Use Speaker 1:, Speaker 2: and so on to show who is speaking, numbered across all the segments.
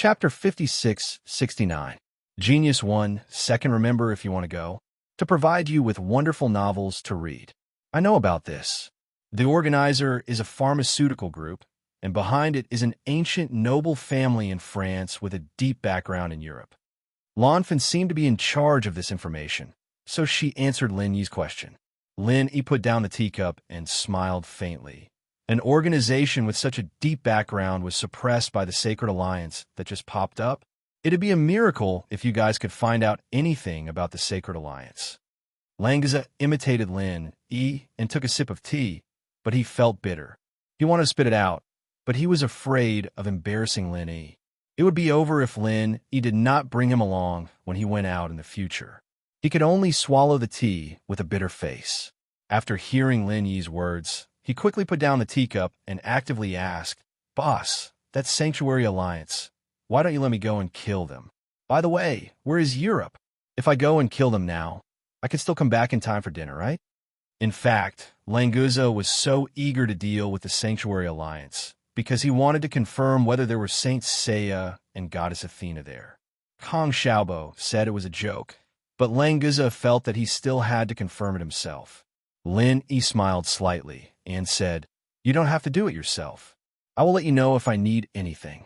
Speaker 1: Chapter 56-69. Genius 1, second remember if you want to go, to provide you with wonderful novels to read. I know about this. The organizer is a pharmaceutical group, and behind it is an ancient noble family in France with a deep background in Europe. L'Enfant seemed to be in charge of this information, so she answered Lin Yi's question. Lin Yi put down the teacup and smiled faintly. An organization with such a deep background was suppressed by the Sacred Alliance that just popped up. It'd be a miracle if you guys could find out anything about the Sacred Alliance. Langza imitated Lin Yi and took a sip of tea, but he felt bitter. He wanted to spit it out, but he was afraid of embarrassing Lin Yi. It would be over if Lin Yi did not bring him along when he went out in the future. He could only swallow the tea with a bitter face. After hearing Lin Yi's words, he quickly put down the teacup and actively asked, "Boss, that Sanctuary Alliance, why don't you let me go and kill them? By the way, where is Europe? If I go and kill them now, I can still come back in time for dinner, right?" In fact, Langza was so eager to deal with the Sanctuary Alliance because he wanted to confirm whether there were Saint Seiya and Goddess Athena there. Kong Xiaobo said it was a joke, but Langza felt that he still had to confirm it himself. Lin Yi smiled slightly and said, "You don't have to do it yourself. I will let you know if I need anything."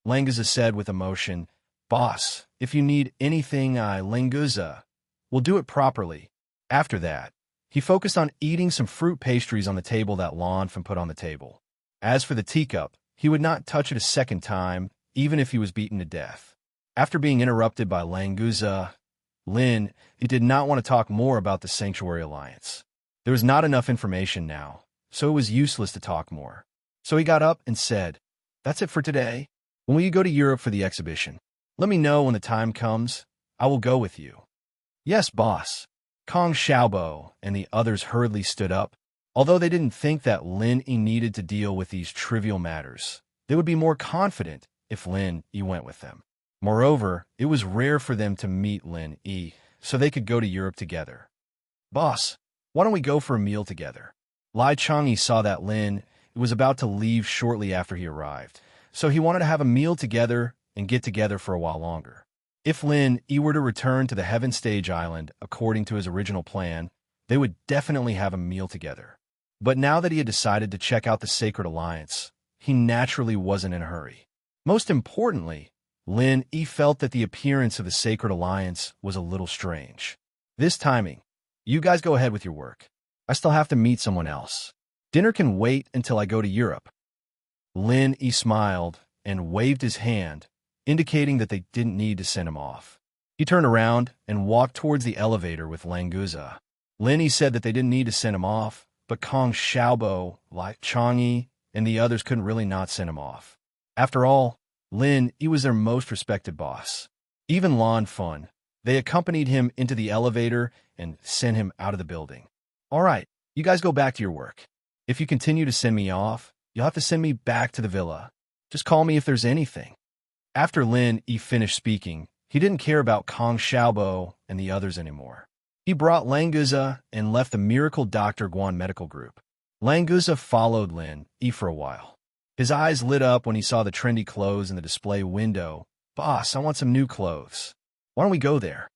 Speaker 1: Langza said with emotion, "Boss, if you need anything, Langza will do it properly." After that, he focused on eating some fruit pastries on the table that L'Enfant put on the table. As for the teacup, he would not touch it a second time, even if he was beaten to death. After being interrupted by Langza, Lin Yi did not want to talk more about the Sanctuary Alliance. There was not enough information now, so it was useless to talk more. So he got up and said, "That's it for today. When will you go to Europe for the exhibition? Let me know when the time comes. I will go with you." "Yes, boss." Kong Xiaobo and the others hurriedly stood up. Although they didn't think that Lin Yi needed to deal with these trivial matters, they would be more confident if Lin Yi went with them. Moreover, it was rare for them to meet Lin Yi, so they could go to Europe together. "Boss, why don't we go for a meal together?" Lai Changyi saw that Lin was about to leave shortly after he arrived, so he wanted to have a meal together and get together for a while longer. If Lin Yi were to return to the Heaven Stage Island according to his original plan, they would definitely have a meal together. But now that he had decided to check out the Sacred Alliance, he naturally wasn't in a hurry. Most importantly, Lin Yi felt that the appearance of the Sacred Alliance was a little strange. "This timing. You guys go ahead with your work. I still have to meet someone else. Dinner can wait until I go to Europe." Lin Yi smiled and waved his hand, indicating that they didn't need to send him off. He turned around and walked towards the elevator with Langza. Lin Yi said that they didn't need to send him off, but Kong Xiaobo, Lai Changyi, and the others couldn't really not send him off. After all, Lin Yi was their most respected boss. Even L'Enfant, they accompanied him into the elevator and sent him out of the building. "All right, you guys go back to your work. If you continue to send me off, you'll have to send me back to the villa. Just call me if there's anything." After Lin Yi finished speaking, he didn't care about Kong Xiaobo and the others anymore. He brought Langza and left the Miracle Dr. Guan Medical Group. Langza followed Lin Yi for a while. His eyes lit up when he saw the trendy clothes in the display window. "Boss, I want some new clothes. Why don't we go there?"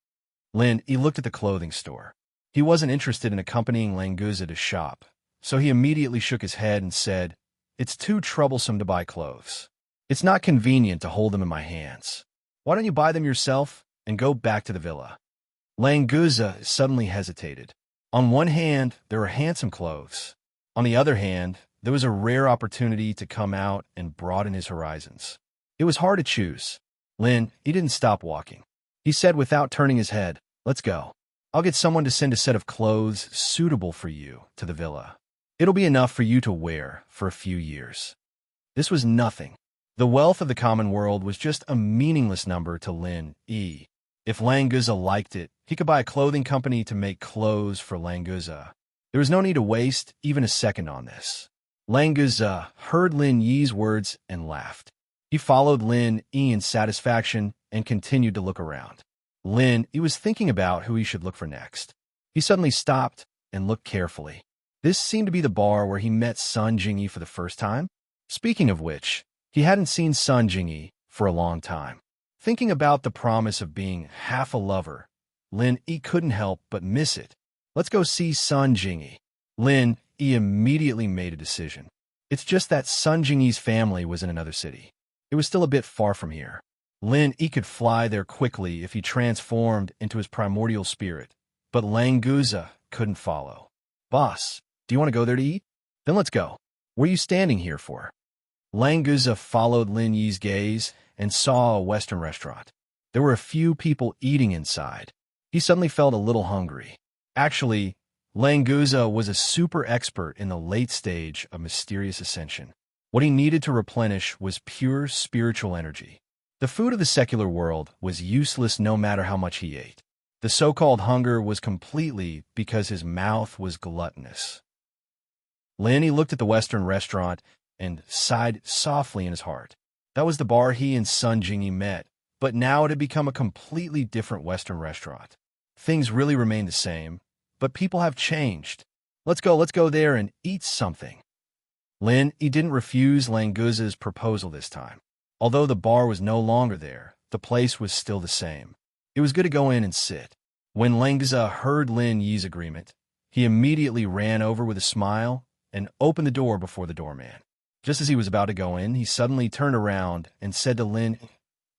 Speaker 1: Lin Yi looked at the clothing store. He wasn't interested in accompanying Langza to shop, so he immediately shook his head and said, "It's too troublesome to buy clothes. It's not convenient to hold them in my hands. Why don't you buy them yourself and go back to the villa?" Langza suddenly hesitated. On one hand, there were handsome clothes. On the other hand, there was a rare opportunity to come out and broaden his horizons. It was hard to choose. Lin Yi didn't stop walking. He said without turning his head, "Let's go. I'll get someone to send a set of clothes suitable for you to the villa. It'll be enough for you to wear for a few years." This was nothing. The wealth of the common world was just a meaningless number to Lin Yi. If Langza liked it, he could buy a clothing company to make clothes for Langza. There was no need to waste even a second on this. Langza heard Lin Yi's words and laughed. He followed Lin Yi in satisfaction and continued to look around. Lin Yi was thinking about who he should look for next. He suddenly stopped and looked carefully. This seemed to be the bar where he met Sun Jingyi for the first time. Speaking of which, he hadn't seen Sun Jingyi for a long time. Thinking about the promise of being half a lover, Lin Yi couldn't help but miss it. Let's go see Sun Jingyi. Lin Yi immediately made a decision. It's just that Sun Jingyi's family was in another city. It was still a bit far from here. Lin Yi could fly there quickly if he transformed into his primordial spirit, but Languza couldn't follow. Boss, do you want to go there to eat? Then let's go. What are you standing here for? Languza followed Lin Yi's gaze and saw a Western restaurant. There were a few people eating inside. He suddenly felt a little hungry. Actually, Languza was a super expert in the late stage of mysterious ascension. What he needed to replenish was pure spiritual energy. The food of the secular world was useless no matter how much he ate. The so-called hunger was completely because his mouth was gluttonous. Lin Yi looked at the Western restaurant and sighed softly in his heart. That was the bar he and Sun Jingyi met, but now it had become a completely different Western restaurant. Things really remained the same, but people have changed. Let's go there and eat something. Lin Yi didn't refuse Languza's proposal this time. Although the bar was no longer there, the place was still the same. It was good to go in and sit. When Languza heard Lin Yi's agreement, he immediately ran over with a smile and opened the door before the doorman. Just as he was about to go in, he suddenly turned around and said to Lin,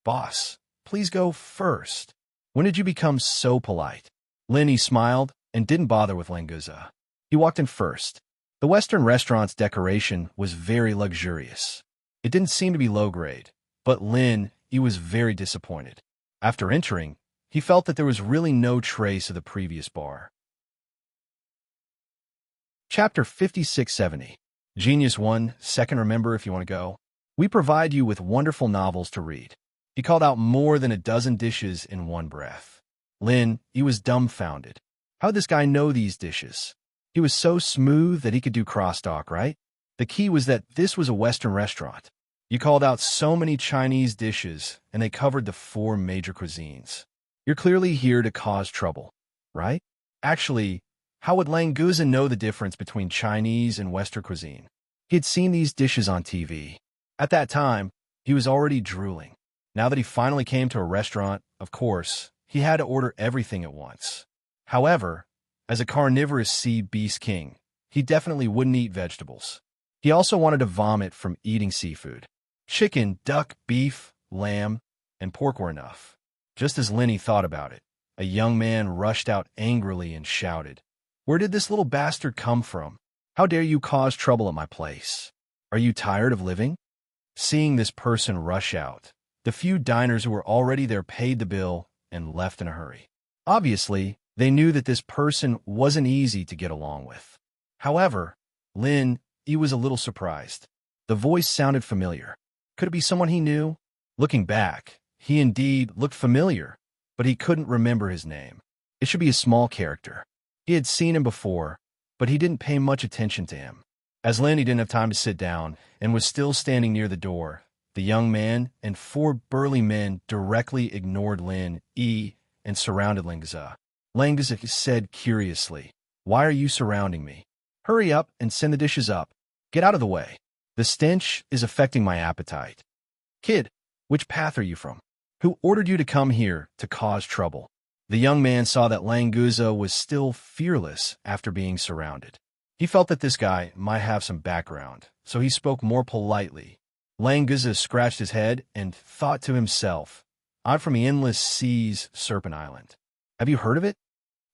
Speaker 1: "Boss, please go first. When did you become so polite?" Lin Yi smiled and didn't bother with Languza. He walked in first. The Western restaurant's decoration was very luxurious. It didn't seem to be low-grade, but Lin Yi was very disappointed. After entering, he felt that there was really no trace of the previous bar. Chapter 5670. Genius 1, second remember if you want to go. We provide you with wonderful novels to read. He called out more than a dozen dishes in one breath. Lin Yi was dumbfounded. How did this guy know these dishes? He was so smooth that he could do crosstalk, right? The key was that this was a Western restaurant. You called out so many Chinese dishes, and they covered the 4 major cuisines. You're clearly here to cause trouble, right? Actually, how would Languza know the difference between Chinese and Western cuisine? He had seen these dishes on TV. At that time, he was already drooling. Now that he finally came to a restaurant, of course, he had to order everything at once. However, as a carnivorous sea beast king, he definitely wouldn't eat vegetables. He also wanted to vomit from eating seafood. Chicken, duck, beef, lamb, and pork were enough. Just as Lin Yi thought about it, a young man rushed out angrily and shouted, "Where did this little bastard come from? How dare you cause trouble at my place? Are you tired of living?" Seeing this person rush out, the few diners who were already there paid the bill and left in a hurry. Obviously, they knew that this person wasn't easy to get along with. However, Lin Yi was a little surprised. The voice sounded familiar. Could it be someone he knew? Looking back, he indeed looked familiar, but he couldn't remember his name. It should be a small character. He had seen him before, but he didn't pay much attention to him. As Lin Yi didn't have time to sit down and was still standing near the door, the young man and 4 burly men directly ignored Lin Yi and surrounded Languza. Languza said curiously, "Why are you surrounding me? Hurry up and send the dishes up. Get out of the way. The stench is affecting my appetite." "Kid, which path are you from? Who ordered you to come here to cause trouble?" The young man saw that Languza was still fearless after being surrounded. He felt that this guy might have some background, so he spoke more politely. Languza scratched his head and thought to himself, "I'm from the endless seas Serpent Island. Have you heard of it?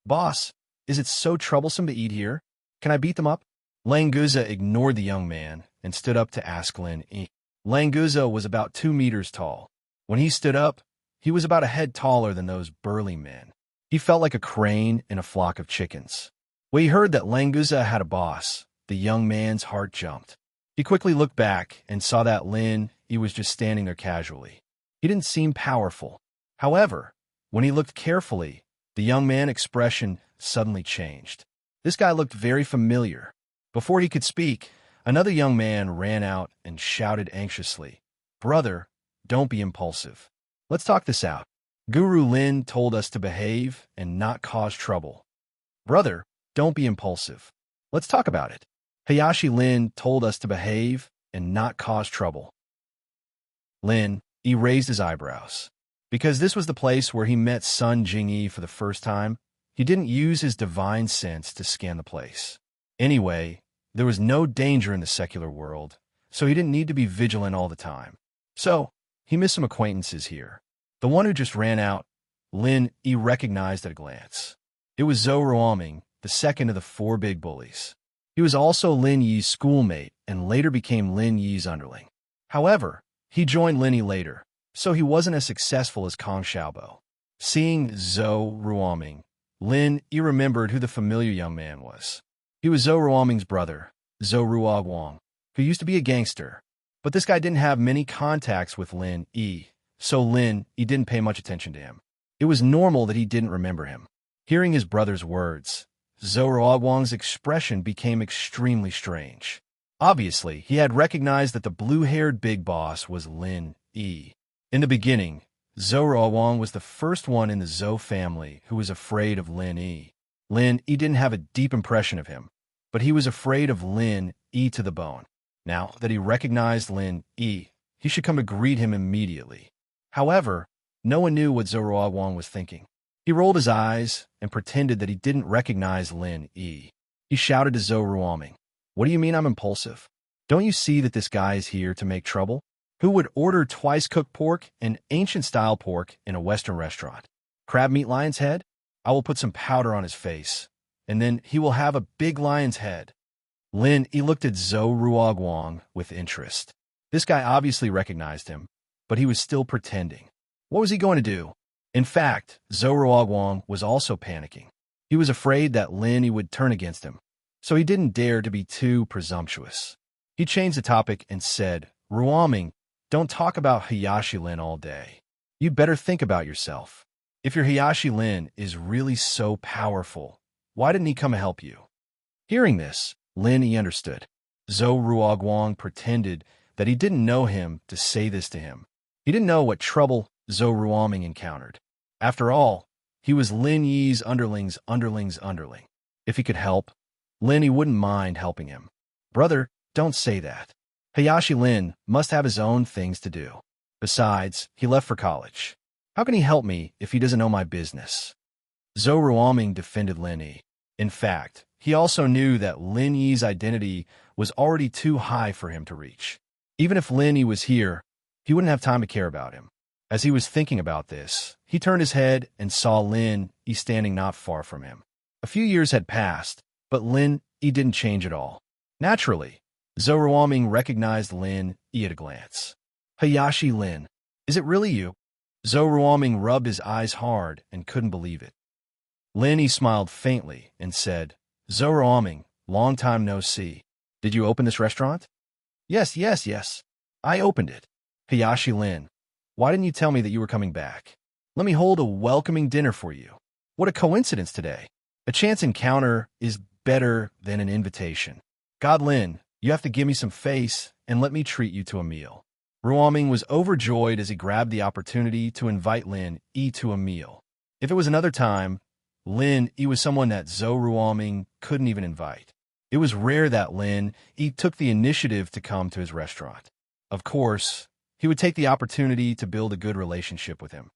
Speaker 1: Boss, is it so troublesome to eat here? Can I beat them up?" Languza ignored the young man and stood up to ask Lin Yi. Languza was about 2 meters tall. When he stood up, he was about a head taller than those burly men. He felt like a crane in a flock of chickens. When he heard that Languza had a boss, the young man's heart jumped. He quickly looked back and saw that Lin Yi was just standing there casually. He didn't seem powerful. However, when he looked carefully, the young man's expression suddenly changed. This guy looked very familiar. Before he could speak, another young man ran out and shouted anxiously, "Brother, don't be impulsive. Let's talk this out. Guru Lin told us to behave and not cause trouble. Brother, don't be impulsive. Let's talk about it. Hayashi Lin told us to behave and not cause trouble." Lin He raised his eyebrows. Because this was the place where he met Sun Jingyi for the first time, he didn't use his divine sense to scan the place. Anyway, there was no danger in the secular world, so he didn't need to be vigilant all the time. So, he missed some acquaintances here. The one who just ran out, Lin Yi recognized at a glance. It was Zhou Ruoming, the second of the four big bullies. He was also Lin Yi's schoolmate and later became Lin Yi's underling. However, he joined Lin Yi later, so he wasn't as successful as Kong Xiaobo. Seeing Zhou Ruoming, Lin Yi remembered who the familiar young man was. He was Zhou Ruoming's brother, Zhou Ruoguang, who used to be a gangster. But this guy didn't have many contacts with Lin Yi, so Lin Yi didn't pay much attention to him. It was normal that he didn't remember him. Hearing his brother's words, Zhou Ruoguang's expression became extremely strange. Obviously, he had recognized that the blue-haired big boss was Lin Yi. In the beginning, Zhou Ruoguang was the first one in the Zhou family who was afraid of Lin Yi. Lin Yi didn't have a deep impression of him, but he was afraid of Lin Yi to the bone. Now that he recognized Lin Yi, he should come to greet him immediately. However, no one knew what Zhou Ruoguang was thinking. He rolled his eyes and pretended that he didn't recognize Lin Yi. He shouted to Zhou Ruoming, "What do you mean I'm impulsive? Don't you see that this guy is here to make trouble? Who would order twice-cooked pork and ancient-style pork in a Western restaurant? Crab meat lion's head? I will put some powder on his face, and then he will have a big lion's head." Lin Yi looked at Zhou Ruoguang with interest. This guy obviously recognized him, but he was still pretending. What was he going to do? In fact, Zhou Ruoguang was also panicking. He was afraid that Lin Yi would turn against him, so he didn't dare to be too presumptuous. He changed the topic and said, "Ruoming, don't talk about Hayashi Lin all day. You'd better think about yourself. If your Hayashi Lin is really so powerful, why didn't he come to help you?" Hearing this, Lin Yi understood. Zhou Ruoguang pretended that he didn't know him to say this to him. He didn't know what trouble Zhou Ruoming encountered. After all, he was Lin Yi's underling's underling. If he could help, Lin Yi wouldn't mind helping him. "Brother, don't say that. Hayashi Lin must have his own things to do. Besides, he left for college. How can he help me if he doesn't know my business?" Zhou Ruoming defended Lin Yi. In fact, he also knew that Lin Yi's identity was already too high for him to reach. Even if Lin Yi was here, he wouldn't have time to care about him. As he was thinking about this, he turned his head and saw Lin Yi standing not far from him. A few years had passed, but Lin Yi didn't change at all. Naturally, Zhou Ruoming recognized Lin Yi at a glance. "Hayashi Lin, is it really you?" Zhou Ruoming rubbed his eyes hard and couldn't believe it. Lin Yi smiled faintly and said, "Zhou Ruoming, long time no see. Did you open this restaurant?" Yes. I opened it." "Hayashi Lin, why didn't you tell me that you were coming back? Let me hold a welcoming dinner for you. What a coincidence today. A chance encounter is better than an invitation. God Lin, you have to give me some face and let me treat you to a meal." Ruoming was overjoyed as he grabbed the opportunity to invite Lin Yi to a meal. If it was another time, Lin Yi was someone that Zhou Ruoming couldn't even invite. It was rare that Lin Yi took the initiative to come to his restaurant. Of course, he would take the opportunity to build a good relationship with him.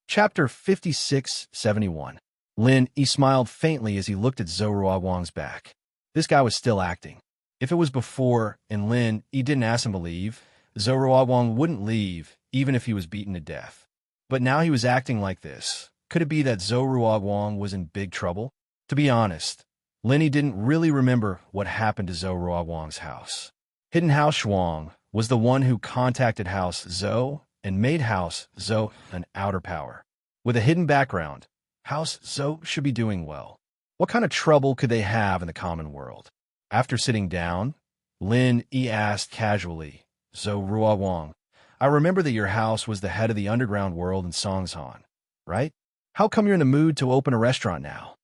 Speaker 1: Chapter 56-71. Lin Yi smiled faintly as he looked at Zhou Ruoguang's back. This guy was still acting. If it was before and Lin Yi didn't ask him to leave, Zhou Ruoguang wouldn't leave even if he was beaten to death. But now he was acting like this. Could it be that Zhou Ruoguang was in big trouble? To be honest, Lin Yi didn't really remember what happened to Zhou Ruoguang's house. Hidden House Shuang was the one who contacted House Zhou and made House Zhou an outer power. With a hidden background, House Zhou should be doing well. What kind of trouble could they have in the common world? After sitting down, Lin Yi asked casually, "Zhou Ruoguang, I remember that your house was the head of the underground world in Songshan, right? How come you're in the mood to open a restaurant now?"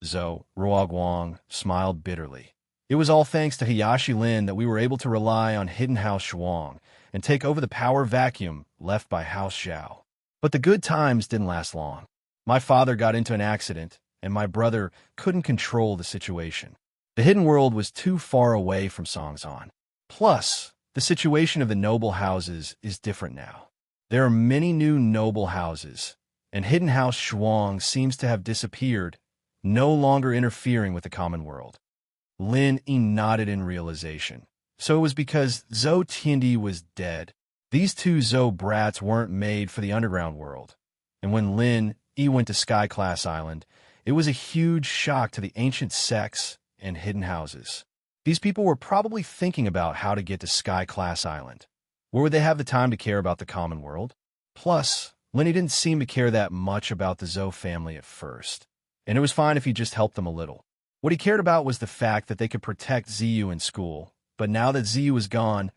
Speaker 1: Zhou Ruoguang smiled bitterly. "It was all thanks to Hayashi Lin that we were able to rely on Hidden House Shuang and take over the power vacuum left by House Zhao. But the good times didn't last long. My father got into an accident, and my brother couldn't control the situation. The hidden world was too far away from Songshan. Plus, The situation of the noble houses is different now. There are many new noble houses, and Hidden House Shuang seems to have disappeared, no longer interfering with the common world. Lin Yi nodded in realization. So it was because Zhou Tiandi was dead. These two Zhou brats weren't made for the underground world. And when Lin Yi went to Sky Class Island, it was a huge shock to the ancient sects and hidden houses. These people were probably thinking about how to get to Sky Class Island. Where would they have the time to care about the common world? Plus, Lin Yi didn't seem to care that much about the Zhou family at first, and it was fine if he just helped them a little. What he cared about was the fact that they could protect Ziyu in school, but now that Ziyu was gone,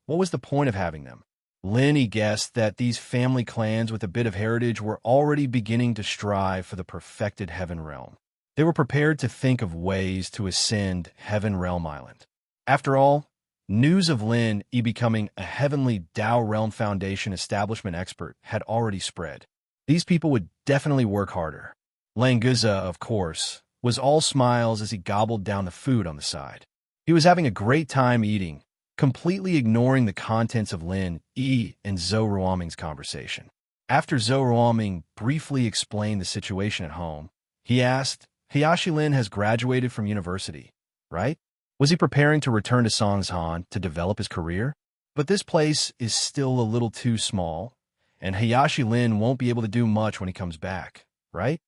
Speaker 1: what was the point of having them? Lin Yi guessed that these family clans with a bit of heritage were already beginning to strive for the perfected Heaven Realm. They were prepared to think of ways to ascend Heaven Realm Island. After all, news of Lin Yi becoming a Heavenly Dao Realm Foundation establishment expert had already spread. These people would definitely work harder. Languza, of course, was all smiles as he gobbled down the food on the side. He was having a great time eating, completely ignoring the contents of Lin Yi and Zhou Ruoming's conversation. After Zhou Ruoming briefly explained the situation at home, he asked, Hayashi Lin has graduated from university, right? Was he preparing to return to Songshan to develop his career? But this place is still a little too small, and Hayashi Lin won't be able to do much when he comes back, right?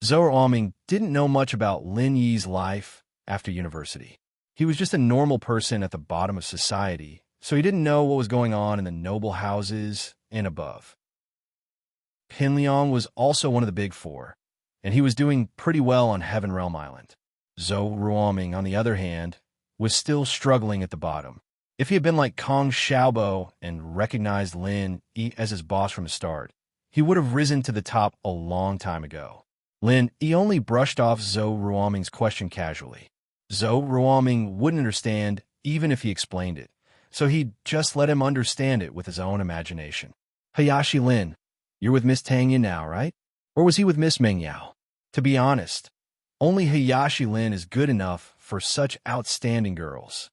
Speaker 1: Zhou Ruoming didn't know much about Lin Yi's life after university. He was just a normal person at the bottom of society, so he didn't know what was going on in the noble houses and above. Pin Liang was also one of the big four, and he was doing pretty well on Heaven Realm Island. Zhou Ruoming, on the other hand, was still struggling at the bottom. If he had been like Kong Xiaobo and recognized Lin Yi as his boss from the start, he would have risen to the top a long time ago. Lin Yi only brushed off Zhou Ruoming's question casually. Zhou Ruoming wouldn't understand even if he explained it, so he'd just let him understand it with his own imagination. Hayashi Lin, you're with Miss Tang Yin now, right? Or was he with Miss Meng Yao? To be honest, only Hayashi Lin is good enough for such outstanding girls.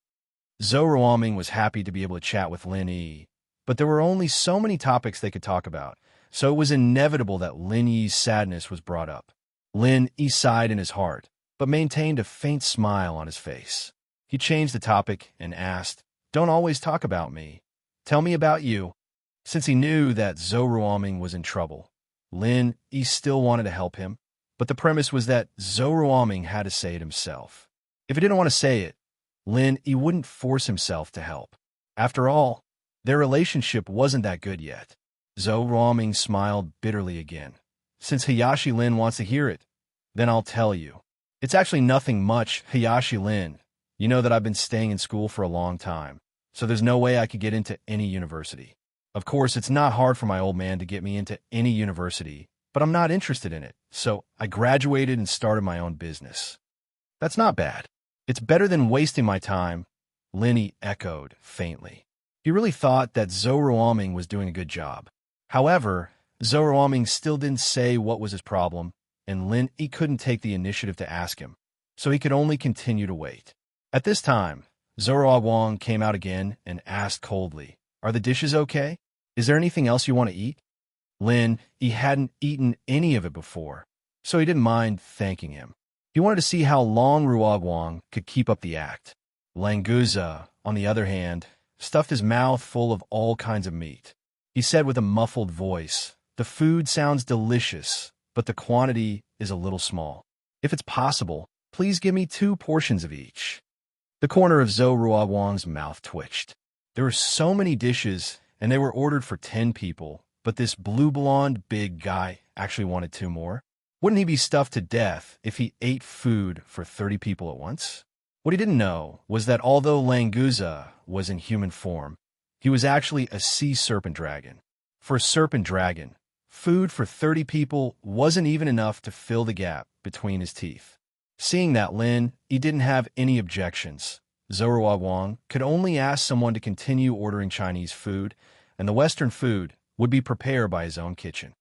Speaker 1: Zhou Ruoming was happy to be able to chat with Lin Yi, but there were only so many topics they could talk about, so it was inevitable that Lin Yi's sadness was brought up. Lin Yi sighed in his heart, but maintained a faint smile on his face. He changed the topic and asked, Don't always talk about me. Tell me about you. Since he knew that Zhou Ruoming was in trouble, Lin Yi still wanted to help him, but the premise was that Zhou Ruoming had to say it himself. If he didn't want to say it, Lin Yi wouldn't force himself to help. After all, their relationship wasn't that good yet. Zhou Ruoming smiled bitterly again. Since Hayashi Lin wants to hear it, then I'll tell you. It's actually nothing much, Hayashi Lin. You know that I've been staying in school for a long time, so there's no way I could get into any university. Of course, it's not hard for my old man to get me into any university, but I'm not interested in it, so I graduated and started my own business. That's not bad. It's better than wasting my time, Lin Yi echoed faintly. He really thought that Zhou Ruoming was doing a good job. However, Zhou Ruoming still didn't say what was his problem, and Lin Yi couldn't take the initiative to ask him, so he could only continue to wait. At this time, Zhou Ruoming came out again and asked coldly, Are the dishes okay? Is there anything else you want to eat? Lin Yi hadn't eaten any of it before, so he didn't mind thanking him. He wanted to see how long Ruogwang could keep up the act. Languza, on the other hand, stuffed his mouth full of all kinds of meat. He said with a muffled voice, The food sounds delicious, but the quantity is a little small. If it's possible, please give me 2 portions of each. The corner of Zhou Ruogwang's mouth twitched. There were so many dishes, and they were ordered for 10 people, but this blue-blonde big guy actually wanted 2 more. Wouldn't he be stuffed to death if he ate food for 30 people at once? What he didn't know was that although Languza was in human form, he was actually a sea serpent dragon. For a serpent dragon, food for 30 people wasn't even enough to fill the gap between his teeth. Seeing that Lin Yi didn't have any objections, Zhou Ruogwang could only ask someone to continue ordering Chinese food, and the Western food would be prepared by his own kitchen.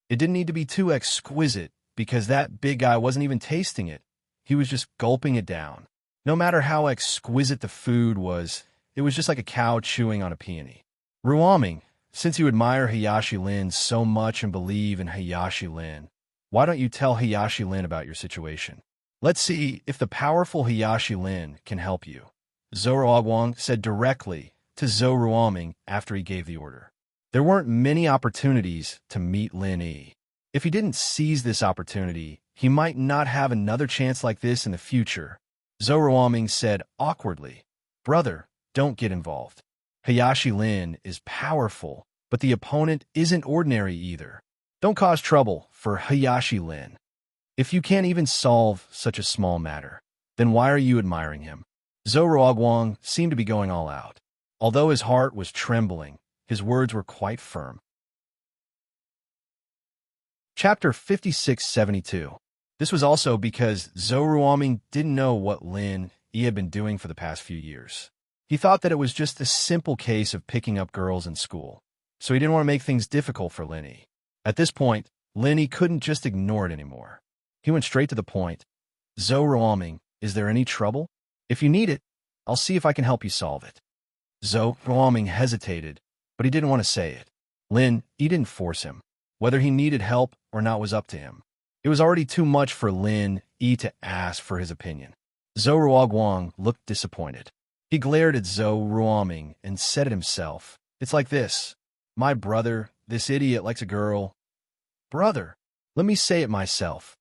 Speaker 1: It didn't need to be too exquisite, because that big guy wasn't even tasting it. He was just gulping it down. No matter how exquisite the food was, it was just like a cow chewing on a peony. Ruoming, since you admire Hayashi Lin so much and believe in Hayashi Lin, why don't you tell Hayashi Lin about your situation? Let's see if the powerful Hayashi Lin can help you. Zhou Ruoguang said directly to Zhou Ruoming after he gave the order. There weren't many opportunities to meet Lin Yi. If he didn't seize this opportunity, he might not have another chance like this in the future. Zhou Ruoming said awkwardly, "Brother, don't get involved. Hayashi Lin is powerful, but the opponent isn't ordinary either. Don't cause trouble for Hayashi Lin. If you can't even solve such a small matter, then why are you admiring him?" Zhou Ruoguang seemed to be going all out. Although his heart was trembling, his words were quite firm. Chapter 5672. This was also because Zhou Ruoming didn't know what Lin Yi had been doing for the past few years. He thought that it was just a simple case of picking up girls in school, so he didn't want to make things difficult for Lin Yi. At this point, Lin Yi couldn't just ignore it anymore. He went straight to the point. "Zhou Ruoming, is there any trouble? If you need it, I'll see if I can help you solve it." Zhou Ruoming hesitated, but he didn't want to say it. Lin Yi didn't force him. Whether he needed help or not was up to him. It was already too much for Lin Yi to ask for his opinion. Zhou Ruoguang looked disappointed. He glared at Zhou Ruoming and said to himself, "It's like this. My brother, this idiot, likes a girl." "Brother, let me say it myself."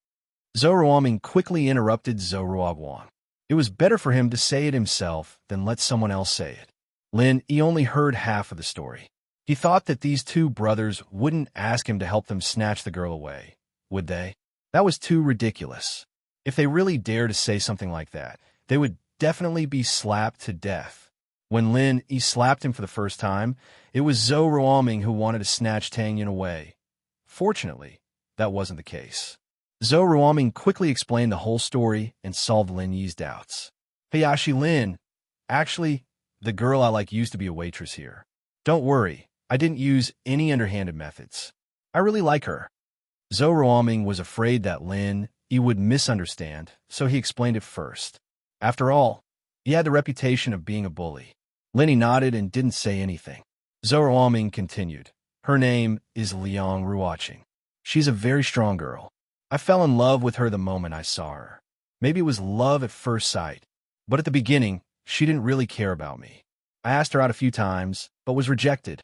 Speaker 1: Zhou Ruoming quickly interrupted Zhou Ruoguang. It was better for him to say it himself than let someone else say it. Lin Yi only heard half of the story. He thought that these two brothers wouldn't ask him to help them snatch the girl away, would they? That was too ridiculous. If they really dared to say something like that, they would definitely be slapped to death. When Lin Yi slapped him for the first time, it was Zhou Ruoming who wanted to snatch Tang Yin away. Fortunately, that wasn't the case. Zhou Ruoming quickly explained the whole story and solved Lin Yi's doubts. "Hayashi Lin, actually, the girl I like used to be a waitress here. Don't worry, I didn't use any underhanded methods. I really like her." Zhou Ruoming was afraid that Lin Yi would misunderstand, so he explained it first. After all, he had the reputation of being a bully. Lin Yi nodded and didn't say anything. Zhou Ruoming continued. "Her name is Liang Ruoqing. She's a very strong girl. I fell in love with her the moment I saw her. Maybe it was love at first sight, but at the beginning, she didn't really care about me. I asked her out a few times, but was rejected."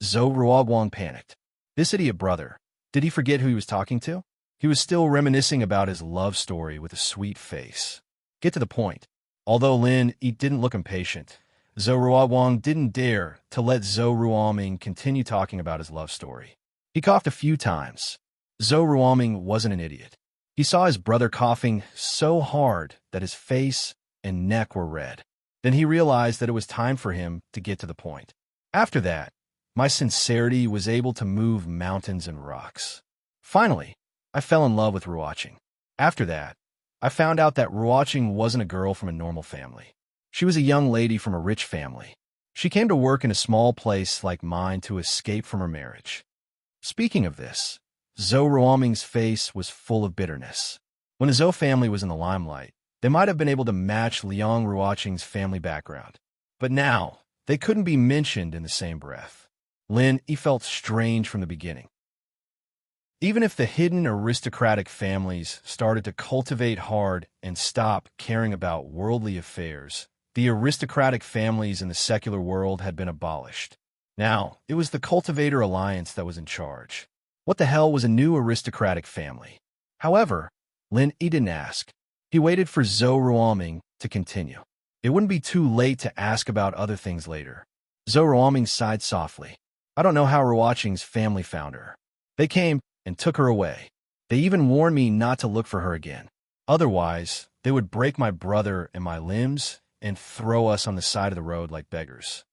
Speaker 1: Zhou Ruoguang panicked. This idiot brother, did he forget who he was talking to? He was still reminiscing about his love story with a sweet face. Get to the point. Although Lin Yi didn't look impatient, Zhou Ruoguang didn't dare to let Zhou Ruoming continue talking about his love story. He coughed a few times. Zhou Ruoming wasn't an idiot. He saw his brother coughing so hard that his face and neck were red. Then he realized that it was time for him to get to the point. "After that, my sincerity was able to move mountains and rocks. Finally, I fell in love with Ruoqing. After that, I found out that Ruoqing wasn't a girl from a normal family. She was a young lady from a rich family. She came to work in a small place like mine to escape from her marriage." Speaking of this, Zhou Ruoming's face was full of bitterness. When the Zhou family was in the limelight, they might have been able to match Liang Ruoqing's family background. But now, they couldn't be mentioned in the same breath. Lin Yi felt strange from the beginning. Even if the hidden aristocratic families started to cultivate hard and stop caring about worldly affairs, the aristocratic families in the secular world had been abolished. Now, it was the Cultivator Alliance that was in charge. What the hell was a new aristocratic family? However, Lin Yi didn't ask. He waited for Zhou Ruoming to continue. It wouldn't be too late to ask about other things later. Zhou Ruoming sighed softly. "I don't know how Ruoqing's family found her. They came and took her away. They even warned me not to look for her again. Otherwise, they would break my brother and my limbs and throw us on the side of the road like beggars.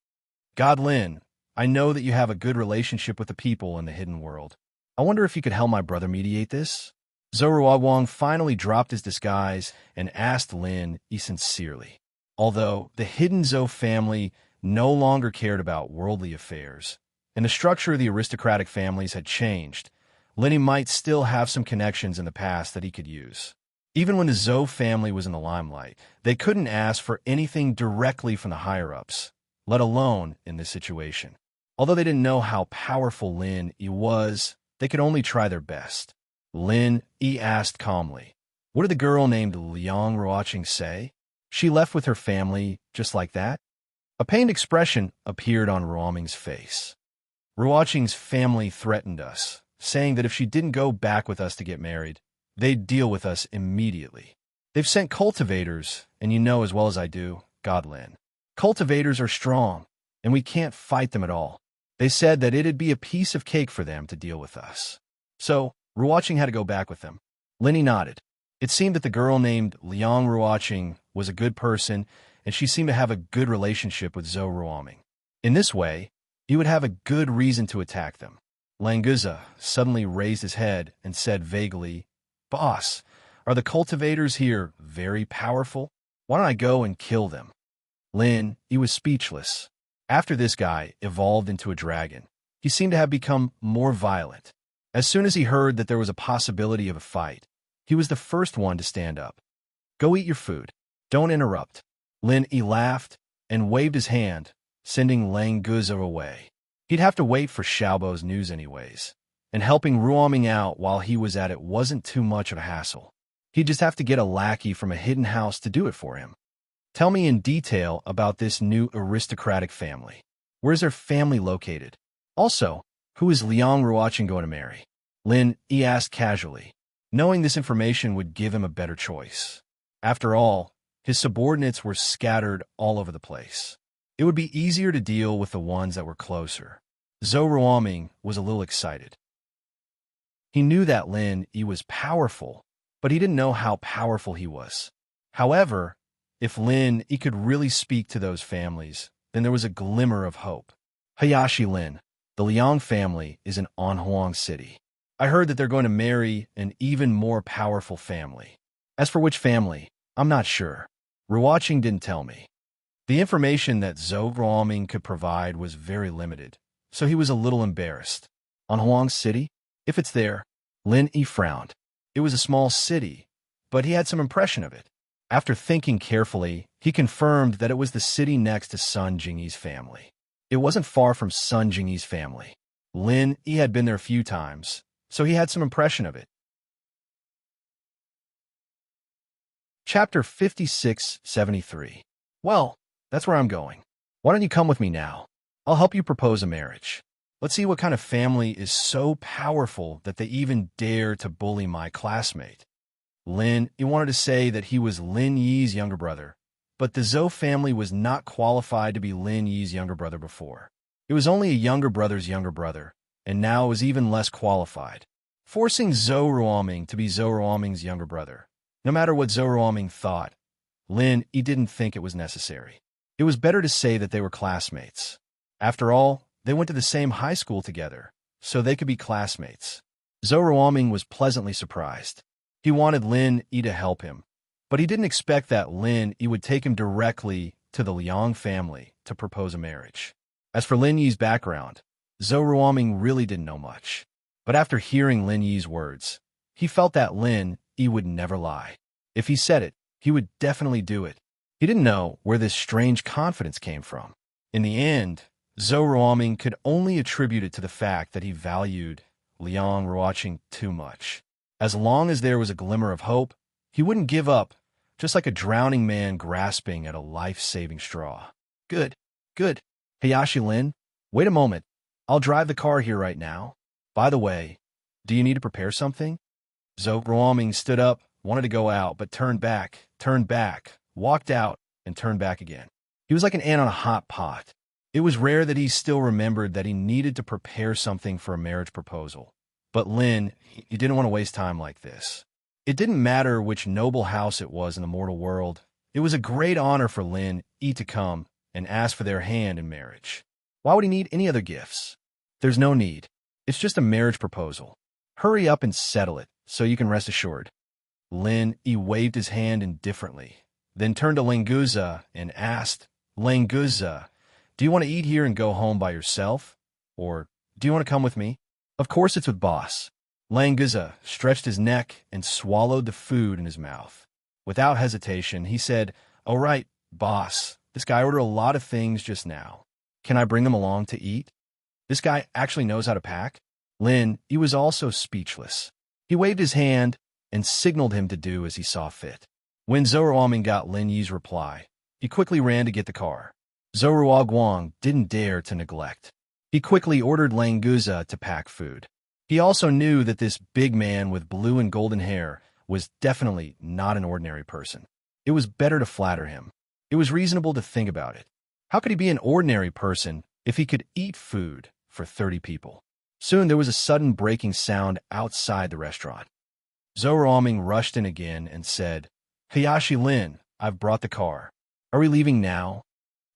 Speaker 1: God, Lin, I know that you have a good relationship with the people in the hidden world. I wonder if you could help my brother mediate this?" Zhou Ruoguang finally dropped his disguise and asked Lin Yi sincerely. Although the hidden Zhou family no longer cared about worldly affairs, and the structure of the aristocratic families had changed, Lin Yi might still have some connections in the past that he could use. Even when the Zhou family was in the limelight, they couldn't ask for anything directly from the higher-ups. let alone in this situation. Although they didn't know how powerful Lin Yi was, they could only try their best. Lin Yi asked calmly, "What did the girl named Liang Ruoqing say? She left with her family just like that?" A pained expression appeared on Ruoming's face. "Ruoqing's family threatened us, saying that if she didn't go back with us to get married, they'd deal with us immediately. They've sent cultivators, and you know as well as I do, God Lin. Cultivators are strong, and we can't fight them at all. They said that it'd be a piece of cake for them to deal with us. So, Ruoqing had to go back with them." Linny nodded. It seemed that the girl named Liang Ruoqing was a good person, and she seemed to have a good relationship with Zhou Ruoming. In this way, he would have a good reason to attack them. Languza suddenly raised his head and said vaguely, "Boss, are the cultivators here very powerful? Why don't I go and kill them?" Lin, he was speechless. After this guy evolved into a dragon, he seemed to have become more violent. As soon as he heard that there was a possibility of a fight, he was the first one to stand up. "Go eat your food. Don't interrupt." Lin Yi laughed and waved his hand, sending Languza away. He'd have to wait for Xiaobo's news anyways, and helping Ruoming out while he was at it wasn't too much of a hassle. He'd just have to get a lackey from a hidden house to do it for him. "Tell me in detail about this new aristocratic family. Where's their family located? Also, who is Liang Ruoqing going to marry?" Lin Yi asked casually, knowing this information would give him a better choice. After all, his subordinates were scattered all over the place. It would be easier to deal with the ones that were closer. Zhou Ruoming was a little excited. He knew that Lin Yi was powerful, but he didn't know how powerful he was. However, if Lin Yi could really speak to those families, then there was a glimmer of hope. "Hayashi Lin, the Liang family is in Anhuang City. I heard that they're going to marry an even more powerful family. As for which family, I'm not sure. Ruoqing didn't tell me." The information that Zhou Ruoming could provide was very limited, so he was a little embarrassed. "Anhuang City? If it's there." Lin Yi frowned. It was a small city, but he had some impression of it. After thinking carefully, he confirmed that it was the city next to Sun Jingyi's family. It wasn't far from Sun Jingyi's family. Lin Yi had been there a few times, so he had some impression of it. Chapter 5673. "Well, that's where I'm going. Why don't you come with me now? I'll help you propose a marriage. Let's see what kind of family is so powerful that they even dare to bully my classmate." Lin, he wanted to say that he was Lin Yi's younger brother, but the Zhou family was not qualified to be Lin Yi's younger brother before. It was only a younger brother's younger brother, and now it was even less qualified. Forcing Zhou Ruoming to be Zhou Ruoming's younger brother, no matter what Zhou Ruoming thought, Lin, he didn't think it was necessary. It was better to say that they were classmates. After all, they went to the same high school together, so they could be classmates. Zhou Ruoming was pleasantly surprised. He wanted Lin Yi to help him, but he didn't expect that Lin Yi would take him directly to the Liang family to propose a marriage. As for Lin Yi's background, Zhou Ruoming really didn't know much. But after hearing Lin Yi's words, he felt that Lin Yi would never lie. If he said it, he would definitely do it. He didn't know where this strange confidence came from. In the end, Zhou Ruoming could only attribute it to the fact that he valued Liang Ruoqing too much. As long as there was a glimmer of hope, he wouldn't give up, just like a drowning man grasping at a life-saving straw. Good. Hayashi Lin, wait a moment. I'll drive the car here right now. By the way, do you need to prepare something? Zhou Ruoming stood up, wanted to go out, but turned back, walked out, and turned back again. He was like an ant on a hot pot. It was rare that he still remembered that he needed to prepare something for a marriage proposal. But Lin, he didn't want to waste time like this. It didn't matter which noble house it was in the mortal world. It was a great honor for Lin Yi to come and ask for their hand in marriage. Why would he need any other gifts? There's no need. It's just a marriage proposal. Hurry up and settle it, so you can rest assured. Lin Yi waved his hand indifferently, then turned to Languza and asked, Languza, do you want to eat here and go home by yourself? Or do you want to come with me? Of course it's with boss. Languza stretched his neck and swallowed the food in his mouth. Without hesitation, he said, all right, boss, This guy ordered a lot of things just now. Can I bring them along to eat? This guy actually knows how to pack? Lin, he was also speechless. He waved his hand and signaled him to do as he saw fit. When Zoroamin got Lin Yi's reply, he quickly ran to get the car. Zoroa Guang didn't dare to neglect. He quickly ordered Languza to pack food. He also knew that this big man with blue and golden hair was definitely not an ordinary person. It was better to flatter him. It was reasonable to think about it. How could he be an ordinary person if he could eat food for 30 people? Soon there was a sudden breaking sound outside the restaurant. Zoroamin rushed in again and said, Hayashi Lin, I've brought the car. Are we leaving now?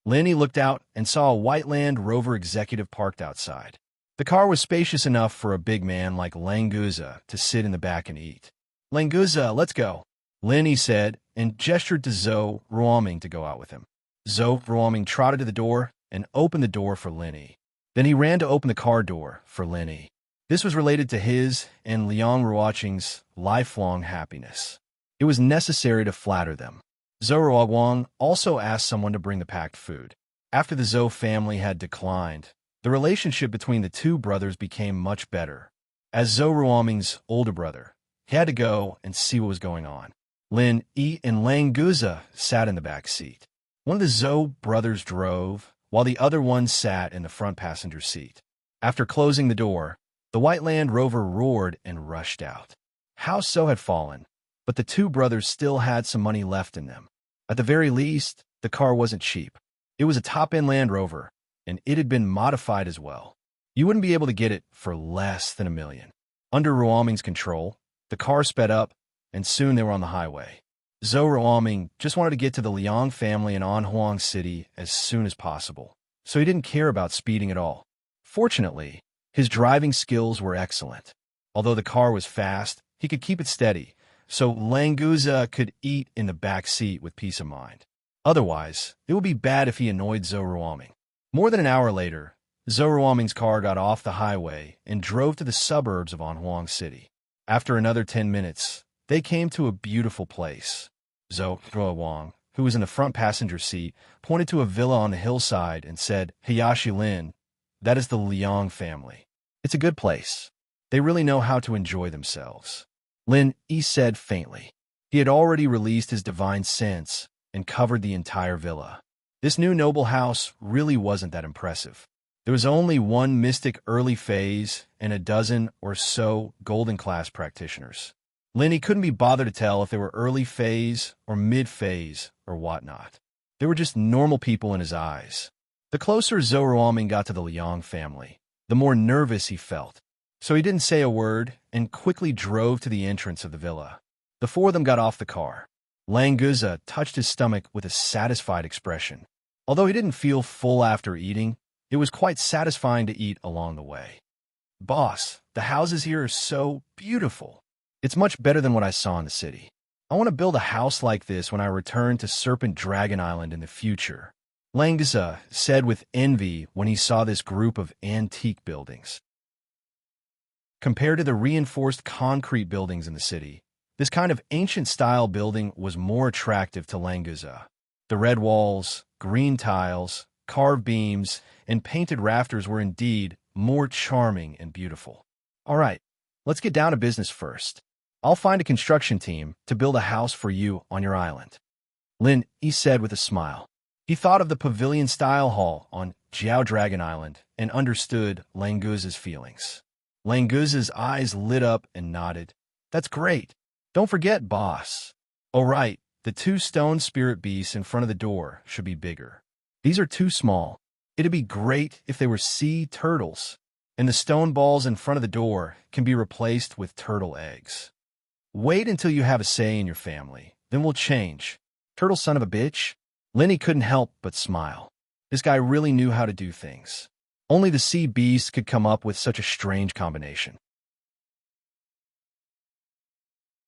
Speaker 1: Lin looked out and saw a White Land Rover executive parked outside. The car was spacious enough for a big man like Languza to sit in the back and eat. Languza, let's go, Lin said, and gestured to Zoroamin to go out with him. Zoroamin trotted to the door and opened the door for Lin. Then he ran to open the car door for Lin. This was related to his and Liang Ruoqing's lifelong happiness. It was necessary to flatter them. Zoroa Guang also asked someone to bring the packed food. After the Zhou family had declined, the relationship between the two brothers became much better. As Zoroamin's older brother, he had to go and see what was going on. Lin Yi and Languza sat in the back seat. One of the Zhou brothers drove, while the other one sat in the front passenger seat. After closing the door, the White Land Rover roared and rushed out. House Zhou had fallen, but the two brothers still had some money left in them. At the very least, the car wasn't cheap. It was a top-end Land Rover, and it had been modified as well. You wouldn't be able to get it for less than $1 million. Under Ruomin's control, the car sped up, and soon they were on the highway. Zoroamin just wanted to get to the Liang family in Anhuang City as soon as possible, so he didn't care about speeding at all. Fortunately, his driving skills were excellent. Although the car was fast, he could keep it steady, so Languza could eat in the back seat with peace of mind. Otherwise, it would be bad if he annoyed Zoroamin. More than an hour later, Zoroamin's car got off the highway and drove to the suburbs of Anhuang City. After another 10 minutes, they came to a beautiful place. Zoroa, who was in the front passenger seat, pointed to a villa on the hillside and said, Hayashi Lin, that is the Liang family. It's a good place. They really know how to enjoy themselves. Lin Yi said faintly. He had already released his divine sense and covered the entire villa. This new noble house really wasn't that impressive. There was only one mystic early phase and a dozen or so golden class practitioners. Lin couldn't be bothered to tell if they were early phase or mid phase or whatnot. They were just normal people in his eyes. The closer Zoroamin got to the Liang family, the more nervous he felt. So he didn't say a word and quickly drove to the entrance of the villa. The four of them got off the car. Languza touched his stomach with a satisfied expression. Although he didn't feel full after eating, it was quite satisfying to eat along the way. Boss, the houses here are so beautiful. It's much better than what I saw in the city. I want to build a house like this when I return to Serpent Dragon Island in the future, Languza said with envy when he saw this group of antique buildings. Compared to the reinforced concrete buildings in the city, this kind of ancient-style building was more attractive to Languza. The red walls, green tiles, carved beams, and painted rafters were indeed more charming and beautiful. All right, let's get down to business first. I'll find a construction team to build a house for you on your island. Lin Yi said with a smile. He thought of the pavilion-style hall on Jiao Dragon Island and understood Languza's feelings. Languza's eyes lit up and nodded. That's great. Don't forget, boss. Oh, right, the 2 stone spirit beasts in front of the door should be bigger. These are too small. It'd be great if they were sea turtles, and the stone balls in front of the door can be replaced with turtle eggs. Wait until you have a say in your family, then we'll change. Turtle son of a bitch? Lenny couldn't help but smile. This guy really knew how to do things. Only the sea beast could come up with such a strange combination.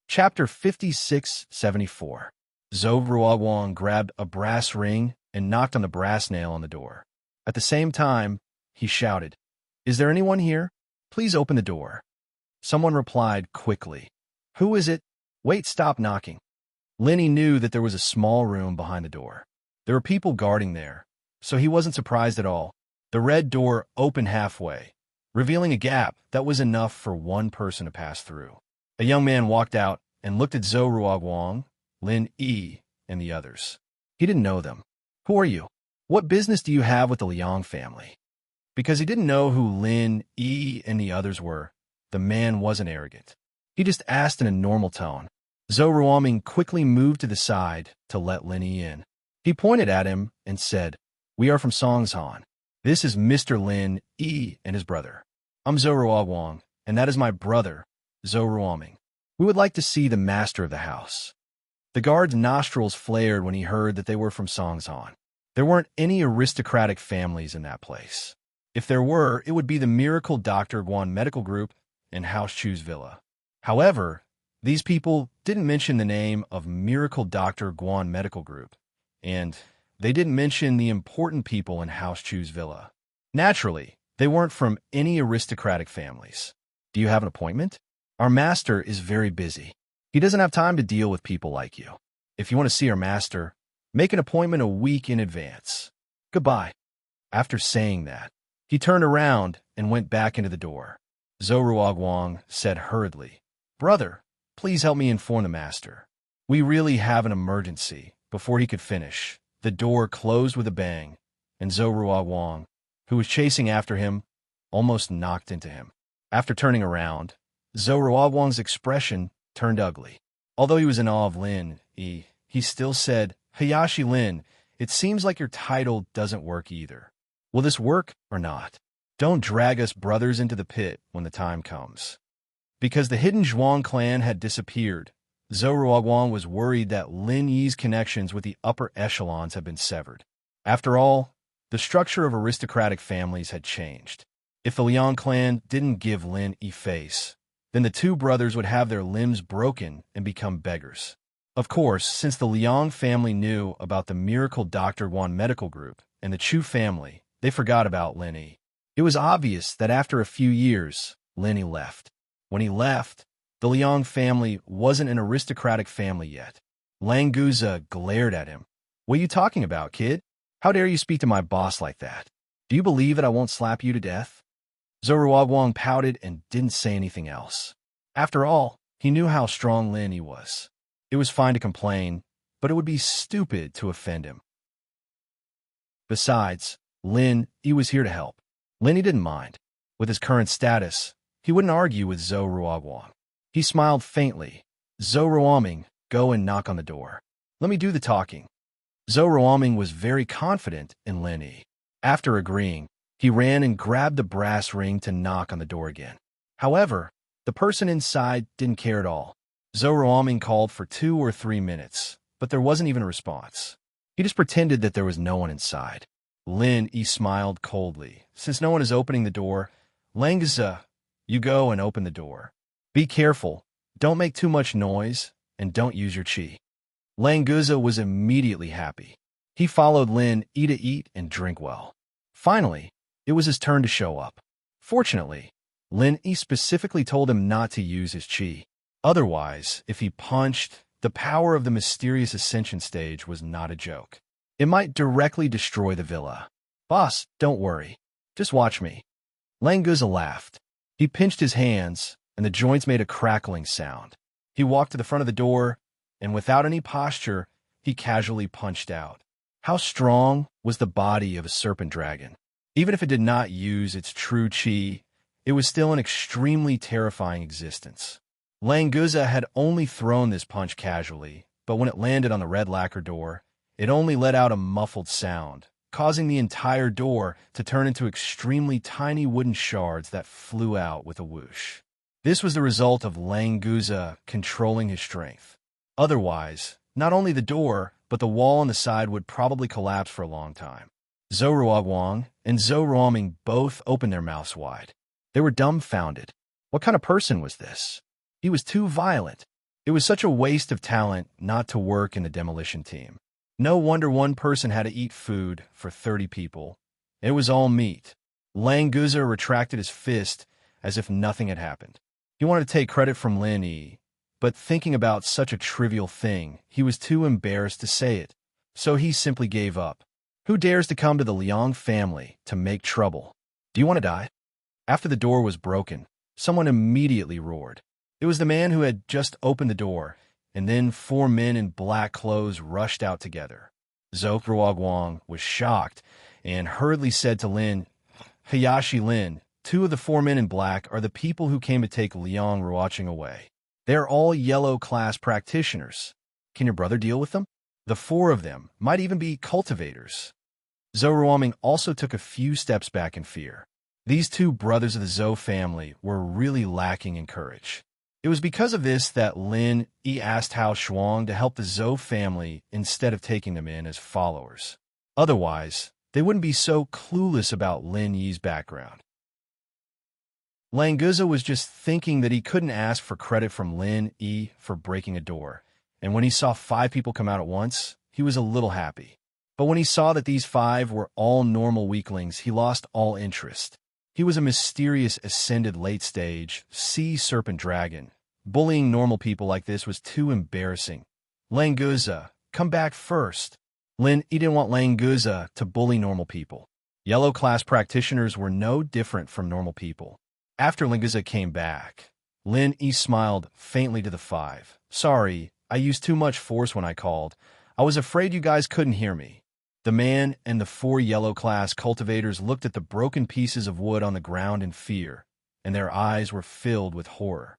Speaker 1: Chapter 56-74. Zhou Ruoguang grabbed a brass ring and knocked on the brass nail on the door. At the same time, he shouted, "Is there anyone here? Please open the door." Someone replied quickly, "Who is it? Wait, stop knocking." Lenny knew that there was a small room behind the door. There were people guarding there, so he wasn't surprised at all. The red door opened halfway, revealing a gap that was enough for one person to pass through. A young man walked out and looked at Zhou Ruoguang, Lin Yi, and the others. He didn't know them. Who are you? What business do you have with the Liang family? Because he didn't know who Lin Yi and the others were, the man wasn't arrogant. He just asked in a normal tone. Zhou Ruoguang quickly moved to the side to let Lin Yi in. He pointed at him and said, "We are from Songshan. This is Mr. Lin Yi and his brother. I'm Zhou Ruoguang, and that is my brother, Zhou Ruoguang. We would like to see the master of the house." The guard's nostrils flared when he heard that they were from Songshan. There weren't any aristocratic families in that place. If there were, it would be the Miracle Dr. Guan Medical Group and House Chu's Villa. However, these people didn't mention the name of Miracle Dr. Guan Medical Group, and they didn't mention the important people in House Chu's Villa. Naturally, they weren't from any aristocratic families. Do you have an appointment? Our master is very busy. He doesn't have time to deal with people like you. If you want to see our master, make an appointment a week in advance. Goodbye. After saying that, he turned around and went back into the door. Zhou Ruoguang said hurriedly, "Brother, please help me inform the master. We really have an emergency." Before he could finish, the door closed with a bang, and Zhou Ruoguang, who was chasing after him, almost knocked into him. After turning around, Zhou Ruoguang's expression turned ugly. Although he was in awe of Lin Yi, he still said, "Hayashi Lin, it seems like your title doesn't work either. Will this work or not? Don't drag us brothers into the pit when the time comes." Because the hidden Zhuang clan had disappeared, Zhou Ruoguang was worried that Lin Yi's connections with the upper echelons had been severed. After all, the structure of aristocratic families had changed. If the Liang clan didn't give Lin Yi face, then the two brothers would have their limbs broken and become beggars. Of course, since the Liang family knew about the Miracle Dr. Guan Medical Group and the Chu family, they forgot about Lin Yi. It was obvious that after a few years, Lin Yi left. When he left, the Liang family wasn't an aristocratic family yet. Lang Guza glared at him. "What are you talking about, kid? How dare you speak to my boss like that? Do you believe that I won't slap you to death?" Zhou Ruoguang pouted and didn't say anything else. After all, he knew how strong Lin Yi was. It was fine to complain, but it would be stupid to offend him. Besides, Lin Yi was here to help. Lin Yi didn't mind. With his current status, he wouldn't argue with Zhou Ruoguang. He smiled faintly. "Zhou Ruoguang, go and knock on the door. Let me do the talking." Zhou Ruoguang was very confident in Lin Yi. After agreeing, he ran and grabbed the brass ring to knock on the door again. However, the person inside didn't care at all. Zhou Ruoguang called for 2 or 3 minutes, but there wasn't even a response. He just pretended that there was no one inside. Lin Yi smiled coldly. "Since no one is opening the door, Langza, you go and open the door. Be careful, don't make too much noise, and don't use your qi." Lang Guza was immediately happy. He followed Lin Yi to eat and drink well. Finally, it was his turn to show up. Fortunately, Lin Yi specifically told him not to use his qi. Otherwise, if he punched, the power of the mysterious ascension stage was not a joke. It might directly destroy the villa. "Boss, don't worry. Just watch me." Lang Guza laughed. He pinched his hands, and the joints made a crackling sound. He walked to the front of the door, and without any posture, he casually punched out. How strong was the body of a serpent dragon? Even if it did not use its true qi, it was still an extremely terrifying existence. Lang Guza had only thrown this punch casually, but when it landed on the red lacquer door, it only let out a muffled sound, causing the entire door to turn into extremely tiny wooden shards that flew out with a whoosh. This was the result of Lang Guza controlling his strength. Otherwise, not only the door, but the wall on the side would probably collapse for a long time. Zhou Ruoguang and Zhou Ruoguang both opened their mouths wide. They were dumbfounded. What kind of person was this? He was too violent. It was such a waste of talent not to work in the demolition team. No wonder one person had to eat food for 30 people. It was all meat. Lang Guza retracted his fist as if nothing had happened. He wanted to take credit from Lin Yi, but thinking about such a trivial thing, he was too embarrassed to say it, so he simply gave up. Who dares to come to the Liang family to make trouble? Do you want to die? After the door was broken, someone immediately roared. It was the man who had just opened the door, and then 4 men in black clothes rushed out together. Zhou Ruoguang was shocked and hurriedly said to Lin, "Hayashi Lin, 2 of the 4 men in black are the people who came to take Liang Ruoqing away. They are all yellow class practitioners. Can your brother deal with them? The 4 of them might even be cultivators." Zhou Ruoming also took a few steps back in fear. These 2 brothers of the Zhou family were really lacking in courage. It was because of this that Lin Yi asked Hao Shuang to help the Zhou family instead of taking them in as followers. Otherwise, they wouldn't be so clueless about Lin Yi's background. Languza was just thinking that he couldn't ask for credit from Lin Yi for breaking a door, and when he saw 5 people come out at once, he was a little happy. But when he saw that these 5 were all normal weaklings, he lost all interest. He was a mysterious ascended late-stage sea serpent dragon. Bullying normal people like this was too embarrassing. Languza, come back first. Lin Yi didn't want Languza to bully normal people. Yellow class practitioners were no different from normal people. After Languza came back, Lin Yi smiled faintly to the 5. "Sorry, I used too much force when I called. I was afraid you guys couldn't hear me." The man and the 4 yellow class cultivators looked at the broken pieces of wood on the ground in fear, and their eyes were filled with horror.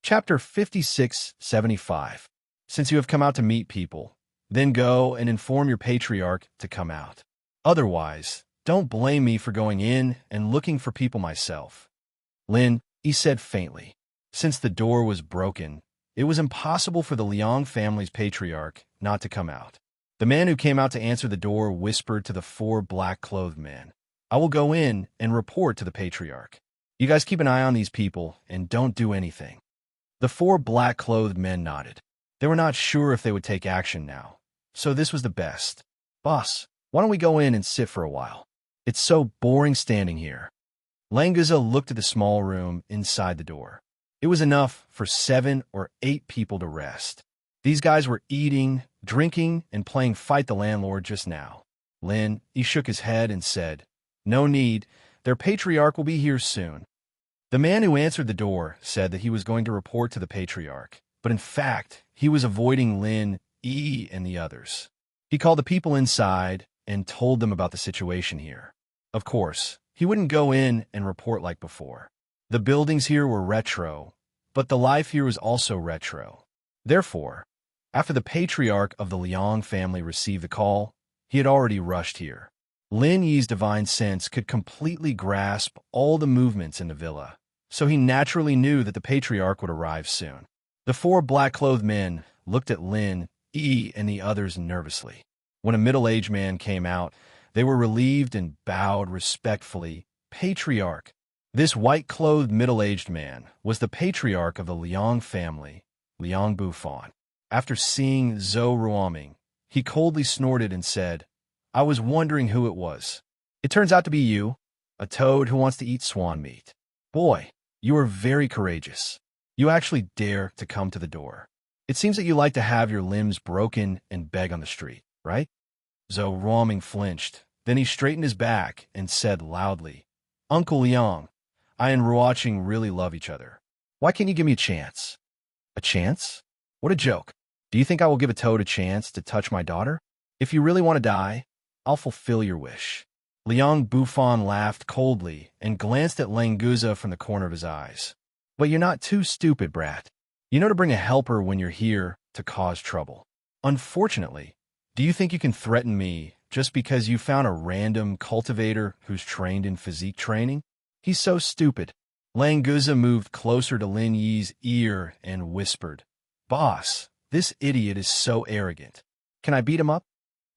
Speaker 1: Chapter 5675. Since you have come out to meet people, then go and inform your patriarch to come out. Otherwise, don't blame me for going in and looking for people myself. Lin Yi said faintly. Since the door was broken, it was impossible for the Liang family's patriarch not to come out. The man who came out to answer the door whispered to the 4 black-clothed men, "I will go in and report to the patriarch. You guys keep an eye on these people and don't do anything." The 4 black-clothed men nodded. They were not sure if they would take action now, so this was the best. "Boss, why don't we go in and sit for a while? It's so boring standing here." Languza looked at the small room inside the door. It was enough for 7 or 8 people to rest. These guys were eating, drinking, and playing Fight the Landlord just now. Lin Yi shook his head and said, "No need, their patriarch will be here soon." The man who answered the door said that he was going to report to the patriarch, but in fact, he was avoiding Lin Yi and the others. He called the people inside and told them about the situation here. Of course, he wouldn't go in and report like before. The buildings here were retro, but the life here was also retro. Therefore, after the patriarch of the Liang family received the call, he had already rushed here. Lin Yi's divine sense could completely grasp all the movements in the villa, so he naturally knew that the patriarch would arrive soon. The 4 black-clothed men looked at Lin Yi and the others nervously. When a middle-aged man came out, they were relieved and bowed respectfully. "Patriarch." This white-clothed middle-aged man was the patriarch of the Liang family, Liang Bufan. After seeing Zhou Ruoming, he coldly snorted and said, "I was wondering who it was. It turns out to be you, a toad who wants to eat swan meat. Boy, you are very courageous. You actually dare to come to the door. It seems that you like to have your limbs broken and beg on the street, right?" Zhou Ruoming flinched. Then he straightened his back and said loudly, "Uncle Liang, I and Ruoqing really love each other. Why can't you give me a chance?" "A chance? What a joke. Do you think I will give a toad a chance to touch my daughter? If you really want to die, I'll fulfill your wish." Liang Bufan laughed coldly and glanced at Languza from the corner of his eyes. "But you're not too stupid, brat. You know to bring a helper when you're here to cause trouble. Unfortunately, do you think you can threaten me just because you found a random cultivator who's trained in physique training? He's so stupid." Languza moved closer to Lin Yi's ear and whispered, "Boss, this idiot is so arrogant. Can I beat him up?"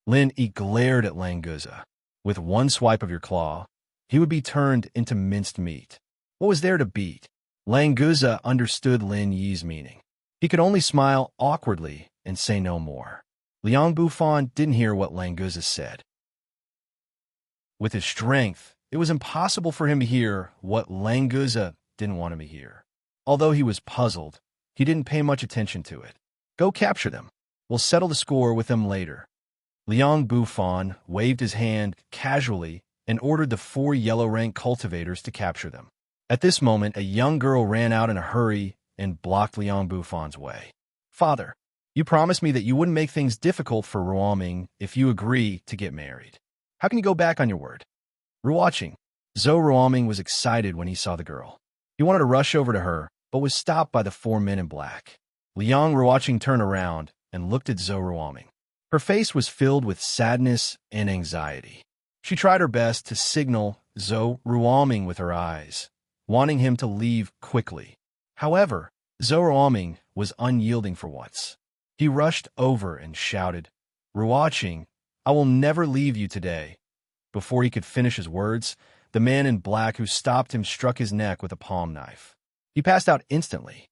Speaker 1: Lin Yi glared at Languza. With one swipe of your claw, he would be turned into minced meat. What was there to beat? Languza understood Lin Yi's meaning. He could only smile awkwardly and say no more. Liang Bufan didn't hear what Languza said. With his strength, it was impossible for him to hear what Languza didn't want him to hear. Although he was puzzled, he didn't pay much attention to it. "Go capture them. We'll settle the score with them later. Liang Bufan waved his hand casually and ordered the 4 yellow rank cultivators to capture them. At this moment, a young girl ran out in a hurry and blocked Liang Bufan's way. Father, you promised me that you wouldn't make things difficult for Ruoming if you agree to get married. How can you go back on your word? Ruoqing. Zhou Ruoming was excited when he saw the girl. He wanted to rush over to her, but was stopped by the 4 men in black. Liang Ruoqing turned around and looked at Zhou Ruoming. Her face was filled with sadness and anxiety. She tried her best to signal Zhou Ruoming with her eyes, wanting him to leave quickly. However, Zhou Ruoming was unyielding for once. He rushed over and shouted, Ruoqing, I will never leave you today. Before he could finish his words, the man in black who stopped him struck his neck with a palm knife. He passed out instantly.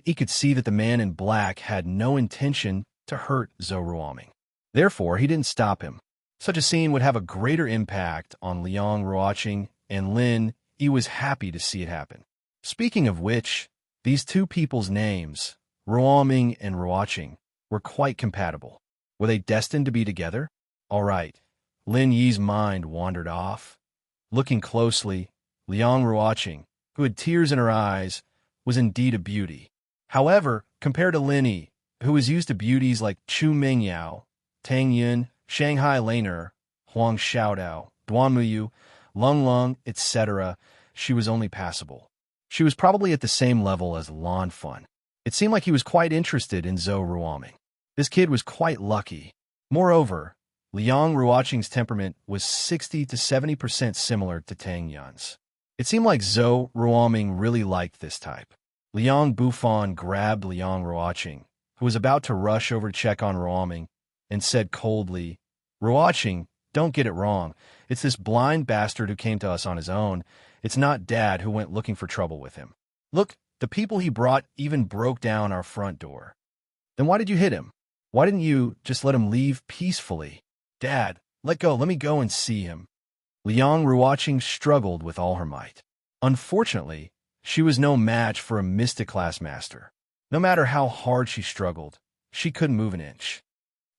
Speaker 1: He could see that the man in black had no intention to hurt Zhou Ruoming. Therefore, he didn't stop him. Such a scene would have a greater impact on Liang Ruoqing, and he was happy to see it happen. Speaking of which, these 2 people's names, Ruoming and Ruoqing, were quite compatible. Were they destined to be together? All right. Lin Yi's mind wandered off. Looking closely, Liang Ruoqing, who had tears in her eyes, was indeed a beauty. However, compared to Lin Yi, who was used to beauties like Chu Mingyao, Tang Yun, Shanghai Laner, Huang Xiaodao, Duan Muyu, Lung Lung, etc., she was only passable. She was probably at the same level as Lan Fun. It seemed like he was quite interested in Zhou Ruoming. This kid was quite lucky. Moreover, Liang Ruoqing's temperament was 60 to 70% similar to Tang Yun's. It seemed like Zhou Ruoming really liked this type. Liang Bufan grabbed Liang Ruoqing, who was about to rush over to check on Ruoming, and said coldly, Ruoqing, don't get it wrong. It's this blind bastard who came to us on his own. It's not Dad who went looking for trouble with him. Look, the people he brought even broke down our front door. Then why did you hit him? Why didn't you just let him leave peacefully? Dad, let go. Let me go and see him. Liang Ruoqing struggled with all her might. Unfortunately, she was no match for a mystic class master. No matter how hard she struggled, she couldn't move an inch.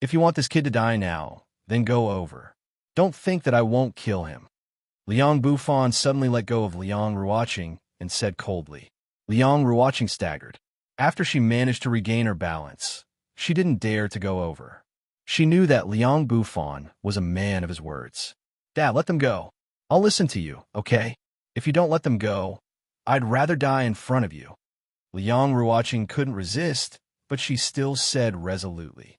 Speaker 1: If you want this kid to die now, then go over. Don't think that I won't kill him. Liang Bufan suddenly let go of Liang Ruoqing and said coldly. Liang Ruoqing staggered. After she managed to regain her balance, she didn't dare to go over. She knew that Liang Bufan was a man of his words. Dad, let them go. I'll listen to you, okay? If you don't let them go, I'd rather die in front of you. Liang Ruoqing couldn't resist, but she still said resolutely.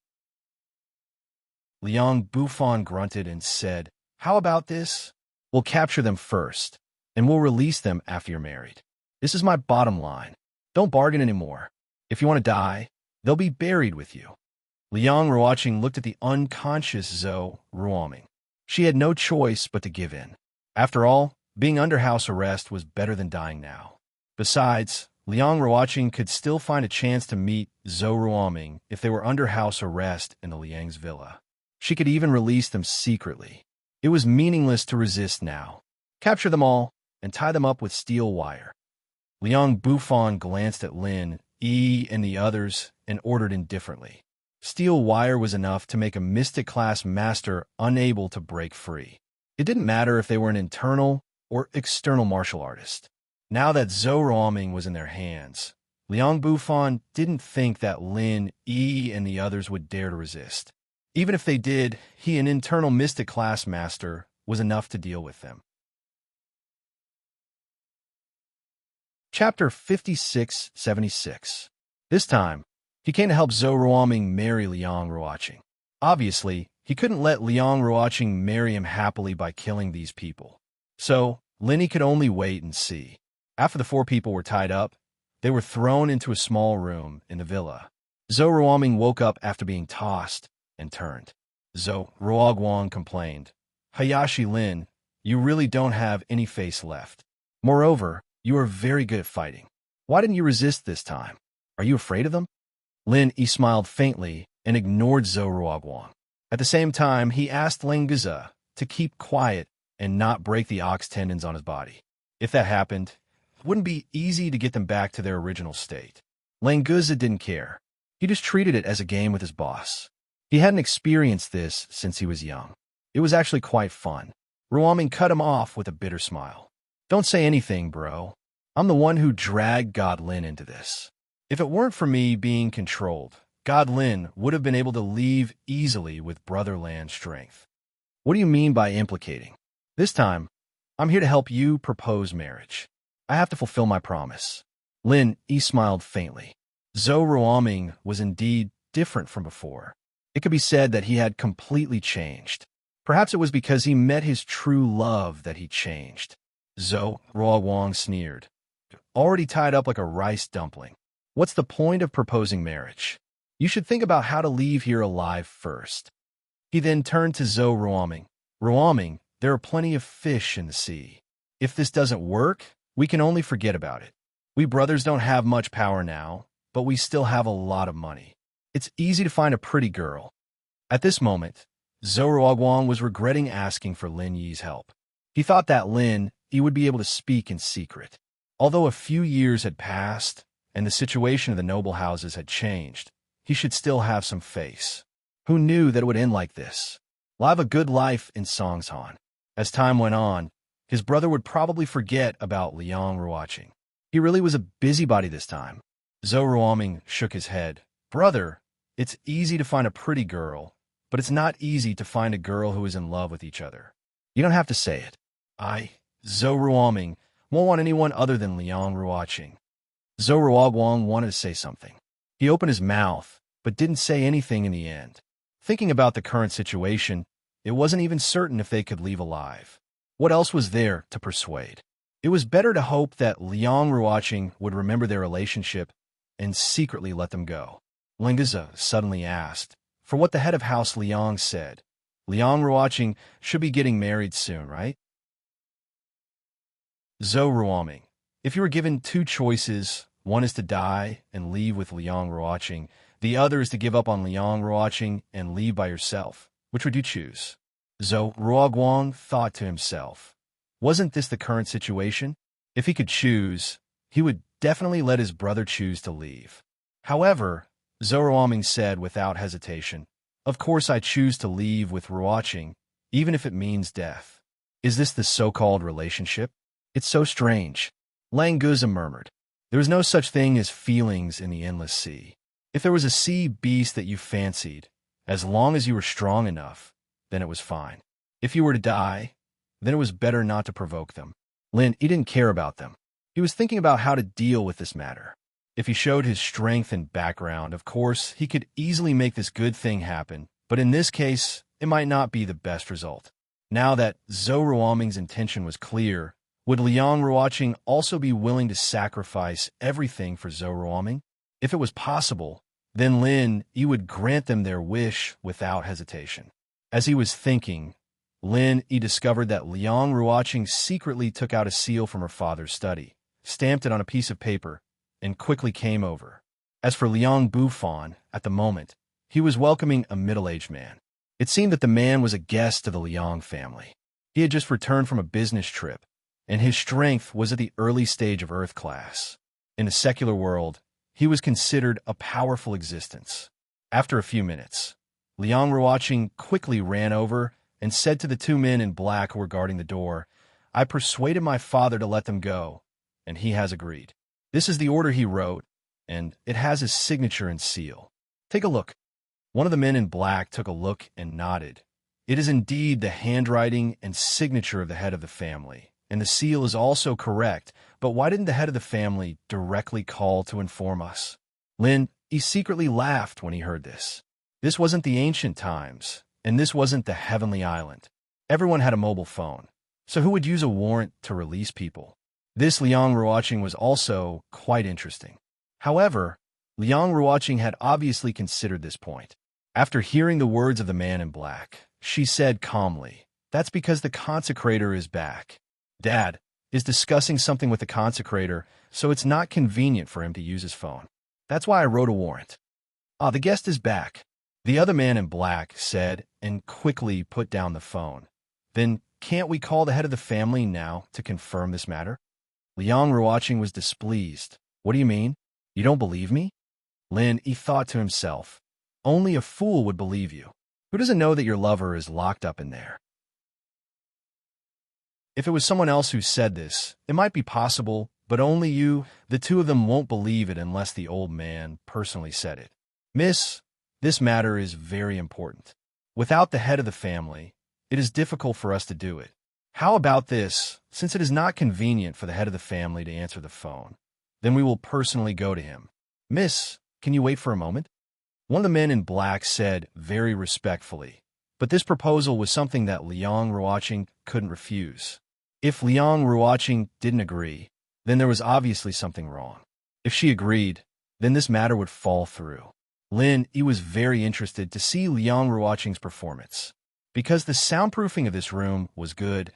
Speaker 1: Liang Bufan grunted and said, How about this? We'll capture them first, and we'll release them after you're married. This is my bottom line. Don't bargain anymore. If you want to die, they'll be buried with you. Liang Ruoqing looked at the unconscious Zhou Ruoming. She had no choice but to give in. After all, being under house arrest was better than dying now. Besides, Liang Ruoqing could still find a chance to meet Zhou Ruoming if they were under house arrest in the Liang's villa. She could even release them secretly. It was meaningless to resist now. Capture them all and tie them up with steel wire. Liang Bufan glanced at Lin Yi and the others and ordered indifferently. Steel wire was enough to make a mystic class master unable to break free. It didn't matter if they were an internal or external martial artist. Now that Zhou Ruoming was in their hands, Liang Bufan didn't think that Lin Yi and the others would dare to resist. Even if they did, he, an internal mystic class master, was enough to deal with them. Chapter 56-76. This time, he came to help Zhou Ruoming marry Liang Ruoqing. Obviously, he couldn't let Liang Ruoqing marry him happily by killing these people. So, Lin could only wait and see. After the 4 people were tied up, they were thrown into a small room in the villa. Zhou Ruoming woke up after being tossed and turned. Zhou Ruoguang complained, Hayashi Lin, you really don't have any face left. Moreover, you are very good at fighting. Why didn't you resist this time? Are you afraid of them? Lin Yi smiled faintly and ignored Zhou Ruoguang. At the same time, he asked Lengiza to keep quiet and not break the ox tendons on his body. If that happened, it wouldn't be easy to get them back to their original state. Lengiza didn't care. He just treated it as a game with his boss. He hadn't experienced this since he was young. It was actually quite fun. Ruoming cut him off with a bitter smile. Don't say anything, bro. I'm the one who dragged God Lin into this. If it weren't for me being controlled, God Lin would have been able to leave easily with Brotherland strength. What do you mean by implicating? This time, I'm here to help you propose marriage. I have to fulfill my promise. Lin Yi smiled faintly. Zhou Ruoming was indeed different from before. It could be said that he had completely changed. Perhaps it was because he met his true love that he changed. Zhou Ruoming sneered. Already tied up like a rice dumpling. What's the point of proposing marriage? You should think about how to leave here alive first. He then turned to Zhou Ruoming. Ruoming, there are plenty of fish in the sea. If this doesn't work, we can only forget about it. We brothers don't have much power now, but we still have a lot of money. It's easy to find a pretty girl. At this moment, Zhou Ruoming was regretting asking for Lin Yi's help. He thought that Lin Yi would be able to speak in secret. Although a few years had passed and the situation of the noble houses had changed, he should still have some face. Who knew that it would end like this? Live a good life in Songshan. As time went on, his brother would probably forget about Liang Ruoqing. He really was a busybody this time. Zhou Ruoming shook his head. Brother, it's easy to find a pretty girl, but it's not easy to find a girl who is in love with each other. You don't have to say it. Zhou Ruoming, won't want anyone other than Liang Ruoqing. Zhou Ruoming wanted to say something. He opened his mouth, but didn't say anything in the end. Thinking about the current situation, it wasn't even certain if they could leave alive. What else was there to persuade? It was better to hope that Liang Ruoqing would remember their relationship and secretly let them go. Lingaza suddenly asked, for what the head of House Liang said. Liang Ruoqing should be getting married soon, right? Zhou Ruoming, if you were given two choices, one is to die and leave with Liang Ruoqing, the other is to give up on Liang Ruoqing and leave by yourself. Which would you choose? Zhou Ruoming thought to himself. Wasn't this the current situation? If he could choose, he would definitely let his brother choose to leave. However, Zhou Ruoming said without hesitation, of course I choose to leave with Ruoqing, even if it means death. Is this the so-called relationship? It's so strange. Lang Guza murmured. There is no such thing as feelings in the endless sea. If there was a sea beast that you fancied, as long as you were strong enough, then it was fine. If you were to die, then it was better not to provoke them. Lin Yi didn't care about them. He was thinking about how to deal with this matter. If he showed his strength and background, of course, he could easily make this good thing happen, but in this case, it might not be the best result. Now that Zhou Ruoming's intention was clear, would Liang Ruoqing also be willing to sacrifice everything for Zhou Ruoming? If it was possible, then Lin Yi would grant them their wish without hesitation. As he was thinking, Lin Yi discovered that Liang Ruoqing secretly took out a seal from her father's study, stamped it on a piece of paper, and quickly came over. As for Liang Bufan, at the moment, he was welcoming a middle-aged man. It seemed that the man was a guest of the Liang family. He had just returned from a business trip, and his strength was at the early stage of Earth class. In the secular world, he was considered a powerful existence. After a few minutes, Liang Ruoqing quickly ran over and said to the two men in black who were guarding the door, I persuaded my father to let them go, and he has agreed. This is the order he wrote, and it has his signature and seal. Take a look. One of the men in black took a look and nodded. It is indeed the handwriting and signature of the head of the family, and the seal is also correct, but why didn't the head of the family directly call to inform us? Lin Yi secretly laughed when he heard this. This wasn't the ancient times, and this wasn't the heavenly island. Everyone had a mobile phone, so who would use a warrant to release people? This Liang Ruoqing was also quite interesting. However, Liang Ruoqing had obviously considered this point. After hearing the words of the man in black, she said calmly, that's because the consecrator is back. Dad is discussing something with the consecrator, so it's not convenient for him to use his phone. That's why I wrote a warrant. The guest is back, the other man in black said, and quickly put down the phone. Then can't we call the head of the family now to confirm this matter? Liang Ruoqing was displeased. What do you mean? You don't believe me? Lin, he thought to himself. Only a fool would believe you. Who doesn't know that your lover is locked up in there? If it was someone else who said this, it might be possible, but only you. The two of them won't believe it unless the old man personally said it. Miss, this matter is very important. Without the head of the family, it is difficult for us to do it. How about this? Since it is not convenient for the head of the family to answer the phone, then we will personally go to him. Miss, can you wait for a moment? One of the men in black said very respectfully, but this proposal was something that Liang Ruoqing couldn't refuse. If Liang Ruoqing didn't agree, then there was obviously something wrong. If she agreed, then this matter would fall through. Lin, he was very interested to see Liang Ruoqing's performance. Because the soundproofing of this room was good,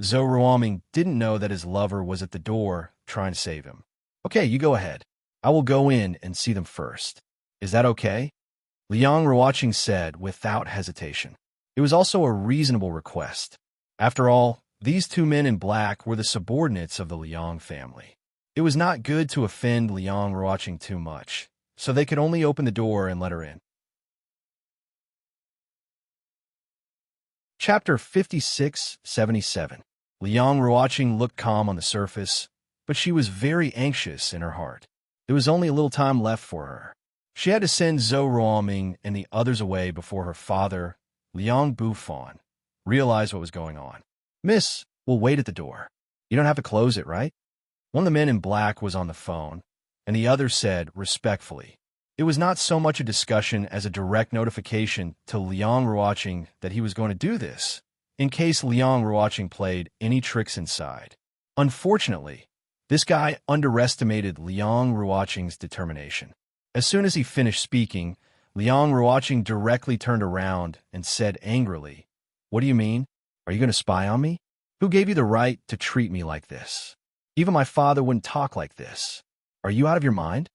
Speaker 1: Zhou Ruoming didn't know that his lover was at the door trying to save him. Okay, you go ahead. I will go in and see them first. Is that okay? Liang Ruoqing said without hesitation. It was also a reasonable request. After all, these two men in black were the subordinates of the Liang family. It was not good to offend Liang Ruoqing too much, so they could only open the door and let her in. Chapter 56-77. Liang Ruoqing looked calm on the surface, but she was very anxious in her heart. There was only a little time left for her. She had to send Zhou Ruoming and the others away before her father, Liang Bufan, realized what was going on. Miss, we'll wait at the door. You don't have to close it, right? One of the men in black was on the phone, and the other said respectfully. It was not so much a discussion as a direct notification to Liang Ruoqing that he was going to do this, in case Liang Ruoqing played any tricks inside. Unfortunately, this guy underestimated Liang Ruoqing's determination. As soon as he finished speaking, Liang Ruoqing directly turned around and said angrily, "What do you mean? Are you going to spy on me? Who gave you the right to treat me like this? Even my father wouldn't talk like this. Are you out of your mind?"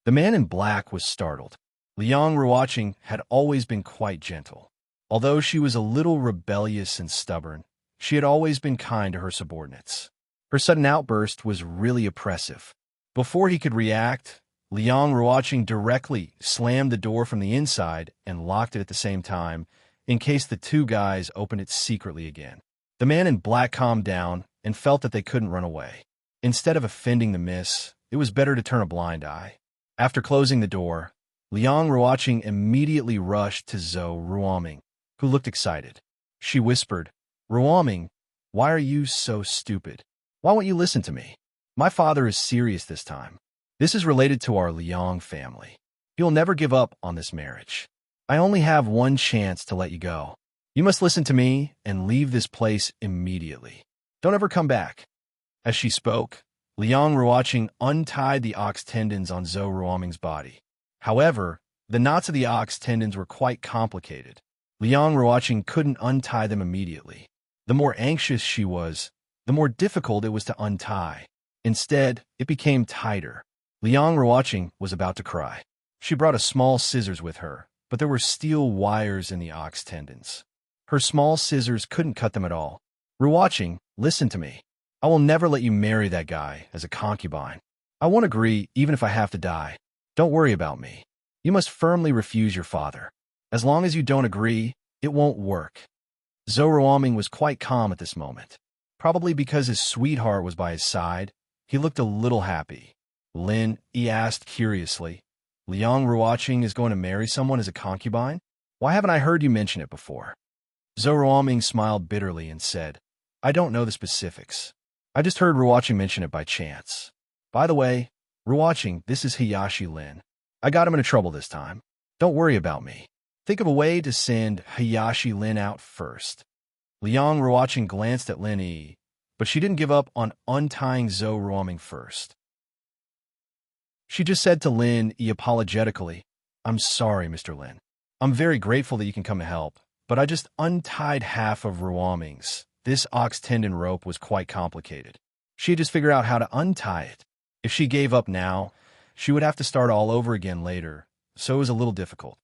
Speaker 1: The man in black was startled. Liang Ruoqing had always been quite gentle. Although she was a little rebellious and stubborn, she had always been kind to her subordinates. Her sudden outburst was really oppressive. Before he could react, Liang Ruoqing directly slammed the door from the inside and locked it at the same time, in case the two guys opened it secretly again. The man in black calmed down and felt that they couldn't run away. Instead of offending the miss, it was better to turn a blind eye. After closing the door, Liang Ruoqing immediately rushed to Zhou Ruoming, who looked excited. She whispered, "Ruoming, why are you so stupid? Why won't you listen to me? My father is serious this time. This is related to our Liang family. He'll never give up on this marriage. I only have one chance to let you go. You must listen to me and leave this place immediately. Don't ever come back." As she spoke, Liang Ruoqing untied the ox tendons on Zhou Ruoming's body. However, the knots of the ox tendons were quite complicated. Liang Ruoqing couldn't untie them immediately. The more anxious she was, the more difficult it was to untie. Instead, it became tighter. Liang Ruoqing was about to cry. She brought a small scissors with her, but there were steel wires in the ox tendons. Her small scissors couldn't cut them at all. "Ruoqing, listen to me. I will never let you marry that guy as a concubine. I won't agree even if I have to die. Don't worry about me. You must firmly refuse your father. As long as you don't agree, it won't work." Zhou Ruoming was quite calm at this moment. Probably because his sweetheart was by his side, he looked a little happy. "Lin," he asked curiously, "Liang Ruoqing is going to marry someone as a concubine? Why haven't I heard you mention it before?" Zhou Ruoming smiled bitterly and said, "I don't know the specifics. I just heard Ruoqing mention it by chance. By the way, Ruoqing, this is Hayashi Lin. I got him into trouble this time. Don't worry about me. Think of a way to send Hayashi Lin out first." Liang Ruoqing glanced at Lin Yi, but she didn't give up on untying Zhou Ruoming first. She just said to Lin Yi apologetically, "I'm sorry, Mr. Lin. I'm very grateful that you can come to help, but I just untied half of Ruoming's. This ox tendon rope was quite complicated. She had just figured out how to untie it. If she gave up now, she would have to start all over again later, so it was a little difficult.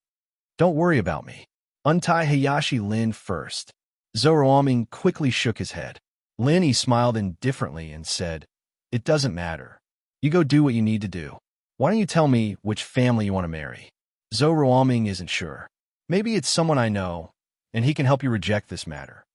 Speaker 1: Don't worry about me. Untie Hayashi Lin first." Zhou Ruoming quickly shook his head. Lin Yi smiled indifferently and said, "It doesn't matter. You go do what you need to do." Why don't you tell me which family you want to marry? Zhou Ruoming isn't sure. Maybe it's someone I know, and he can help you reject this matter.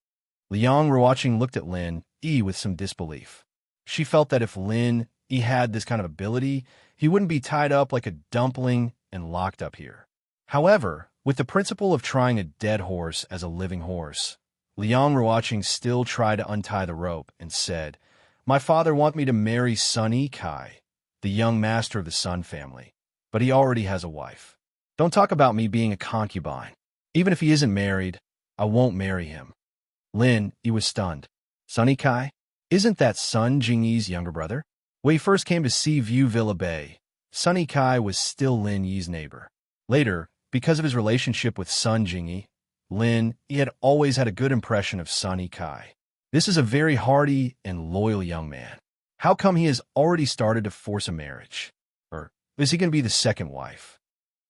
Speaker 1: Liang Ruoqing looked at Lin Yi with some disbelief. She felt that if Lin Yi had this kind of ability, he wouldn't be tied up like a dumpling and locked up here. However, with the principle of trying a dead horse as a living horse, Liang Ruoqing still tried to untie the rope and said, "My father wants me to marry Sun Yikai, the young master of the Sun family, but he already has a wife. Don't talk about me being a concubine. Even if he isn't married, I won't marry him." Lin Yi was stunned. Sun Yikai? Isn't that Sun Jingyi's younger brother? When he first came to Sea View Villa Bay, Sun Yikai was still Lin Yi's neighbor. Later, because of his relationship with Sun Jingyi, Lin Yi had always had a good impression of Sun Yikai. This is a very hardy and loyal young man. How come he has already started to force a marriage? Or is he going to be the second wife?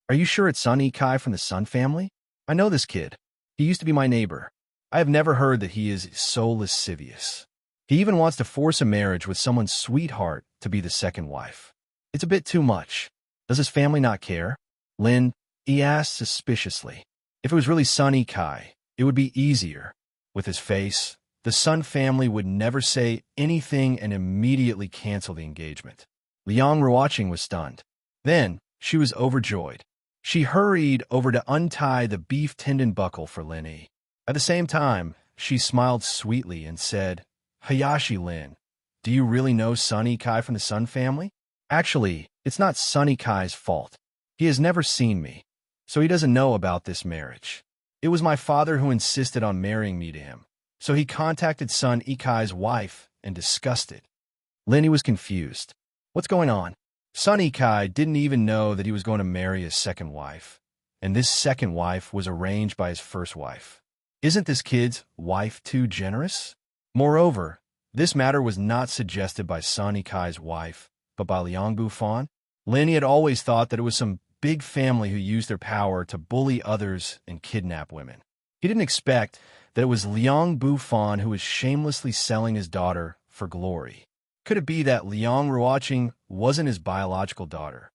Speaker 1: Are you sure it's Sun Yikai from the Sun family? I know this kid. He used to be my neighbor. I have never heard that he is so lascivious. He even wants to force a marriage with someone's sweetheart to be the second wife. It's a bit too much. Does his family not care? Lin Yi asked suspiciously. If it was really Sun Yikai, it would be easier. With his face, the Sun family would never say anything and immediately cancel the engagement. Liang Ruoqing was stunned. Then, she was overjoyed. She hurried over to untie the beef tendon buckle for Lin Yi. At the same time, she smiled sweetly and said, "Hayashi Lin, do you really know Sun Yikai from the Sun family? Actually, it's not Sun Yikai's fault. He has never seen me, so he doesn't know about this marriage. It was my father who insisted on marrying me to him, so he contacted Sun Yikai's wife and discussed it." Lin Yi was confused. What's going on? Sun Yikai didn't even know that he was going to marry his second wife, and this second wife was arranged by his first wife. Isn't this kid's wife too generous? Moreover, this matter was not suggested by Sun Yikai's wife, but by Liang Bufan. Lin Yi had always thought that it was some big family who used their power to bully others and kidnap women. He didn't expect that it was Liang Bufan who was shamelessly selling his daughter for glory. Could it be that Liang Ruoqing wasn't his biological daughter?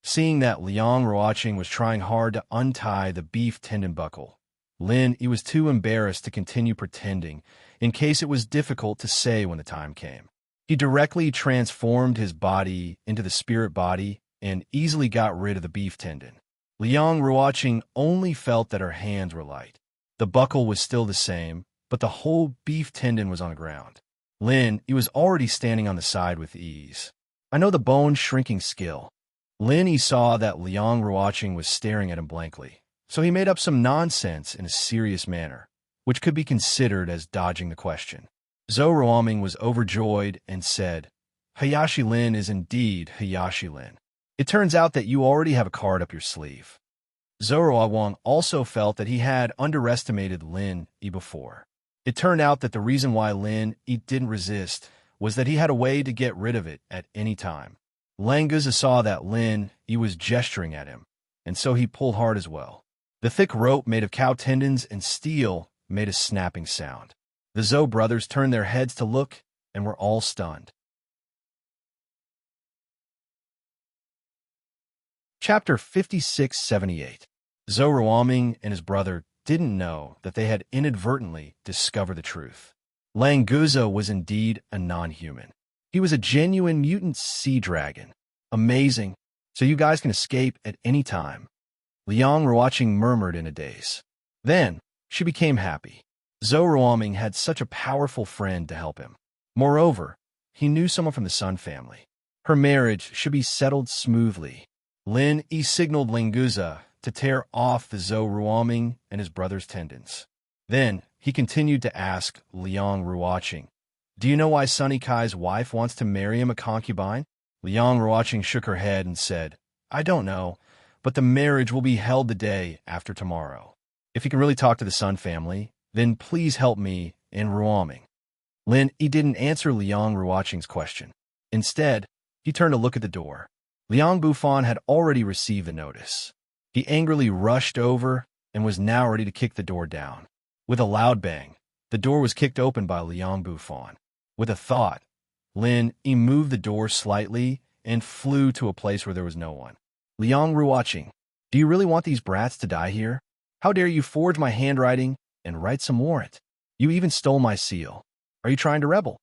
Speaker 1: Seeing that Liang Ruoqing was trying hard to untie the beef tendon buckle, Lin Yi was too embarrassed to continue pretending, in case it was difficult to say when the time came. He directly transformed his body into the spirit body and easily got rid of the beef tendon. Liang Ruoqing only felt that her hands were light. The buckle was still the same, but the whole beef tendon was on the ground. Lin Yi was already standing on the side with ease. I know the bone shrinking skill. Lin Yi saw that Liang Ruoqing was staring at him blankly, so he made up some nonsense in a serious manner, which could be considered as dodging the question. Zhou Ruoming was overjoyed and said, "Hayashi Lin is indeed Hayashi Lin. It turns out that you already have a card up your sleeve." Zhou Ruoming also felt that he had underestimated Lin Yi before. It turned out that the reason why Lin Yi didn't resist was that he had a way to get rid of it at any time. Languza saw that Lin Yi was gesturing at him, and so he pulled hard as well. The thick rope made of cow tendons and steel made a snapping sound. The Zhou brothers turned their heads to look and were all stunned. Chapter 5678. Zhou Ruoming and his brother didn't know that they had inadvertently discovered the truth. Languza was indeed a non-human. He was a genuine mutant sea dragon. Amazing. So you guys can escape at any time. Liang Ruoqing murmured in a daze. Then, she became happy. Zhou Ruoming had such a powerful friend to help him. Moreover, he knew someone from the Sun family. Her marriage should be settled smoothly. Lin Yi signaled Languza to tear off the Zhou Ruoming and his brother's tendons. Then, he continued to ask Liang Ruoqing, "Do you know why Sun Yikai's wife wants to marry him a concubine?" Liang Ruoqing shook her head and said, "I don't know, but the marriage will be held the day after tomorrow. If you can really talk to the Sun family, then please help me in Ruoming." Lin Yi didn't answer Liang Ruoqing's question. Instead, he turned to look at the door. Liang Bufan had already received the notice. He angrily rushed over and was now ready to kick the door down. With a loud bang, the door was kicked open by Liang Bufan. With a thought, Lin Yi moved the door slightly and flew to a place where there was no one. Liang Ruoqing, do you really want these brats to die here? How dare you forge my handwriting and write some warrant? You even stole my seal. Are you trying to rebel?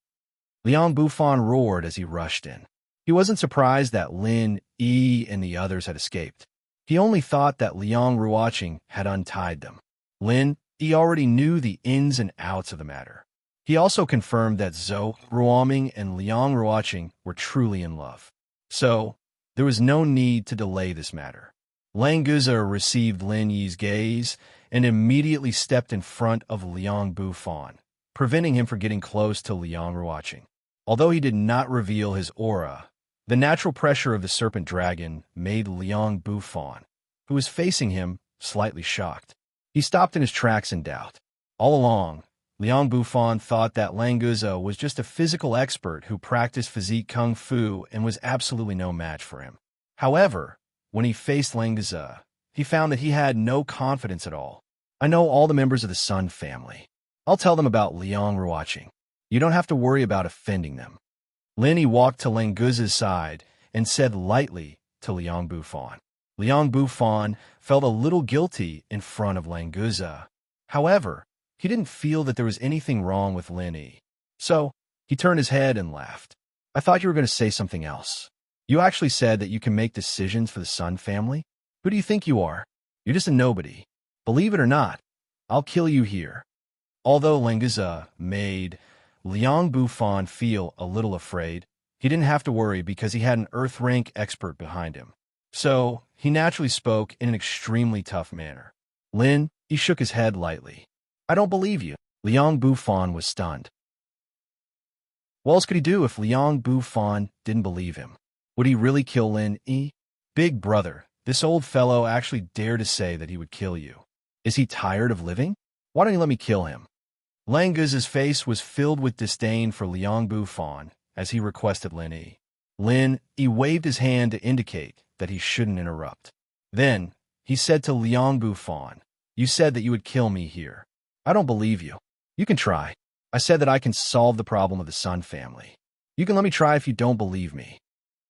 Speaker 1: Liang Bufan roared as he rushed in. He wasn't surprised that Lin, Yi, and the others had escaped. He only thought that Liang Ruoqing had untied them. Lin, Yi already knew the ins and outs of the matter. He also confirmed that Zhou Ruoming and Liang Ruoqing were truly in love. So, there was no need to delay this matter. Languza received Lin Yi's gaze and immediately stepped in front of Liang Bufan, preventing him from getting close to Liang Ruoqing. Although he did not reveal his aura, the natural pressure of the serpent dragon made Liang Bufan, who was facing him, slightly shocked. He stopped in his tracks in doubt. All along, Liang Bufan thought that Languza was just a physical expert who practiced physique kung fu and was absolutely no match for him. However, when he faced Languza, he found that he had no confidence at all. I know all the members of the Sun family. I'll tell them about Liang Ruoqing. You don't have to worry about offending them. Lin Yi walked to Languza's side and said lightly to Liang Bufan. Liang Bufan felt a little guilty in front of Languza. However, he didn't feel that there was anything wrong with Lin Yi. So, he turned his head and laughed. I thought you were going to say something else. You actually said that you can make decisions for the Sun family? Who do you think you are? You're just a nobody. Believe it or not, I'll kill you here. Although Languza made Liang Bufan feel a little afraid, he didn't have to worry because he had an Earth rank expert behind him. So, he naturally spoke in an extremely tough manner. Lin, he shook his head lightly. I don't believe you. Liang Bufan was stunned. What else could he do if Liang Bufan didn't believe him? Would he really kill Lin Yi? Big brother, this old fellow actually dared to say that he would kill you. Is he tired of living? Why don't you let me kill him? Languza's face was filled with disdain for Liang Bufan as he requested Lin Yi. Lin Yi waved his hand to indicate that he shouldn't interrupt. Then, he said to Liang Bufan, you said that you would kill me here. I don't believe you. You can try. I said that I can solve the problem of the Sun family. You can let me try if you don't believe me.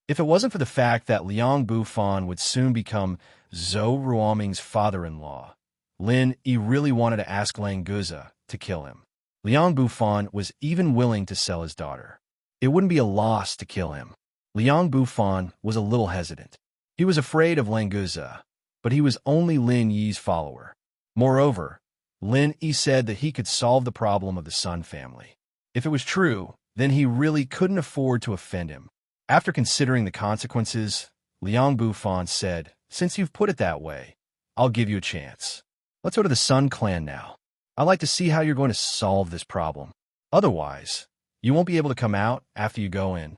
Speaker 1: If it wasn't for the fact that Liang Bufan would soon become Zhou Ruoming's father-in-law, Lin Yi really wanted to ask Languza to kill him. Liang Bufan was even willing to sell his daughter. It wouldn't be a loss to kill him. Liang Bufan was a little hesitant. He was afraid of Languza, but he was only Lin Yi's follower. Moreover, Lin Yi said that he could solve the problem of the Sun family. If it was true, then he really couldn't afford to offend him. After considering the consequences, Liang Bufan said, since you've put it that way, I'll give you a chance. Let's go to the Sun clan now. I'd like to see how you're going to solve this problem. Otherwise, you won't be able to come out after you go in.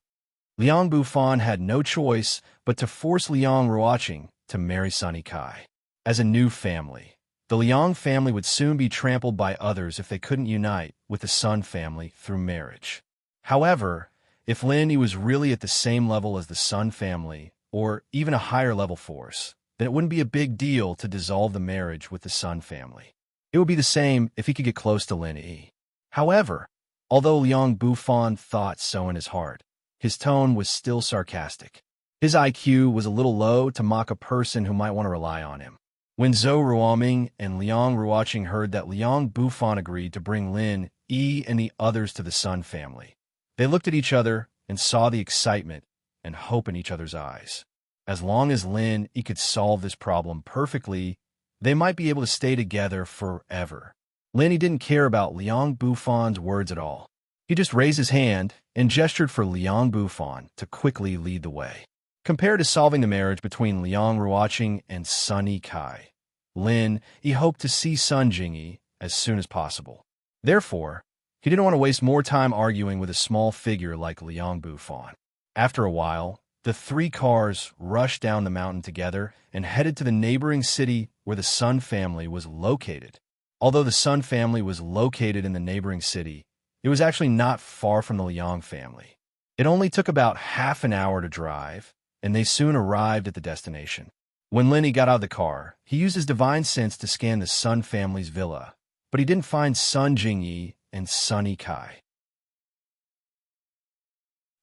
Speaker 1: Liang Bufan had no choice but to force Liang Ruoqing to marry Sunny Kai. As a new family, the Liang family would soon be trampled by others if they couldn't unite with the Sun family through marriage. However, if Lin Yi was really at the same level as the Sun family, or even a higher level force, then it wouldn't be a big deal to dissolve the marriage with the Sun family. It would be the same if he could get close to Lin Yi. However, although Liang Bufan thought so in his heart, his tone was still sarcastic. His IQ was a little low to mock a person who might want to rely on him. When Zhou Ruoming and Liang Ruoqing heard that Liang Bufan agreed to bring Lin Yi and the others to the Sun family, they looked at each other and saw the excitement and hope in each other's eyes. As long as Lin Yi could solve this problem perfectly, they might be able to stay together forever. Lin Yi didn't care about Liang Bufan's words at all. He just raised his hand and gestured for Liang Bufan to quickly lead the way. Compared to solving the marriage between Liang Ruoqing and Sunny Kai, Lin Yi hoped to see Sun Jingyi as soon as possible. Therefore, he didn't want to waste more time arguing with a small figure like Liang Bufan. After a while, the three cars rushed down the mountain together and headed to the neighboring city where the Sun family was located. Although the Sun family was located in the neighboring city, it was actually not far from the Liang family. It only took about half an hour to drive, and they soon arrived at the destination. When Lin Yi got out of the car, he used his divine sense to scan the Sun family's villa, but he didn't find Sun Jingyi and Sunny Kai.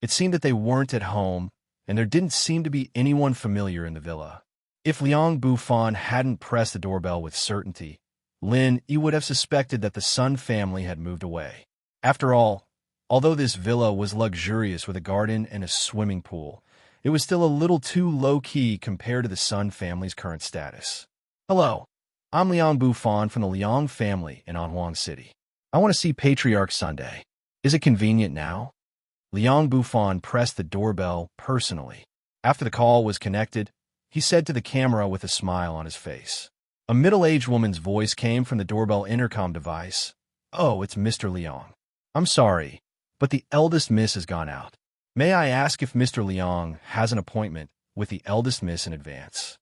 Speaker 1: It seemed that they weren't at home, and there didn't seem to be anyone familiar in the villa. If Liang Bufan hadn't pressed the doorbell with certainty, Lin Yi would have suspected that the Sun family had moved away. After all, although this villa was luxurious with a garden and a swimming pool, it was still a little too low-key compared to the Sun family's current status. Hello, I'm Liang Bufan from the Liang family in Anhuang City. I want to see Patriarch Sunday. Is it convenient now? Liang Bufan pressed the doorbell personally. After the call was connected, he said to the camera with a smile on his face. A middle-aged woman's voice came from the doorbell intercom device. Oh, it's Mr. Liang. I'm sorry, but the eldest miss has gone out. May I ask if Mr. Liang has an appointment with the eldest miss in advance?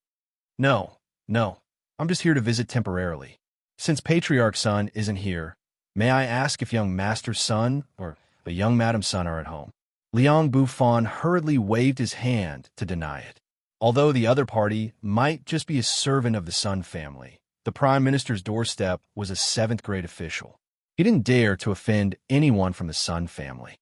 Speaker 1: No. I'm just here to visit temporarily. Since Patriarch Sun isn't here, may I ask if young Master Sun or the young Madam Sun are at home? Liang Bufan hurriedly waved his hand to deny it. Although the other party might just be a servant of the Sun family, the Prime Minister's doorstep was a 7th-grade official. He didn't dare to offend anyone from the Sun family.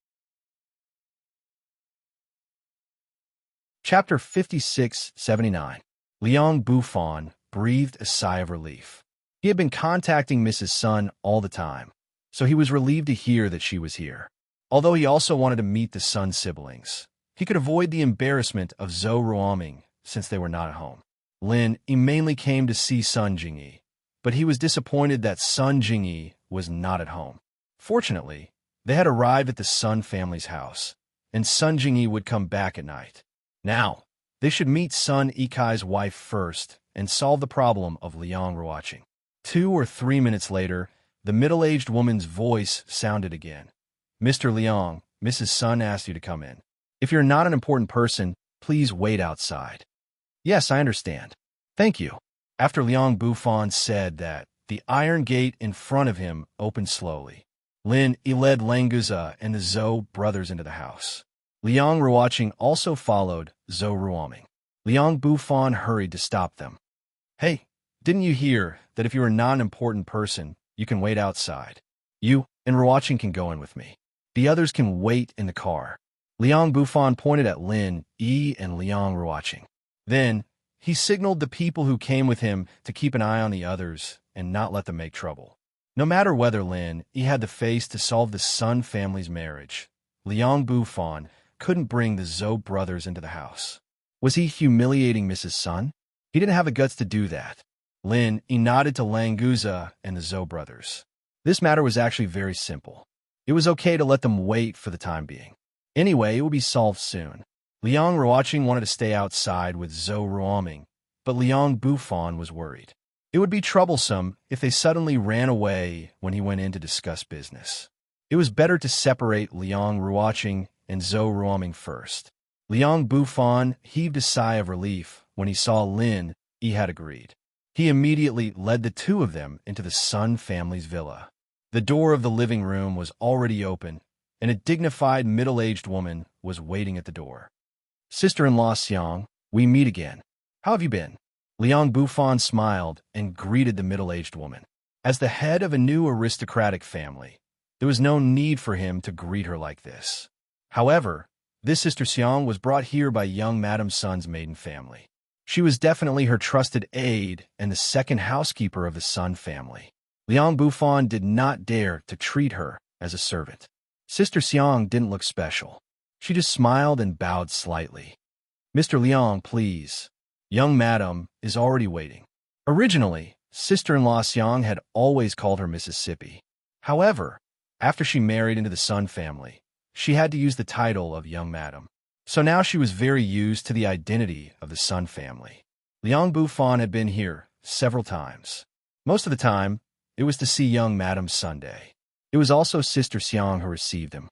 Speaker 1: Chapter 56-79. Liang Bufan breathed a sigh of relief. He had been contacting Mrs. Sun all the time, so he was relieved to hear that she was here. Although he also wanted to meet the Sun siblings, he could avoid the embarrassment of Zhou Ruoming since they were not at home. Lin Yi mainly came to see Sun Jingyi, but he was disappointed that Sun Jingyi was not at home. Fortunately, they had arrived at the Sun family's house, and Sun Jingyi would come back at night. Now, they should meet Sun Yikai's wife first and solve the problem of Liang Ruoqing. 2 or 3 minutes later, the middle-aged woman's voice sounded again. Mr. Liang, Mrs. Sun asked you to come in. If you're not an important person, please wait outside. Yes, I understand. Thank you. After Liang Bufan said that, the iron gate in front of him opened slowly. Lin Yi led Languza and the Zhou brothers into the house. Liang Ruoqing also followed Zhou Ruoming. Liang Bufan hurried to stop them. Hey, didn't you hear that if you're not an important person, you can wait outside? You and Ruoqing can go in with me. The others can wait in the car. Liang Bufan pointed at Lin Yi and Liang Ruoqing. Then, he signaled the people who came with him to keep an eye on the others and not let them make trouble. No matter whether Lin Yi had the face to solve the Sun family's marriage, Liang Bufan couldn't bring the Zhou brothers into the house. Was he humiliating Mrs. Sun? He didn't have the guts to do that. Lin Yi nodded to Languza and the Zhou brothers. This matter was actually very simple. It was okay to let them wait for the time being. Anyway, it would be solved soon. Liang Ruoqing wanted to stay outside with Zhou Ruoming, but Liang Bufan was worried. It would be troublesome if they suddenly ran away when he went in to discuss business. It was better to separate Liang Ruoqing and Zhou Ruoming first. Liang Bufan heaved a sigh of relief when he saw Lin Yi had agreed. He immediately led the two of them into the Sun family's villa. The door of the living room was already open, and a dignified middle-aged woman was waiting at the door. Sister-in-law Xiang, we meet again. How have you been? Liang Bufan smiled and greeted the middle-aged woman. As the head of a new aristocratic family, there was no need for him to greet her like this. However, this Sister Xiang was brought here by young Madam Sun's maiden family. She was definitely her trusted aide and the second housekeeper of the Sun family. Liang Bufan did not dare to treat her as a servant. Sister Xiang didn't look special. She just smiled and bowed slightly. Mr. Liang, please. Young Madam is already waiting. Originally, sister-in-law Xiang had always called her Mississippi. However, after she married into the Sun family, she had to use the title of Young Madam. So now she was very used to the identity of the Sun family. Liang Bufan had been here several times. Most of the time, it was to see young Madam Sunday. It was also Sister Xiang who received him.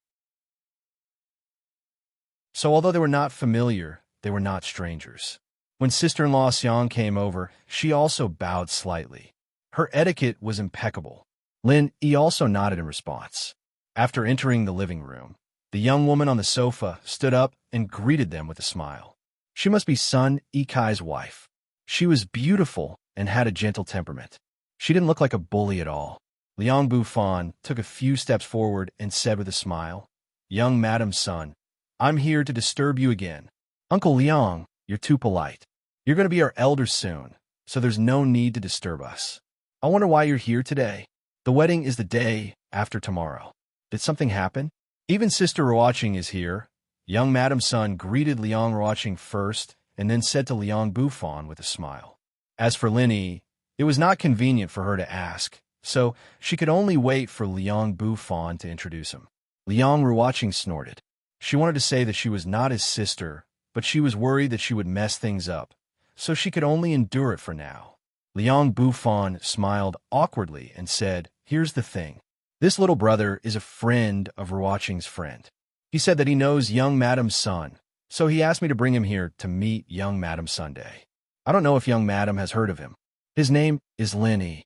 Speaker 1: So although they were not familiar, they were not strangers. When sister-in-law Xiang came over, she also bowed slightly. Her etiquette was impeccable. Lin Yi also nodded in response. After entering the living room, the young woman on the sofa stood up and greeted them with a smile. She must be Sun Yikai's wife. She was beautiful and had a gentle temperament. She didn't look like a bully at all. Liang Bufan took a few steps forward and said with a smile, Young Madam Sun, I'm here to disturb you again. Uncle Liang, you're too polite. You're going to be our elder soon, so there's no need to disturb us. I wonder why you're here today. The wedding is the day after tomorrow. Did something happen? Even Sister Ruoqing is here. Young Madam Sun greeted Liang Ruoqing first and then said to Liang Bufan with a smile. As for Lin Yi, it was not convenient for her to ask, so she could only wait for Liang Bufan to introduce him. Liang Ruoqing snorted. She wanted to say that she was not his sister, but she was worried that she would mess things up, so she could only endure it for now. Liang Bufan smiled awkwardly and said, "Here's the thing. This little brother is a friend of Ruoqing's friend. He said that he knows young Madam Sun, so he asked me to bring him here to meet young Madam Sunday. I don't know if young Madam has heard of him. His name is Lin Yi."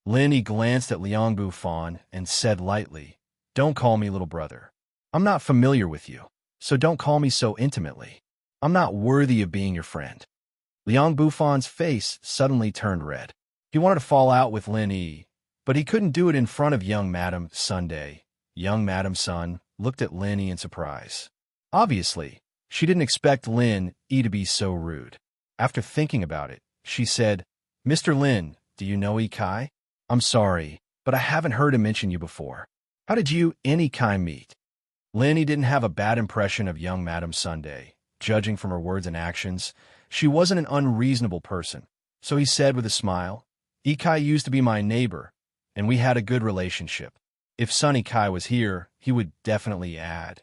Speaker 1: Lin Yi glanced at Liang Bufan and said lightly, "Don't call me little brother. I'm not familiar with you, so don't call me so intimately. I'm not worthy of being your friend." Liang Bufan's face suddenly turned red. He wanted to fall out with Lin Yi, but he couldn't do it in front of young Madam Sunday. Young Madam Sun looked at Lin Yi in surprise. Obviously, she didn't expect Lin Yi to be so rude. After thinking about it, she said, "Mr. Lin, do you know Yi Kai? I'm sorry, but I haven't heard him mention you before. How did you and Yi Kai meet?" Lin Yi didn't have a bad impression of young Madam Sunday. Judging from her words and actions, she wasn't an unreasonable person. So he said with a smile, "Yi Kai used to be my neighbor, and we had a good relationship. If Sun Yi Kai was here, he would definitely add.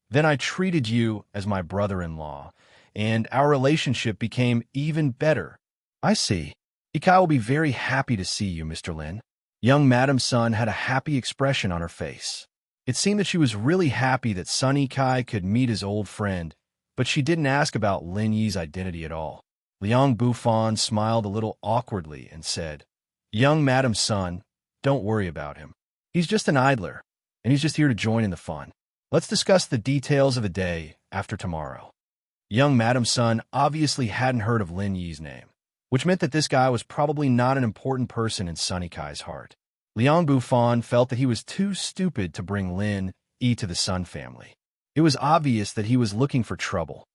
Speaker 1: Then I treated you as my brother-in-law, and our relationship became even better." "I see. Yi Kai will be very happy to see you, Mr. Lin." Young Madam Sun had a happy expression on her face. It seemed that she was really happy that Sun Yi Kai could meet his old friend, but she didn't ask about Lin Yi's identity at all. Liang Bufan smiled a little awkwardly and said, "Young Madam Sun, don't worry about him. He's just an idler, and he's just here to join in the fun. Let's discuss the details of the day after tomorrow." Young Madam Sun obviously hadn't heard of Lin Yi's name, which meant that this guy was probably not an important person in Sun Yi Kai's heart. Liang Bufan felt that he was too stupid to bring Lin Yi to the Sun family. It was obvious that he was looking for trouble.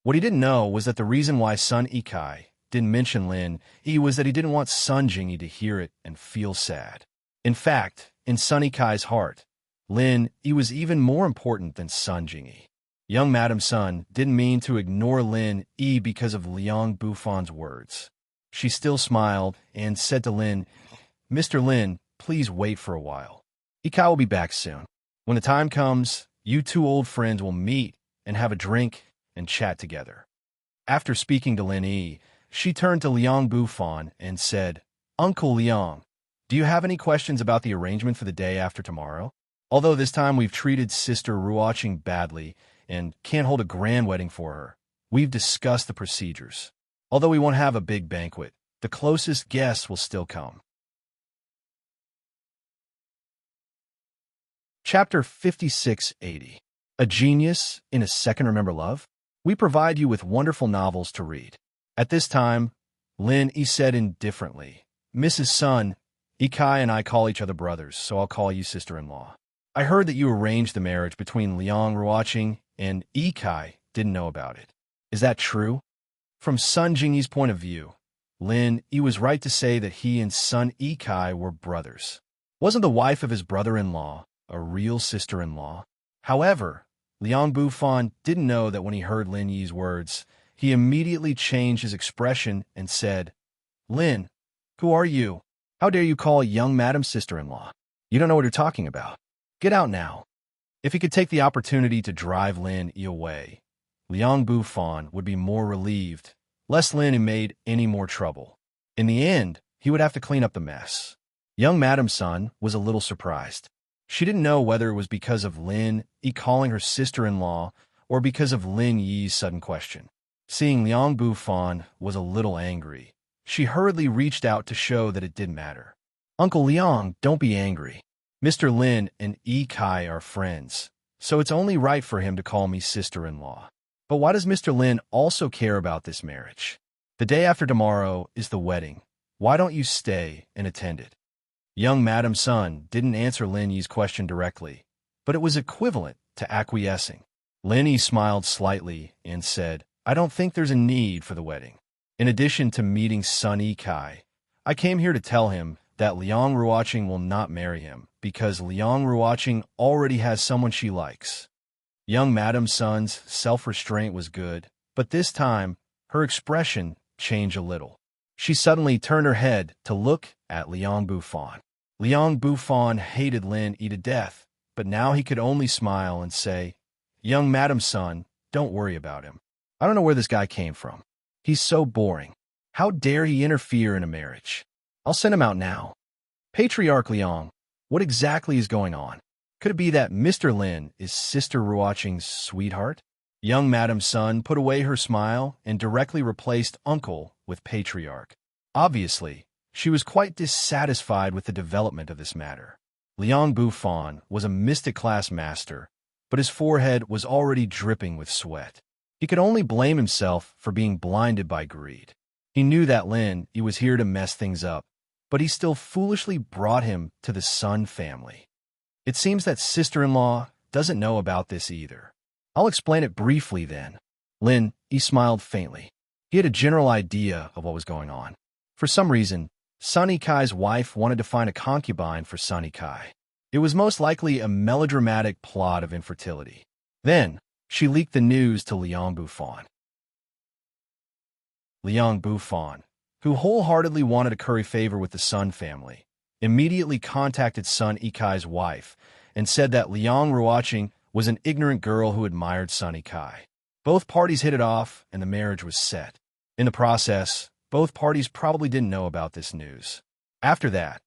Speaker 1: What he didn't know was that the reason why Sun Yi Kai didn't mention Lin Yi was that he didn't want Sun Jingyi to hear it and feel sad. In fact, in Sun Yi Kai's heart, Lin Yi was even more important than Sun Jingyi. Young Madam Sun didn't mean to ignore Lin Yi because of Liang Bufan's words. She still smiled and said to Lin, "Mr. Lin, please wait for a while. Yi Kai will be back soon. When the time comes, you two old friends will meet and have a drink and chat together." After speaking to Lin Yi, she turned to Liang Bufan and said, "Uncle Liang, do you have any questions about the arrangement for the day after tomorrow? Although this time we've treated Sister Ruoqing badly and can't hold a grand wedding for her, we've discussed the procedures. Although we won't have a big banquet, the closest guests will still come." Chapter 5680. A Genius in a Second Remember Love? We provide you with wonderful novels to read. At this time, Lin Yi said indifferently, "Mrs. Sun, Yi Kai and I call each other brothers, so I'll call you sister-in-law. I heard that you arranged the marriage between Liang Ruoqing and Yi Kai didn't know about it. Is that true?" From Sun Jingyi's point of view, Lin Yi was right to say that he and Sun Yi Kai were brothers. Wasn't the wife of his brother-in-law a real sister-in-law? However, Liang Bufan didn't know that when he heard Lin Yi's words, he immediately changed his expression and said, "Lin, who are you? How dare you call young Madam sister-in-law? You don't know what you're talking about. Get out now." If he could take the opportunity to drive Lin Yi away, Liang Bufan would be more relieved, lest Lin Yi made any more trouble. In the end, he would have to clean up the mess. Young Madam Sun was a little surprised. She didn't know whether it was because of Lin Yi calling her sister-in-law or because of Lin Yi's sudden question. Seeing Liang Bufan was a little angry, she hurriedly reached out to show that it didn't matter. "Uncle Liang, don't be angry. Mr. Lin and Yi Kai are friends, so it's only right for him to call me sister-in-law. But why does Mr. Lin also care about this marriage? The day after tomorrow is the wedding. Why don't you stay and attend it?" Young Madam Sun didn't answer Lin Yi's question directly, but it was equivalent to acquiescing. Lin smiled slightly and said, I don't think there's a need for the wedding. In addition to meeting Sun Yikai, I came here to tell him that Liang Ruoqing will not marry him because Liang Ruoqing already has someone she likes. Young Madam Sun's self-restraint was good, but this time, her expression changed a little. She suddenly turned her head to look at Liang Bufan. Liang Bufan hated Lin to death, but now he could only smile and say, Young Madam Sun, don't worry about him. I don't know where this guy came from. He's so boring. How dare he interfere in a marriage? I'll send him out now. Patriarch Liang, what exactly is going on? Could it be that Mr. Lin is Sister Ruoqing's sweetheart? Young Madam Sun put away her smile and directly replaced uncle with patriarch. Obviously, she was quite dissatisfied with the development of this matter. Liang Bufan was a mystic class master, but his forehead was already dripping with sweat. He could only blame himself for being blinded by greed. He knew that Lin was here to mess things up, but he still foolishly brought him to the Sun family. It seems that sister-in-law doesn't know about this either. I'll explain it briefly then. Lin smiled faintly. He had a general idea of what was going on. For some reason, Sun Yikai's wife wanted to find a concubine for Sun Yikai. It was most likely a melodramatic plot of infertility. Then, she leaked the news to Liang Bufan. Liang Bufan, who wholeheartedly wanted to curry favor with the Sun family, immediately contacted Sun Yikai's wife and said that Liang Ruoqing was an ignorant girl who admired Sun Yikai. Both parties hit it off, and the marriage was set. In the process, both parties probably didn't know about this news. After that,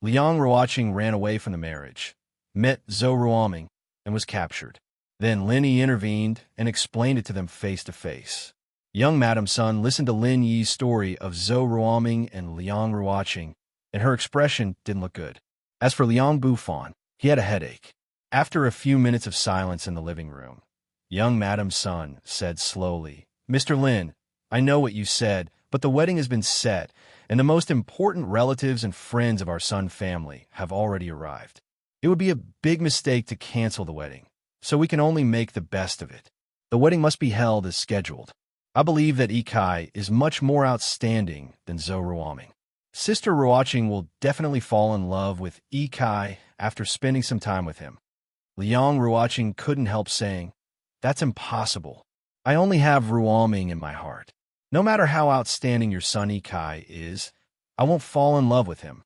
Speaker 1: Liang Ruoqing ran away from the marriage, met Zhou Ruoming, and was captured. Then Lin Yi intervened and explained it to them face to face. Young Madam Sun listened to Lin Yi's story of Zhou Ruoming and Liang Ruoqing, and her expression didn't look good. As for Liang Bufan, he had a headache. After a few minutes of silence in the living room, young Madam Sun said slowly, Mr. Lin, I know what you said, but the wedding has been set, and the most important relatives and friends of our Sun family have already arrived. It would be a big mistake to cancel the wedding, so we can only make the best of it. The wedding must be held as scheduled. I believe that Yikai is much more outstanding than Zhou Ruoming. Sister Ruoqing will definitely fall in love with Yikai after spending some time with him. Liang Ruoqing couldn't help saying, That's impossible. I only have Ruoming in my heart. No matter how outstanding your son Yikai is, I won't fall in love with him.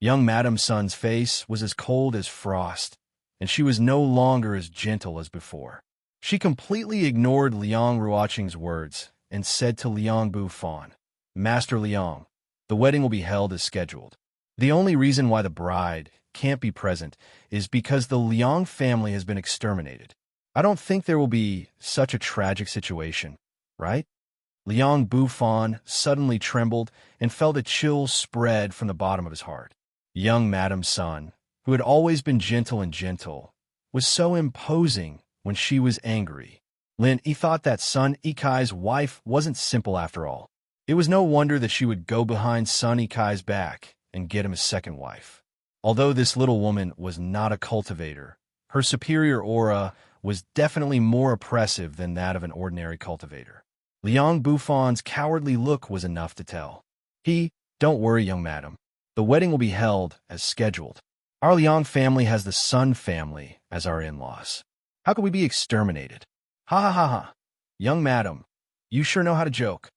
Speaker 1: Young Madam Sun's face was as cold as frost, and she was no longer as gentle as before. She completely ignored Liang Ruoqing's words and said to Liang Bufan, Master Liang, the wedding will be held as scheduled. The only reason why the bride can't be present is because the Liang family has been exterminated. I don't think there will be such a tragic situation, right? Liang Bufan suddenly trembled and felt a chill spread from the bottom of his heart. Young Madam Sun, who had always been gentle, was so imposing when she was angry. Lin Yi thought that Sun Yikai's wife wasn't simple after all. It was no wonder that she would go behind Sun Yikai's back and get him a second wife. Although this little woman was not a cultivator, her superior aura was definitely more oppressive than that of an ordinary cultivator. Liang Bufan's cowardly look was enough to tell. Don't worry, young madam. The wedding will be held as scheduled. Our Liang family has the Sun family as our in-laws. How could we be exterminated? Ha ha ha ha. Young madam, you sure know how to joke.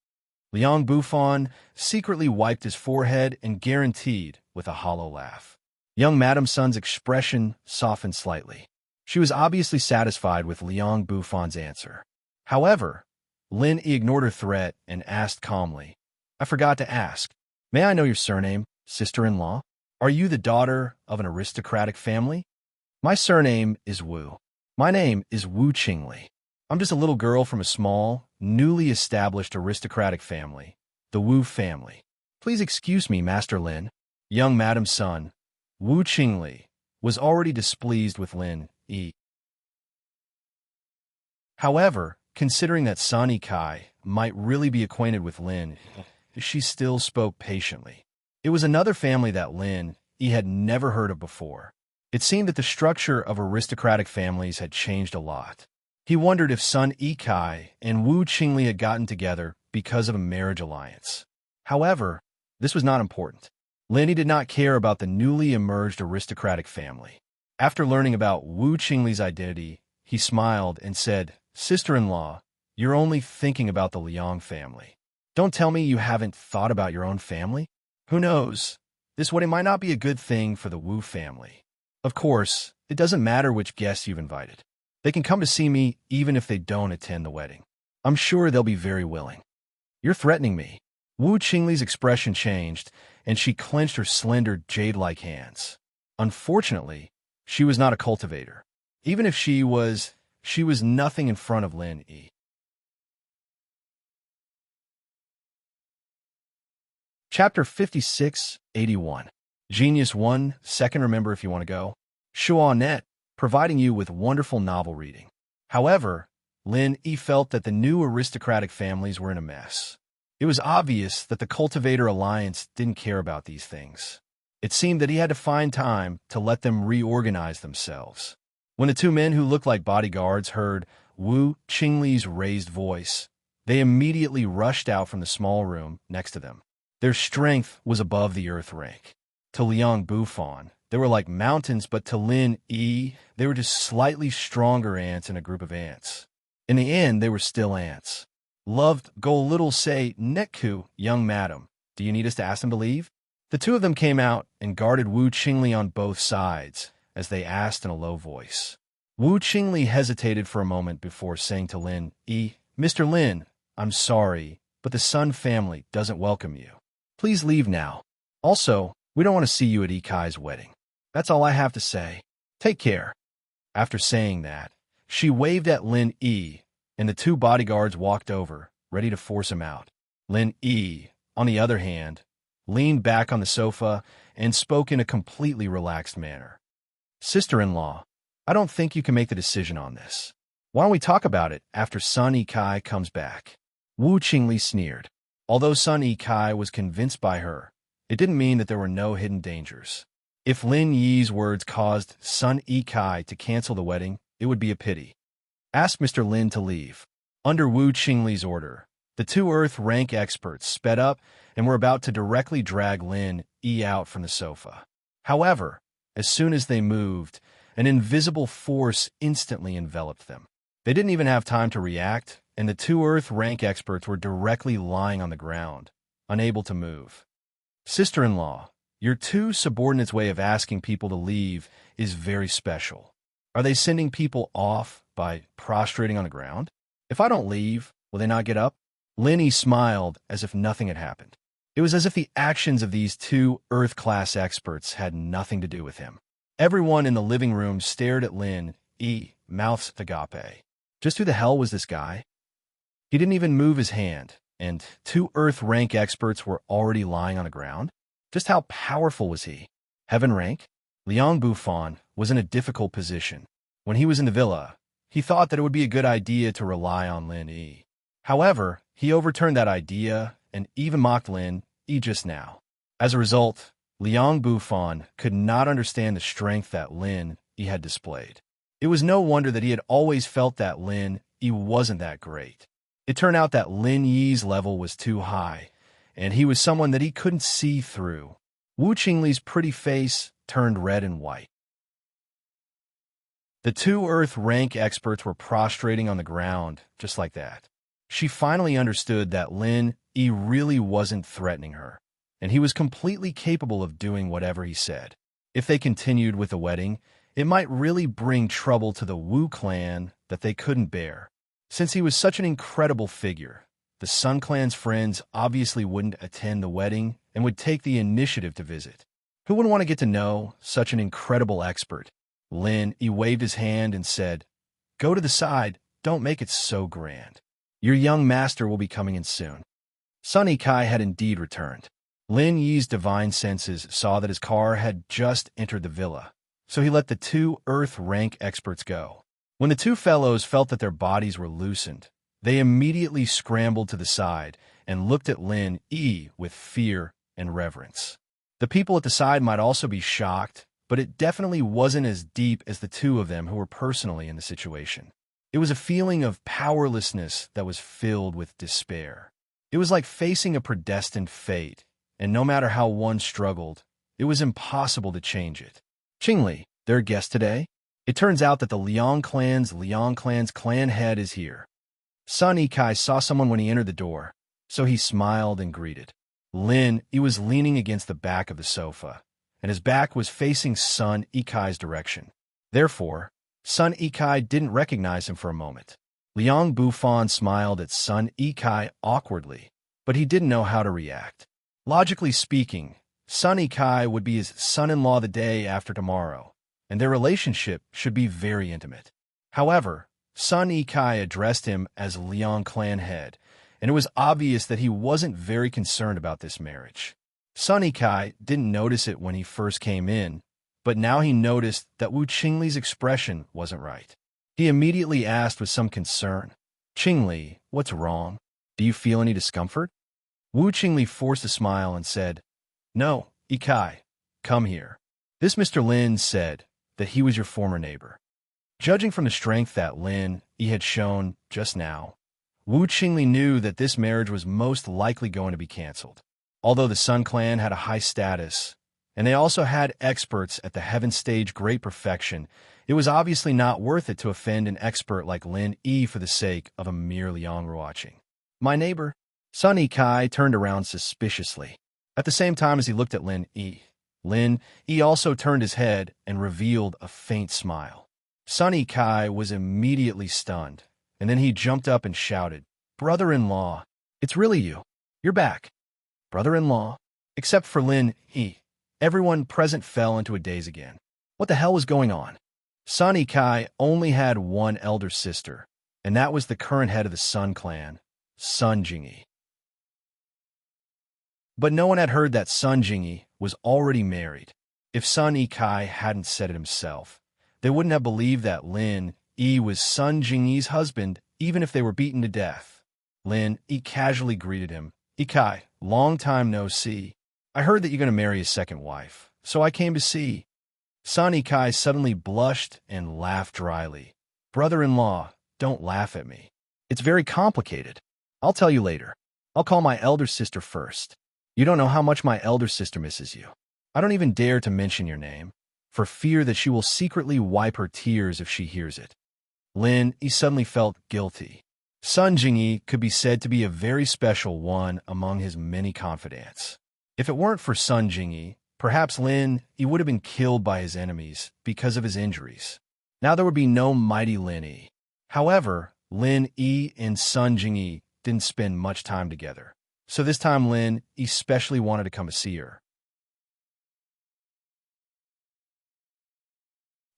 Speaker 1: Liang Bufan secretly wiped his forehead and guaranteed with a hollow laugh. Young Madam Sun's expression softened slightly. She was obviously satisfied with Liang Bufan's answer. However, Lin Yi ignored her threat and asked calmly, I forgot to ask, may I know your surname, sister-in-law? Are you the daughter of an aristocratic family? My surname is Wu. My name is Wu Qingli. I'm just a little girl from a small, newly established aristocratic family, the Wu family. Please excuse me, Master Lin. Young Madam Sun, Wu Qingli, was already displeased with Lin Yi. However, considering that Sun Yikai might really be acquainted with Lin, she still spoke patiently. It was another family that Lin Yi had never heard of before. It seemed that the structure of aristocratic families had changed a lot. He wondered if Sun Yikai and Wu Qingli had gotten together because of a marriage alliance. However, this was not important. Lin did not care about the newly emerged aristocratic family. After learning about Wu Qingli's identity, he smiled and said, "Sister-in-law, you're only thinking about the Liang family. Don't tell me you haven't thought about your own family? Who knows? This wedding might not be a good thing for the Wu family. Of course, it doesn't matter which guests you've invited. They can come to see me even if they don't attend the wedding. I'm sure they'll be very willing." "You're threatening me." Wu Qingli's expression changed, and she clenched her slender, jade-like hands. Unfortunately, she was not a cultivator. Even if she was nothing in front of Lin Yi. Chapter 5681. Genius 1, second remember if you want to go. Shuanet, providing you with wonderful novel reading. However, Lin Yi felt that the new aristocratic families were in a mess. It was obvious that the Cultivator Alliance didn't care about these things. It seemed that he had to find time to let them reorganize themselves. When the two men who looked like bodyguards heard Wu Qingli's raised voice, they immediately rushed out from the small room next to them. Their strength was above the earth rank. To Liang Bufan, they were like mountains, but to Lin Yi, they were just slightly stronger ants in a group of ants. In the end, they were still ants. "Loved go little say, Netku, young madam, do you need us to ask them to leave?" The two of them came out and guarded Wu Qingli on both sides as they asked in a low voice. Wu Qingli hesitated for a moment before saying to Lin Yi, "Mr. Lin, I'm sorry, but the Sun family doesn't welcome you. Please leave now. Also, we don't want to see you at Yikai's wedding. That's all I have to say. Take care." After saying that, she waved at Lin Yi, and the two bodyguards walked over, ready to force him out. Lin Yi, on the other hand, leaned back on the sofa and spoke in a completely relaxed manner. "Sister-in-law, I don't think you can make the decision on this. Why don't we talk about it after Sun Yikai comes back?" Wu Qingli sneered. Although Sun Yikai was convinced by her, it didn't mean that there were no hidden dangers. If Lin Yi's words caused Sun Yikai to cancel the wedding, it would be a pity. "Ask Mr. Lin to leave." Under Wu Qingli's order, the two Earth rank experts sped up and were about to directly drag Lin Yi out from the sofa. However, as soon as they moved, an invisible force instantly enveloped them. They didn't even have time to react, and the two Earth rank experts were directly lying on the ground, unable to move. "Sister-in-law, your two subordinates' way of asking people to leave is very special. Are they sending people off by prostrating on the ground? If I don't leave, will they not get up?" Lin Yi smiled as if nothing had happened. It was as if the actions of these two Earth-class experts had nothing to do with him. Everyone in the living room stared at Lin Yi, mouths agape. Just who the hell was this guy? He didn't even move his hand, and two Earth rank experts were already lying on the ground? Just how powerful was he? Heaven rank? Liang Bufan was in a difficult position. When he was in the villa, he thought that it would be a good idea to rely on Lin Yi. However, he overturned that idea and even mocked Lin Yi just now. As a result, Liang Bufan could not understand the strength that Lin Yi had displayed. It was no wonder that he had always felt that Lin Yi wasn't that great. It turned out that Lin Yi's level was too high, and he was someone that he couldn't see through. Wu Qingli's pretty face turned red and white. The two Earth rank experts were prostrating on the ground, just like that. She finally understood that Lin Yi really wasn't threatening her, and he was completely capable of doing whatever he said. If they continued with the wedding, it might really bring trouble to the Wu clan that they couldn't bear. Since he was such an incredible figure, the Sun clan's friends obviously wouldn't attend the wedding and would take the initiative to visit. Who wouldn't want to get to know such an incredible expert? Lin Yi waved his hand and said, "Go to the side, don't make it so grand. Your young master will be coming in soon." Sun Yikai had indeed returned. Lin Yi's divine senses saw that his car had just entered the villa, so he let the two Earth rank experts go. When the two fellows felt that their bodies were loosened, they immediately scrambled to the side and looked at Lin Yi with fear and reverence. The people at the side might also be shocked, but it definitely wasn't as deep as the two of them who were personally in the situation. It was a feeling of powerlessness that was filled with despair. It was like facing a predestined fate, and no matter how one struggled, it was impossible to change it. Qingli, their guest today? It turns out that the Liang clan's clan head is here. Sun Yikai saw someone when he entered the door, so he smiled and greeted. He was leaning against the back of the sofa, and his back was facing Sun Yikai's direction. Therefore, Sun Yikai didn't recognize him for a moment. Liang Bufan smiled at Sun Yikai awkwardly, but he didn't know how to react. Logically speaking, Sun Yikai would be his son-in-law the day after tomorrow, and their relationship should be very intimate. However, Sun Yikai addressed him as Liang clan head, and it was obvious that he wasn't very concerned about this marriage. Sun Yikai didn't notice it when he first came in, but now he noticed that Wu Qingli's expression wasn't right. He immediately asked with some concern, "Qingli, what's wrong? Do you feel any discomfort?" Wu Qingli forced a smile and said, "No, Yikai, come here." This Mr. Lin said that he was your former neighbor. Judging from the strength that he had shown just now, Wu Qingli knew that this marriage was most likely going to be canceled. Although the Sun Clan had a high status, and they also had experts at the Heaven Stage great perfection, it was obviously not worth it to offend an expert like Lin Yi for the sake of a mere Liang watching. "My neighbor?" Sun Yikai turned around suspiciously. At the same time as he looked at Lin Yi also turned his head and revealed a faint smile. Sun Yikai was immediately stunned, and then he jumped up and shouted, "Brother-in-law, it's really you. You're back." Brother-in-law? Except for Lin Yi, everyone present fell into a daze again. What the hell was going on? Sun Yikai only had one elder sister, and that was the current head of the Sun Clan, Sun Jingyi. But no one had heard that Sun Jingyi was already married. If Sun Yikai hadn't said it himself, they wouldn't have believed that Lin Yi was Sun Jingyi's husband, even if they were beaten to death. Lin Yi casually greeted him. "Yikai, long time no see. I heard that you're going to marry a second wife, so I came to see." Sun Yikai suddenly blushed and laughed dryly. "Brother-in-law, don't laugh at me. It's very complicated. I'll tell you later. I'll call my elder sister first. You don't know how much my elder sister misses you. I don't even dare to mention your name, for fear that she will secretly wipe her tears if she hears it." He suddenly felt guilty. Sun Jingyi could be said to be a very special one among his many confidants. If it weren't for Sun Jingyi, perhaps he would have been killed by his enemies because of his injuries. Now there would be no mighty Lin Yi. However, Lin Yi and Sun Jingyi didn't spend much time together, so this time Lin especially wanted to come to see her.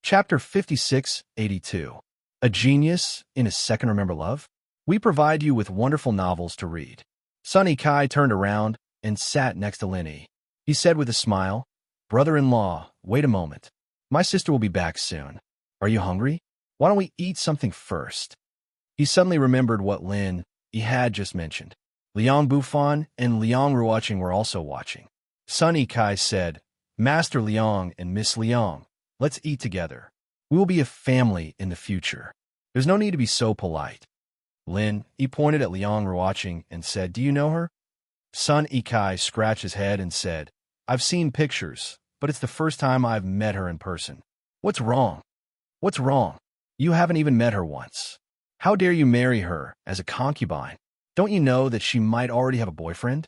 Speaker 1: Chapter 5682. A Genius in His Second Remember Love? We provide you with wonderful novels to read. Sun Yikai turned around and sat next to Lin Yi. He said with a smile, "Brother-in-law, wait a moment. My sister will be back soon. Are you hungry? Why don't we eat something first?" He suddenly remembered what Lin Yi had just mentioned. Liang Bufan and Liang Ruoqing were also watching. Sun Yikai said, "Master Liang and Miss Liang, let's eat together. We will be a family in the future. There's no need to be so polite." He pointed at Liang Ruoqing and said, "Do you know her?" Sun Yikai scratched his head and said, "I've seen pictures, but it's the first time I've met her in person." "What's wrong? What's wrong? You haven't even met her once. How dare you marry her as a concubine? Don't you know that she might already have a boyfriend?"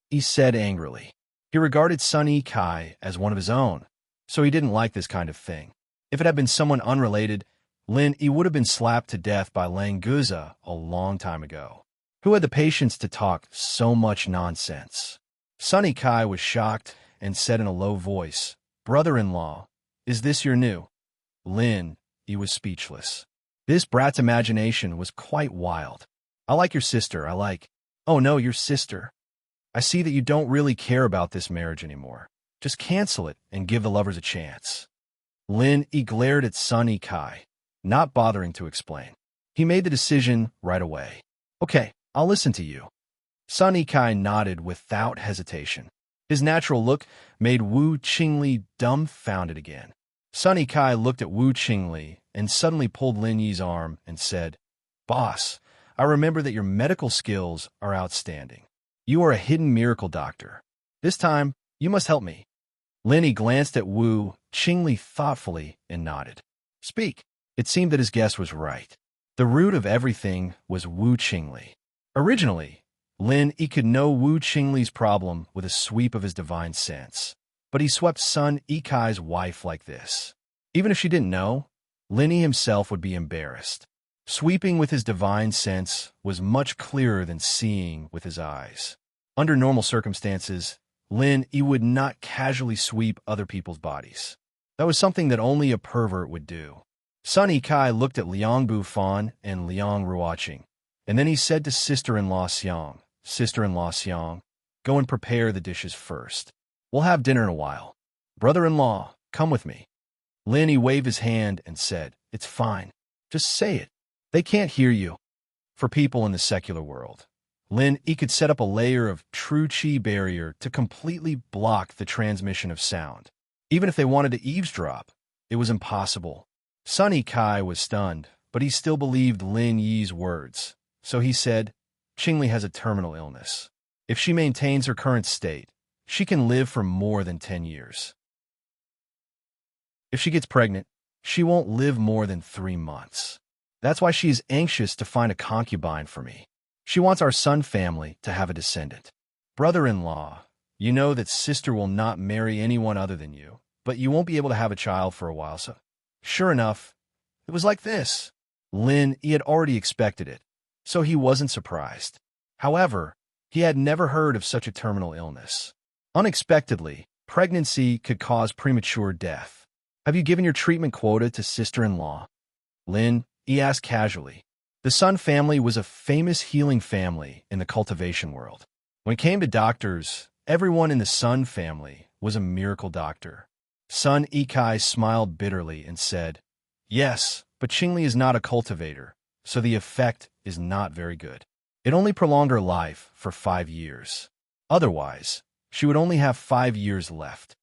Speaker 1: He said angrily. He regarded Sun Yikai as one of his own, so he didn't like this kind of thing. If it had been someone unrelated, he would have been slapped to death by Lang Guza a long time ago. Who had the patience to talk so much nonsense? Sun Yikai was shocked and said in a low voice, "Brother-in-law, is this your new?" He was speechless. This brat's imagination was quite wild. "I like your sister, I like—" "Oh no, your sister. I see that you don't really care about this marriage anymore. Just cancel it and give the lovers a chance." He glared at Sun Yikai, not bothering to explain. He made the decision right away. "Okay, I'll listen to you." Sun Yikai nodded without hesitation. His natural look made Wu Qingli dumbfounded again. Sun Yikai looked at Wu Qingli and suddenly pulled Lin Yi's arm and said, "Boss, I remember that your medical skills are outstanding. You are a hidden miracle doctor. This time, you must help me." Lin Yi glanced at Wu Qingli thoughtfully and nodded. "Speak." It seemed that his guess was right. The root of everything was Wu Qingli. Originally, Lin Yi could know Wu Qingli's problem with a sweep of his divine sense. But he swept Sun Yikai's wife like this. Even if she didn't know, Lin Yi himself would be embarrassed. Sweeping with his divine sense was much clearer than seeing with his eyes. Under normal circumstances, Lin Yi would not casually sweep other people's bodies. That was something that only a pervert would do. Sun Yikai looked at Liang Bufan and Liang Ruoqing, and then he said to sister-in-law Xiang, "Sister-in-law Xiang, go and prepare the dishes first. We'll have dinner in a while. Brother-in-law, come with me." Lin Yi waved his hand and said, "It's fine. Just say it. They can't hear you." For people in the secular world, Lin Yi could set up a layer of true qi barrier to completely block the transmission of sound. Even if they wanted to eavesdrop, it was impossible. Sun Yikai was stunned, but he still believed Lin Yi's words. So he said, "Qingli has a terminal illness. If she maintains her current state, she can live for more than 10 years. If she gets pregnant, she won't live more than 3 months. That's why she is anxious to find a concubine for me. She wants our Sun family to have a descendant. Brother-in-law, you know that sister will not marry anyone other than you, but you won't be able to have a child for a while, so..." Sure enough, it was like this. Lin Yi had already expected it, so he wasn't surprised. However, he had never heard of such a terminal illness. Unexpectedly, pregnancy could cause premature death. "Have you given your treatment quota to sister-in-law?" Lin Yi asked casually. The Sun family was a famous healing family in the cultivation world. When it came to doctors, everyone in the Sun family was a miracle doctor. Sun Yikai smiled bitterly and said, "Yes, but Qingli is not a cultivator, so the effect is not very good. It only prolonged her life for 5 years. Otherwise, she would only have 5 years left."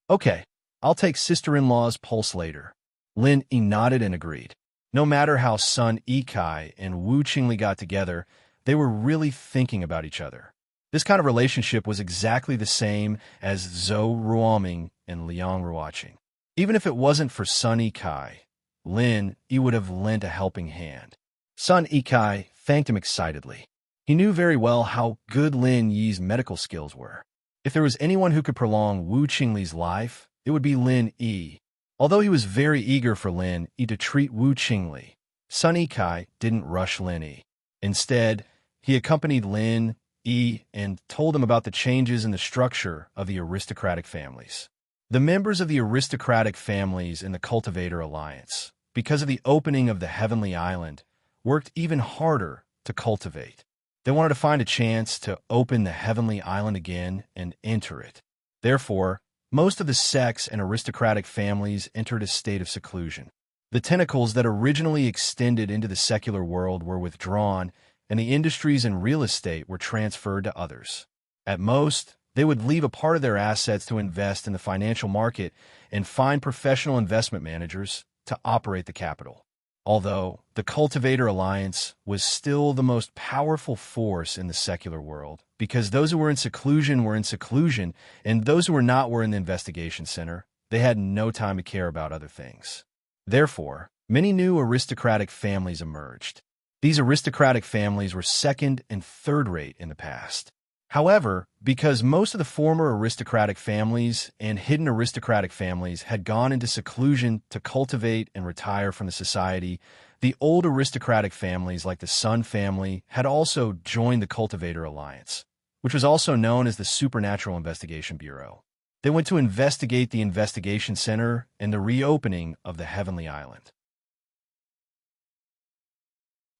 Speaker 1: "Okay, I'll take sister-in-law's pulse later." Lin Yi nodded and agreed. No matter how Sun Yikai and Wu Qingli got together, they were really thinking about each other. This kind of relationship was exactly the same as Zhou Ruoming and Liang Ruoqing. Even if it wasn't for Sun Yikai, Lin Yi would have lent a helping hand. Sun Yikai thanked him excitedly. He knew very well how good Lin Yi's medical skills were. If there was anyone who could prolong Wu Qingli's life, it would be Lin Yi. Although he was very eager for Lin Yi to treat Wu Qingli, Sun Yikai didn't rush Lin Yi. Instead, he accompanied Lin Yi and told him about the changes in the structure of the aristocratic families. The members of the aristocratic families in the Cultivator Alliance, because of the opening of the Heavenly Island, worked even harder to cultivate. They wanted to find a chance to open the Heavenly Island again and enter it. Therefore, most of the sects and aristocratic families entered a state of seclusion. The tentacles that originally extended into the secular world were withdrawn, and the industries and real estate were transferred to others. At most, they would leave a part of their assets to invest in the financial market and find professional investment managers to operate the capital. Although the Cultivator Alliance was still the most powerful force in the secular world, because those who were in seclusion, and those who were not were in the investigation center, they had no time to care about other things. Therefore, many new aristocratic families emerged. These aristocratic families were second and third-rate in the past. However, because most of the former aristocratic families and hidden aristocratic families had gone into seclusion to cultivate and retire from the society, the old aristocratic families like the Sun family had also joined the Cultivator Alliance, which was also known as the Supernatural Investigation Bureau. They went to investigate the investigation center and the reopening of the Heavenly Island.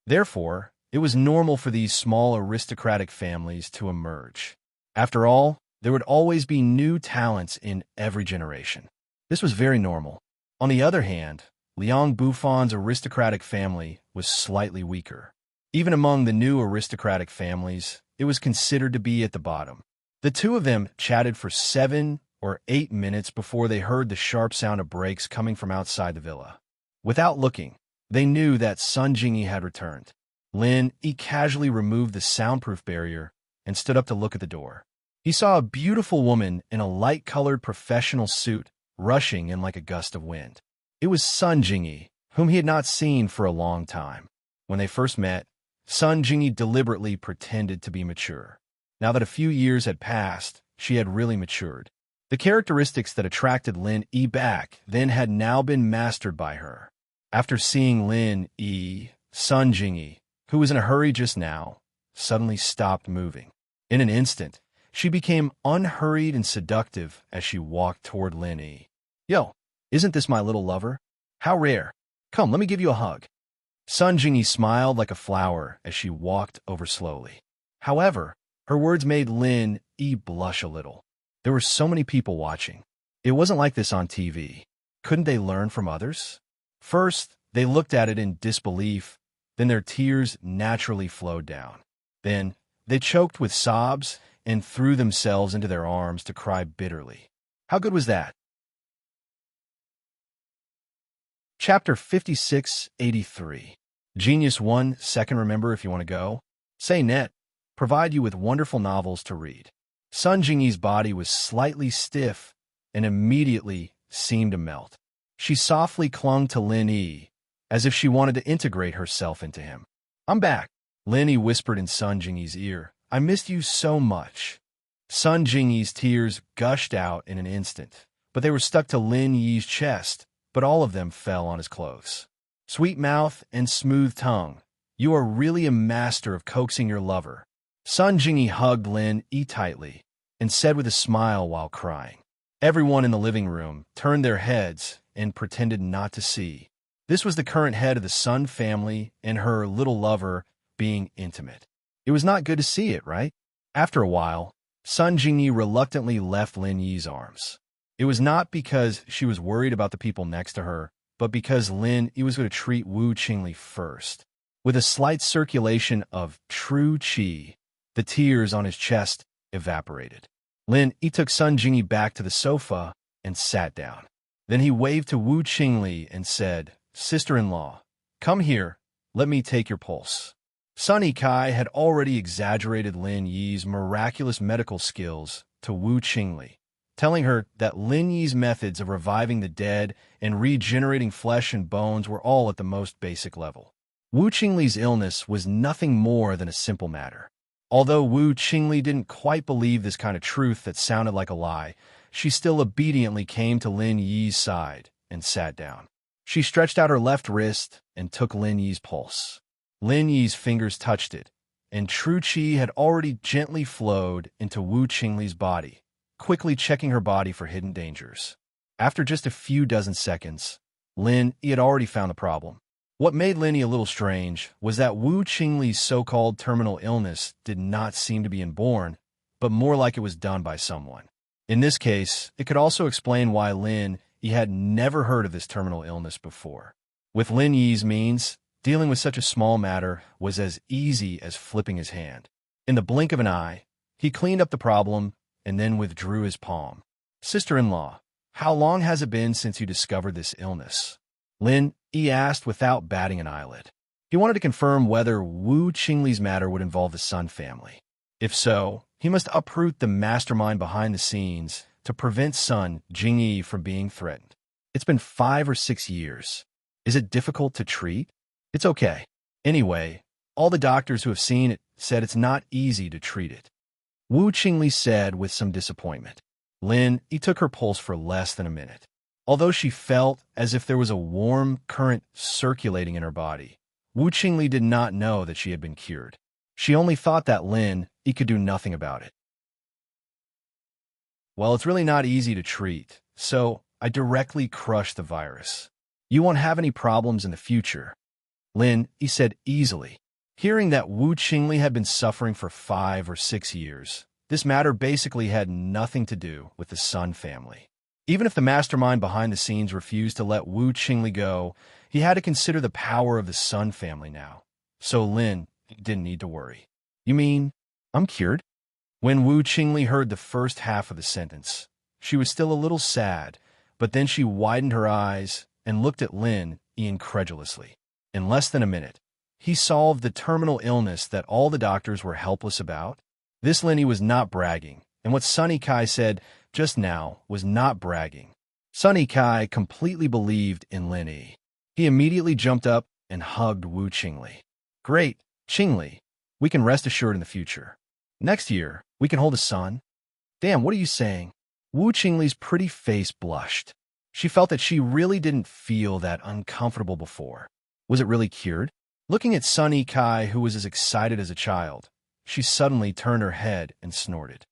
Speaker 1: Therefore, it was normal for these small aristocratic families to emerge. After all, there would always be new talents in every generation. This was very normal. On the other hand, Liang Bufan's aristocratic family was slightly weaker. Even among the new aristocratic families, it was considered to be at the bottom. The two of them chatted for 7 or 8 minutes before they heard the sharp sound of brakes coming from outside the villa. Without looking, they knew that Sun Jingyi had returned. Lin Yi casually removed the soundproof barrier and stood up to look at the door. He saw a beautiful woman in a light-colored professional suit rushing in like a gust of wind. It was Sun Jingyi, whom he had not seen for a long time. When they first met, Sun Jingyi deliberately pretended to be mature. Now that a few years had passed, she had really matured. The characteristics that attracted Lin Yi back then had now been mastered by her. After seeing Lin Yi, Sun Jingyi, who was in a hurry just now, suddenly stopped moving. In an instant, she became unhurried and seductive as she walked toward Lin Yi. "Yo, isn't this my little lover? How rare. Come, let me give you a hug." Sun Jingyi smiled like a flower as she walked over slowly. However, her words made Lin Yi blush a little. There were so many people watching. It wasn't like this on TV. Couldn't they learn from others? First, they looked at it in disbelief, then their tears naturally flowed down. Then, they choked with sobs and threw themselves into their arms to cry bitterly. How good was that? Chapter 5683. Genius 1 second remember if you want to go. Say net. Provide you with wonderful novels to read. Sun Jingyi's body was slightly stiff and immediately seemed to melt. She softly clung to Lin Yi, as if she wanted to integrate herself into him. "I'm back," Lin Yi whispered in Sun Jingyi's ear. "I missed you so much." Sun Jingyi's tears gushed out in an instant, but they were stuck to Lin Yi's chest, but all of them fell on his clothes. "Sweet mouth and smooth tongue, you are really a master of coaxing your lover." Sun Jingyi hugged Lin Yi tightly and said with a smile while crying. Everyone in the living room turned their heads and pretended not to see. This was the current head of the Sun family and her little lover being intimate. It was not good to see it, right? After a while, Sun Jingyi reluctantly left Lin Yi's arms. It was not because she was worried about the people next to her, but because Lin Yi was going to treat Wu Qingli first. With a slight circulation of true qi, the tears on his chest evaporated. Lin Yi took Sun Jingyi back to the sofa and sat down. Then he waved to Wu Qingli and said, "Sister-in-law, come here, let me take your pulse." Sun Yikai had already exaggerated Lin Yi's miraculous medical skills to Wu Qingli, telling her that Lin Yi's methods of reviving the dead and regenerating flesh and bones were all at the most basic level. Wu Qingli's illness was nothing more than a simple matter. Although Wu Qingli didn't quite believe this kind of truth that sounded like a lie, she still obediently came to Lin Yi's side and sat down. She stretched out her left wrist and took Lin Yi's pulse. Lin Yi's fingers touched it, and true qi had already gently flowed into Wu Qingli's body, quickly checking her body for hidden dangers. After just a few dozen seconds, Lin Yi had already found the problem. What made Lin Yi a little strange was that Wu Qingli's so-called terminal illness did not seem to be inborn, but more like it was done by someone. In this case, it could also explain why Lin Yi had never heard of this terminal illness before. With Lin Yi's means, dealing with such a small matter was as easy as flipping his hand. In the blink of an eye, he cleaned up the problem and then withdrew his palm. "Sister-in-law, how long has it been since you discovered this illness?" Lin Yi asked without batting an eyelid. He wanted to confirm whether Wu Qingli's matter would involve the Sun family. If so, he must uproot the mastermind behind the scenes to prevent Sun Jingyi from being threatened. "It's been 5 or 6 years. Is it difficult to treat?" "It's okay. Anyway, all the doctors who have seen it said it's not easy to treat it," Wu Qingli said with some disappointment. Lin Yi took her pulse for less than a minute. Although she felt as if there was a warm current circulating in her body, Wu Qingli did not know that she had been cured. She only thought that Lin Yi could do nothing about it. "Well, it's really not easy to treat, so I directly crushed the virus. You won't have any problems in the future," Lin Yi said easily. Hearing that Wu Qingli had been suffering for 5 or 6 years, this matter basically had nothing to do with the Sun family. Even if the mastermind behind the scenes refused to let Wu Qingli go, he had to consider the power of the Sun family now. So Lin didn't need to worry. "You mean, I'm cured?" When Wu Qingli heard the first half of the sentence, She was still a little sad, but then she widened her eyes and looked at Lin incredulously. In less than a minute, he solved the terminal illness that all the doctors were helpless about. This Lin was not bragging, and what Sunny Kai said just now was not bragging. Sunny Kai completely believed in Lin Yi. He immediately jumped up and hugged Wu Qingli. Great, Qingli. We can rest assured in the future. Next year, we can hold a son. Damn, what are you saying? Wu Qingli's pretty face blushed. She felt that she really didn't feel that uncomfortable before. Was it really cured? Looking at Sunny Kai, who was as excited as a child, she suddenly turned her head and snorted.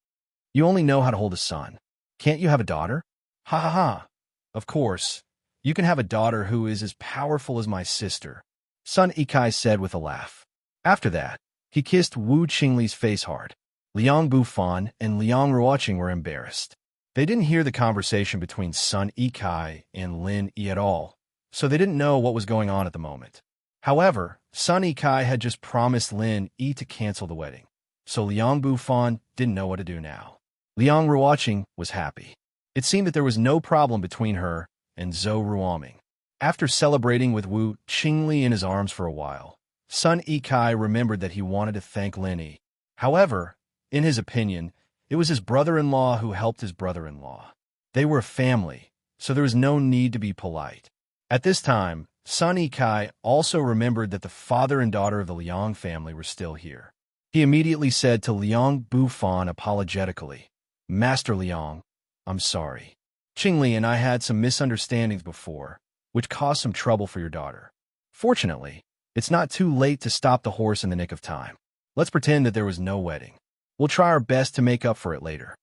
Speaker 1: You only know how to hold a son. Can't you have a daughter? Ha ha ha. Of course. You can have a daughter who is as powerful as my sister, Sun Ikai said with a laugh. After that, he kissed Wu Qingli's face hard. Liang Bufan and Liang Ruoqing were embarrassed. They didn't hear the conversation between Sun Ikai and Lin Yi at all, so they didn't know what was going on at the moment. However, Sun Ikai had just promised Lin Yi to cancel the wedding, so Liang Bufan didn't know what to do now. Liang Ruoqing was happy. It seemed that there was no problem between her and Zhou Ruoming. After celebrating with Wu Qingli in his arms for a while, Sun Ikai remembered that he wanted to thank Lin Yi. However, in his opinion, it was his brother-in-law who helped his brother-in-law. They were a family, so there was no need to be polite. At this time, Sun Ikai also remembered that the father and daughter of the Liang family were still here. He immediately said to Liang Bufan apologetically, Master Liang, I'm sorry. Qingli and I had some misunderstandings before, which caused some trouble for your daughter. Fortunately, it's not too late to stop the horse in the nick of time. Let's pretend that there was no wedding. We'll try our best to make up for it later.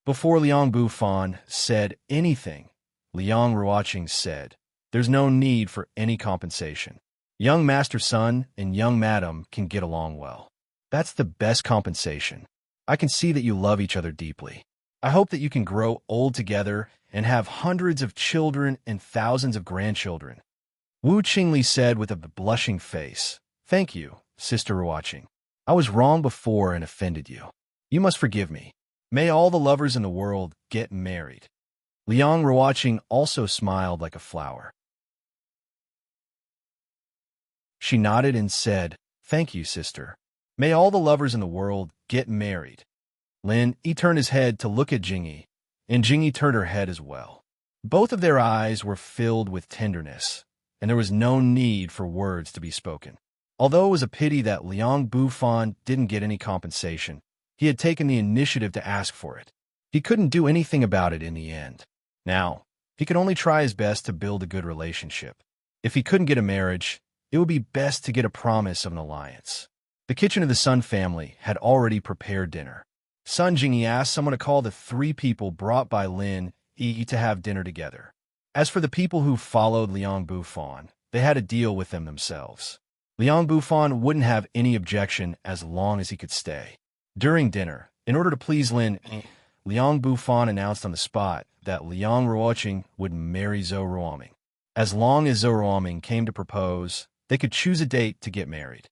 Speaker 1: Before Liang Bufan said anything, Liang Ruoqing said, There's no need for any compensation. Young Master Sun and young Madam can get along well. That's the best compensation. I can see that you love each other deeply. I hope that you can grow old together and have hundreds of children and thousands of grandchildren. Wu Qingli said with a blushing face, Thank you, Sister Ruoqing. I was wrong before and offended you. You must forgive me. May all the lovers in the world get married. Liang Ruoqing also smiled like a flower. She nodded and said, Thank you, sister. May all the lovers in the world get married. Lin Yi turned his head to look at Jingyi, and Jingyi turned her head as well. Both of their eyes were filled with tenderness, and there was no need for words to be spoken. Although it was a pity that Liang Bufan didn't get any compensation, he had taken the initiative to ask for it. He couldn't do anything about it in the end. Now, he could only try his best to build a good relationship. If he couldn't get a marriage, it would be best to get a promise of an alliance. The kitchen of the Sun family had already prepared dinner. Sun Jingyi asked someone to call the 3 people brought by Lin Yi to have dinner together. As for the people who followed Liang Bufan, they had to deal with them themselves. Liang Bufan wouldn't have any objection as long as he could stay. During dinner, in order to please Lin Yi, Liang Bufan announced on the spot that Liang Ruoqing would marry Zhou Ruoming. As long as Zhou Ruoming came to propose, they could choose a date to get married.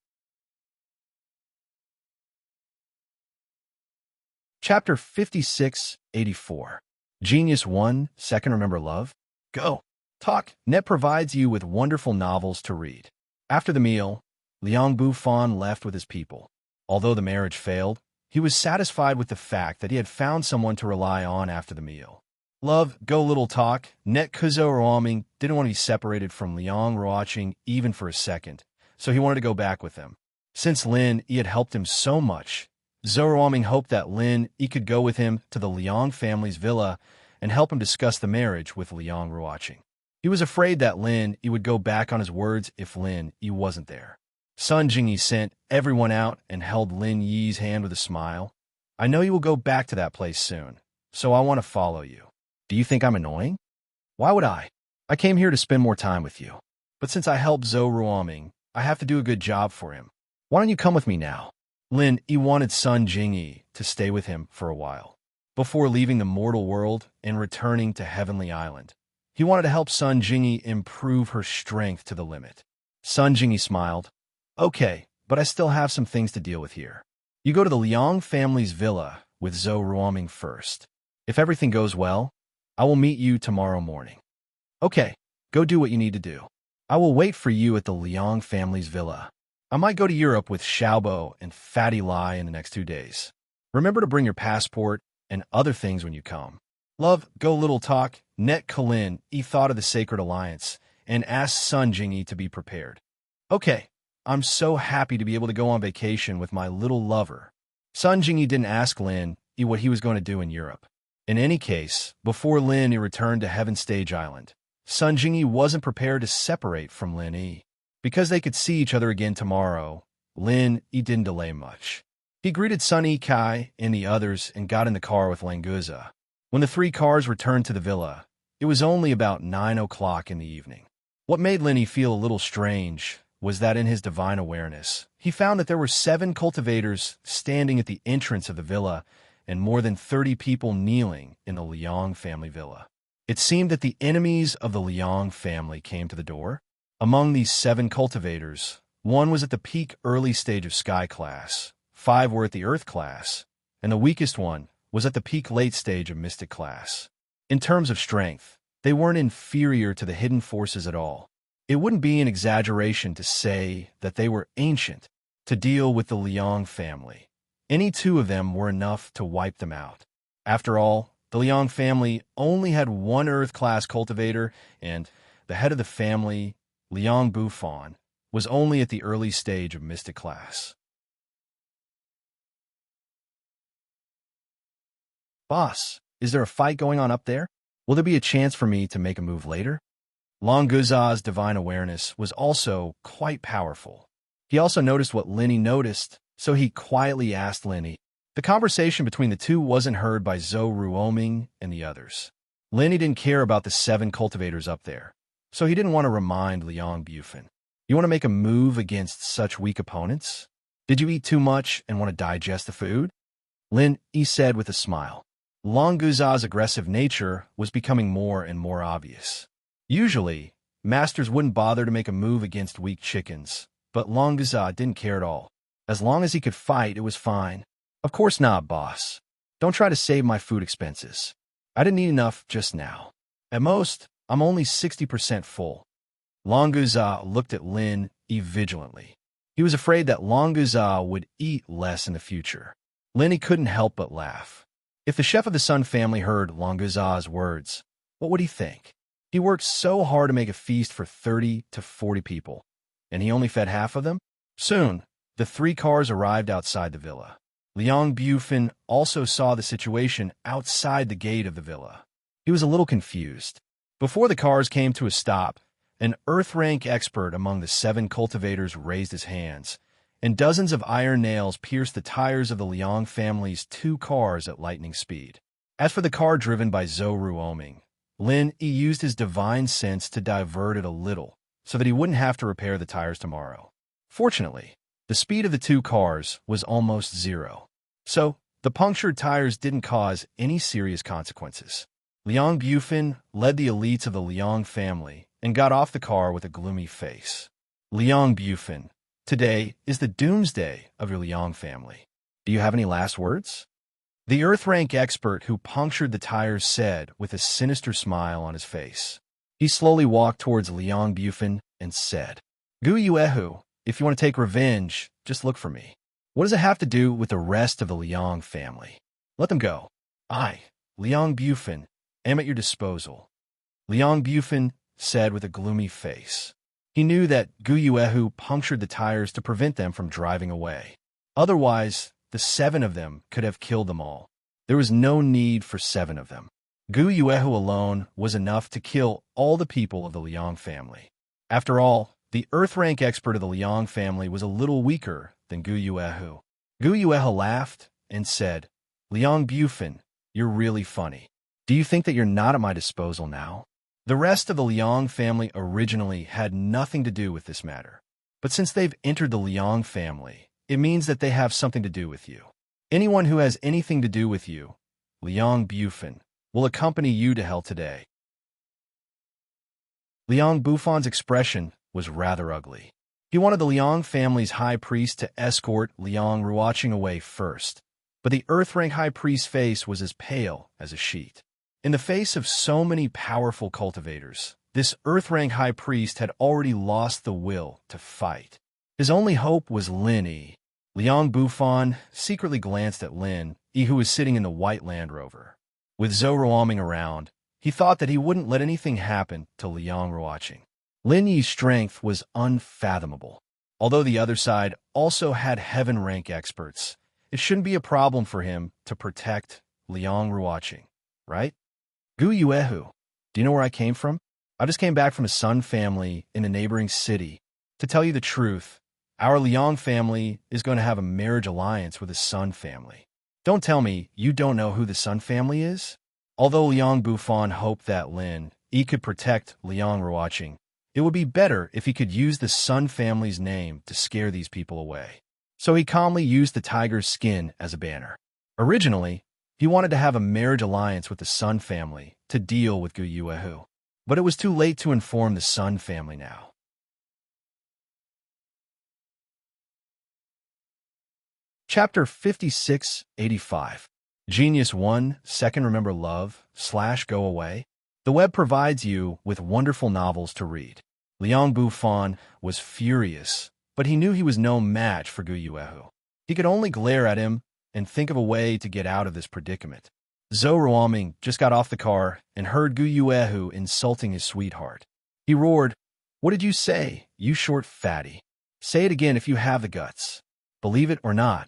Speaker 1: Chapter 5684. Genius 1, Second Remember Love? Go. Talk. Net provides you with wonderful novels to read. After the meal, Liang Bufan left with his people. Although the marriage failed, he was satisfied with the fact that he had found someone to rely on after the meal. Love, go little talk. Net Kuzo Ruoming didn't want to be separated from Liang Ruoqing even for a second, so he wanted to go back with them. Since Lin Yi had helped him so much, Zhou Ruoming hoped that Lin Yi could go with him to the Liang family's villa and help him discuss the marriage with Liang Ruoqing. He was afraid that Lin Yi would go back on his words if Lin Yi wasn't there. Sun Jingyi sent everyone out and held Lin Yi's hand with a smile. I know you will go back to that place soon, so I want to follow you. Do you think I'm annoying? Why would I? I came here to spend more time with you. But since I helped Zhou Ruoming, I have to do a good job for him. Why don't you come with me now? Lin Yi wanted Sun Jingyi to stay with him for a while, before leaving the mortal world and returning to Heavenly Island. He wanted to help Sun Jingyi improve her strength to the limit. Sun Jingyi smiled. Okay, but I still have some things to deal with here. You go to the Liang family's villa with Zhou Ruoming first. If everything goes well, I will meet you tomorrow morning. Okay, go do what you need to do. I will wait for you at the Liang family's villa. I might go to Europe with Xiaobo and Fatty Lai in the next 2 days. Remember to bring your passport and other things when you come. Love, go little talk. Net Kalin, he thought of the Sacred Alliance and asked Sun Jingyi to be prepared. Okay, I'm so happy to be able to go on vacation with my little lover. Sun Jingyi didn't ask Lin what he was going to do in Europe. In any case, before Lin returned to Heaven Stage Island, Sun Jingyi wasn't prepared to separate from Lin Yi. Because they could see each other again tomorrow, Lin Yi didn't delay much. He greeted Sun Yi Kai and the others and got in the car with Languza. When the 3 cars returned to the villa, it was only about 9 o'clock in the evening. What made Lin Yi feel a little strange was that in his divine awareness, he found that there were 7 cultivators standing at the entrance of the villa and more than 30 people kneeling in the Liang family villa. It seemed that the enemies of the Liang family came to the door. Among these 7 cultivators, 1 was at the peak early stage of Sky class, 5 were at the Earth class, and the weakest one was at the peak late stage of Mystic class. In terms of strength, they weren't inferior to the hidden forces at all. It wouldn't be an exaggeration to say that they were ancient to deal with the Liang family. Any 2 of them were enough to wipe them out. After all, the Liang family only had 1 Earth-class cultivator, and the head of the family, Liang Bufan, was only at the early stage of Mystic class. Boss, is there a fight going on up there? Will there be a chance for me to make a move later? Languza's divine awareness was also quite powerful. He also noticed what Lin Yi noticed, so he quietly asked Lin Yi. The conversation between the 2 wasn't heard by Zhou Ruoming and the others. Lin Yi didn't care about the 7 cultivators up there, so he didn't want to remind Liang Bufan. You want to make a move against such weak opponents? Did you eat too much and want to digest the food? Lin Yi said with a smile. Languza's aggressive nature was becoming more and more obvious. Usually, masters wouldn't bother to make a move against weak chickens, but Languza didn't care at all. As long as he could fight, it was fine. Of course not, boss. Don't try to save my food expenses. I didn't eat enough just now. At most, I'm only 60% full. Languza looked at Lin Yi vigilantly. He was afraid that Languza would eat less in the future. Lin Yi couldn't help but laugh. If the chef of the Sun family heard Languza's words, what would he think? He worked so hard to make a feast for 30 to 40 people, and he only fed half of them? Soon, the 3 cars arrived outside the villa. Liang Bufan also saw the situation outside the gate of the villa. He was a little confused. Before the cars came to a stop, an Earth-rank expert among the 7 cultivators raised his hands, and dozens of iron nails pierced the tires of the Liang family's 2 cars at lightning speed. As for the car driven by Zhou Ruoming, Lin Yi used his divine sense to divert it a little, so that he wouldn't have to repair the tires tomorrow. Fortunately, the speed of the 2 cars was almost 0, so the punctured tires didn't cause any serious consequences. Liang Bufan led the elites of the Liang family and got off the car with a gloomy face. Liang Bufan, today is the doomsday of your Liang family. Do you have any last words? The Earth-rank expert who punctured the tires said with a sinister smile on his face. He slowly walked towards Liang Bufan and said, Gu Yuehu, if you want to take revenge, just look for me. What does it have to do with the rest of the Liang family? Let them go. I, Liang Bufan, am at your disposal. Liang Bufan said with a gloomy face. He knew that Gu Yuehu punctured the tires to prevent them from driving away. Otherwise, the 7 of them could have killed them all. There was no need for 7 of them. Gu Yuehu alone was enough to kill all the people of the Liang family. After all, the Earth-rank expert of the Liang family was a little weaker than Gu Yuehu. Gu Yuehu laughed and said, Liang Bufan, you're really funny. Do you think that you're not at my disposal now? The rest of the Liang family originally had nothing to do with this matter. But since they've entered the Liang family, it means that they have something to do with you. Anyone who has anything to do with you, Liang Bufan, will accompany you to hell today. Liang Bufan's expression was rather ugly. He wanted the Liang family's high priest to escort Liang Ruoqing away first, but the Earth-rank high priest's face was as pale as a sheet. In the face of so many powerful cultivators, this Earth-rank high priest had already lost the will to fight. His only hope was Lin Yi. Liang Bufan secretly glanced at Lin Yi, who was sitting in the white Land Rover. With Zhou Ruoming around, he thought that he wouldn't let anything happen to Liang Ruoqing. Lin Yi's strength was unfathomable. Although the other side also had heaven-rank experts, it shouldn't be a problem for him to protect Liang Ruoqing, right? Gu Yuehu, do you know where I came from? I just came back from a Sun family in a neighboring city. To tell you the truth, our Liang family is going to have a marriage alliance with the Sun family. Don't tell me you don't know who the Sun family is? Although Liang Bufan hoped that Lin Yi could protect Liang Ruoqing, it would be better if he could use the Sun family's name to scare these people away. So he calmly used the tiger's skin as a banner. Originally, he wanted to have a marriage alliance with the Sun family to deal with Gu Yuehu, but it was too late to inform the Sun family now. Chapter 5685. Genius 1 Second Remember Love / Go Away. The web provides you with wonderful novels to read. Liang Bufan was furious, but he knew he was no match for Gu Yuehu. He could only glare at him and think of a way to get out of this predicament. Zhou Ruoming just got off the car and heard Gu Yuehu insulting his sweetheart. He roared, "What did you say, you short fatty? Say it again if you have the guts. Believe it or not,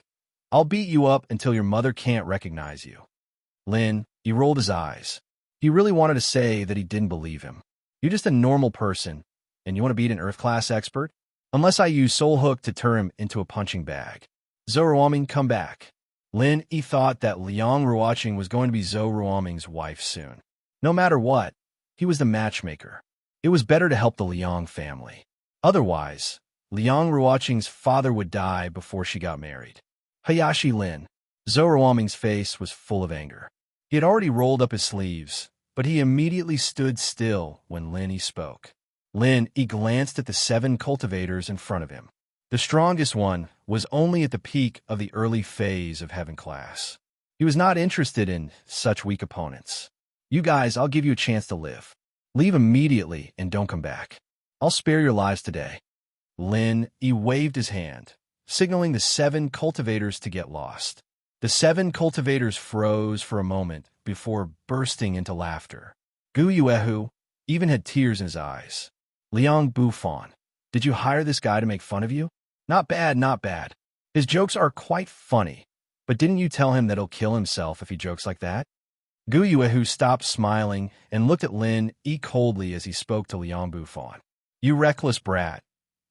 Speaker 1: I'll beat you up until your mother can't recognize you." Lin, he rolled his eyes. He really wanted to say that he didn't believe him. You're just a normal person, and you want to beat an Earth-class expert? Unless I use Soul Hook to turn him into a punching bag. Zhou Ruoming, come back. Lin Yi thought that Liang Ruoqing was going to be Zhou Ruoming's wife soon. No matter what, he was the matchmaker. It was better to help the Liang family. Otherwise, Liang Ruoqing's father would die before she got married. Hayashi Lin. Zhou Ruoming's face was full of anger. He had already rolled up his sleeves, but he immediately stood still when Lin Yi spoke. Lin Yi glanced at the 7 cultivators in front of him. The strongest one was only at the peak of the early phase of Heaven class. He was not interested in such weak opponents. You guys, I'll give you a chance to live. Leave immediately and don't come back. I'll spare your lives today. Lin Yi waved his hand, signaling the 7 cultivators to get lost. The 7 cultivators froze for a moment before bursting into laughter. Gu Yuehu even had tears in his eyes. Liang Bufan, did you hire this guy to make fun of you? Not bad, not bad. His jokes are quite funny, but didn't you tell him that he'll kill himself if he jokes like that? Gu Yuehu stopped smiling and looked at Lin Yi coldly as he spoke to Liang Bufan. You reckless brat.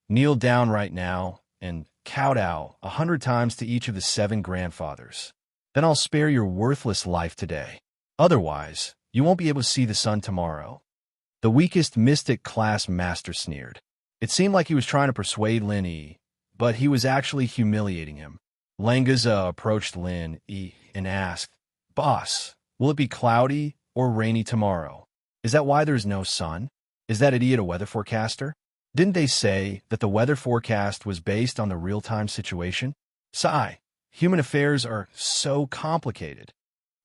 Speaker 1: Kneel down right now and kowtow 100 times to each of the 7 grandfathers. Then I'll spare your worthless life today. Otherwise, you won't be able to see the sun tomorrow. The weakest mystic class master sneered. It seemed like he was trying to persuade Lin Yi, but he was actually humiliating him. Langaza approached Lin Yi and asked, Boss, will it be cloudy or rainy tomorrow? Is that why there's no sun? Is that idiot a weather forecaster? Didn't they say that the weather forecast was based on the real-time situation? Sigh, human affairs are so complicated.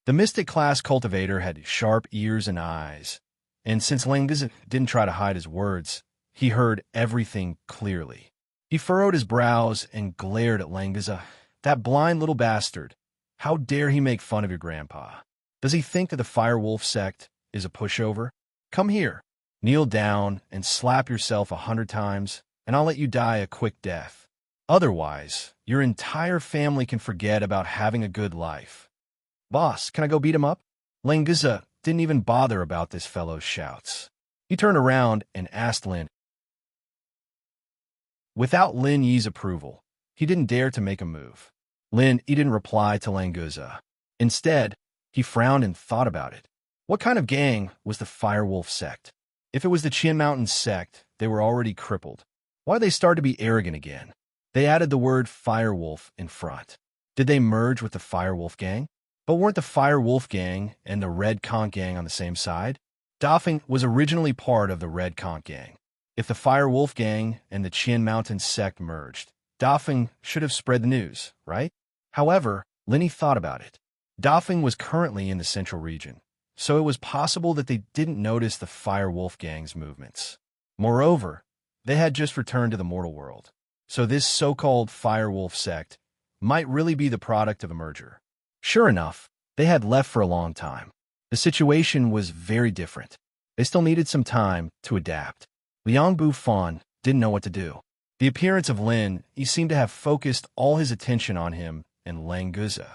Speaker 1: The mystic class cultivator had sharp ears and eyes, and since Langaza didn't try to hide his words, he heard everything clearly. He furrowed his brows and glared at Langaza. That blind little bastard. How dare he make fun of your grandpa? Does he think that the Firewolf sect is a pushover? Come here. Kneel down and slap yourself 100 times, and I'll let you die a quick death. Otherwise, your entire family can forget about having a good life. Boss, can I go beat him up? Langaza didn't even bother about this fellow's shouts. He turned around and asked Lin. Without Lin Yi's approval, he didn't dare to make a move. Lin Yi didn't reply to Langaza. Instead, he frowned and thought about it. What kind of gang was the Firewolf sect? If it was the Qin Mountain sect, they were already crippled. Why'd they start to be arrogant again? They added the word Firewolf in front. Did they merge with the Firewolf gang? But weren't the Firewolf gang and the Red Conch gang on the same side? Dafeng was originally part of the Red Conch gang. If the Firewolf gang and the Qin Mountain sect merged, Dafeng should have spread the news, right? However, Lin Yi thought about it. Dafeng was currently in the central region, so it was possible that they didn't notice the fire wolf gang's movements. Moreover, they had just returned to the mortal world, so this so-called fire wolf sect might really be the product of a merger. Sure enough, they had left for a long time. The situation was very different. They still needed some time to adapt. Liang Bufan didn't know what to do. The appearance of Lin, he seemed to have focused all his attention on him and Lang Guza.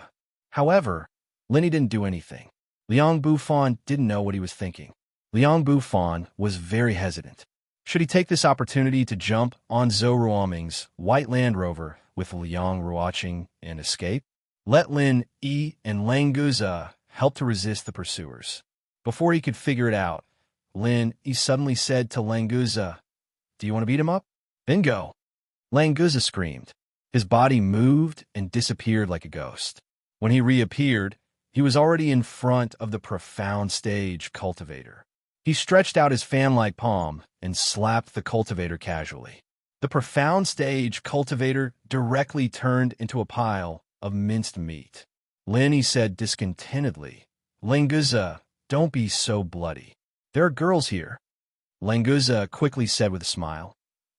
Speaker 1: However, Lin didn't do anything. Liang Bufan didn't know what he was thinking. Liang Bufan was very hesitant. Should he take this opportunity to jump on Zhou Ruoming's white Land Rover with Liang Ruoqing and escape? Let Lin Yi and Lang Guza help to resist the pursuers. Before he could figure it out, Lin Yi suddenly said to Lang Guza, "Do you want to beat him up? Then go." Lang Guza screamed. His body moved and disappeared like a ghost. When he reappeared, he was already in front of the profound stage cultivator. He stretched out his fan-like palm and slapped the cultivator casually. The profound stage cultivator directly turned into a pile of minced meat. Lin, he said discontentedly, "Lang Guza, don't be so bloody. There are girls here." Lang Guza quickly said with a smile,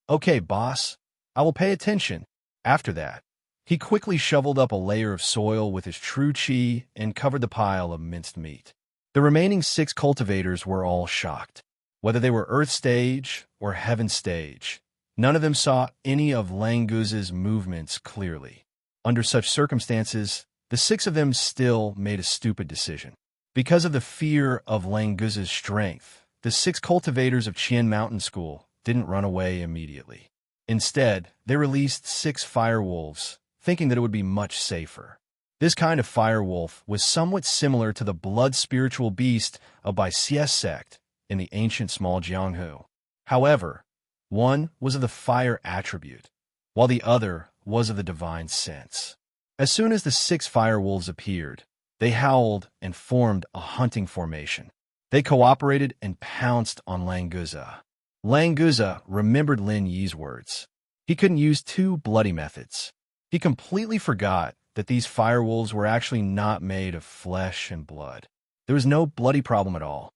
Speaker 1: "Okay, boss, I will pay attention." After that, he quickly shoveled up a layer of soil with his true chi and covered the pile of minced meat. The remaining 6 cultivators were all shocked. Whether they were Earth Stage or Heaven Stage, none of them saw any of Lang Guza's movements clearly. Under such circumstances, the 6 of them still made a stupid decision. Because of the fear of Lang Guza's strength, the 6 cultivators of Qian Mountain School didn't run away immediately. Instead, they released 6 fire wolves, thinking that it would be much safer. This kind of fire wolf was somewhat similar to the blood spiritual beast of Bai Cs sect in the ancient small Jianghu. However, one was of the fire attribute, while the other was of the divine sense. As soon as the 6 fire wolves appeared, they howled and formed a hunting formation. They cooperated and pounced on Lang Guza. Lang Guza remembered Lin Yi's words. He couldn't use 2 bloody methods. He completely forgot that these fire wolves were actually not made of flesh and blood. There was no bloody problem at all.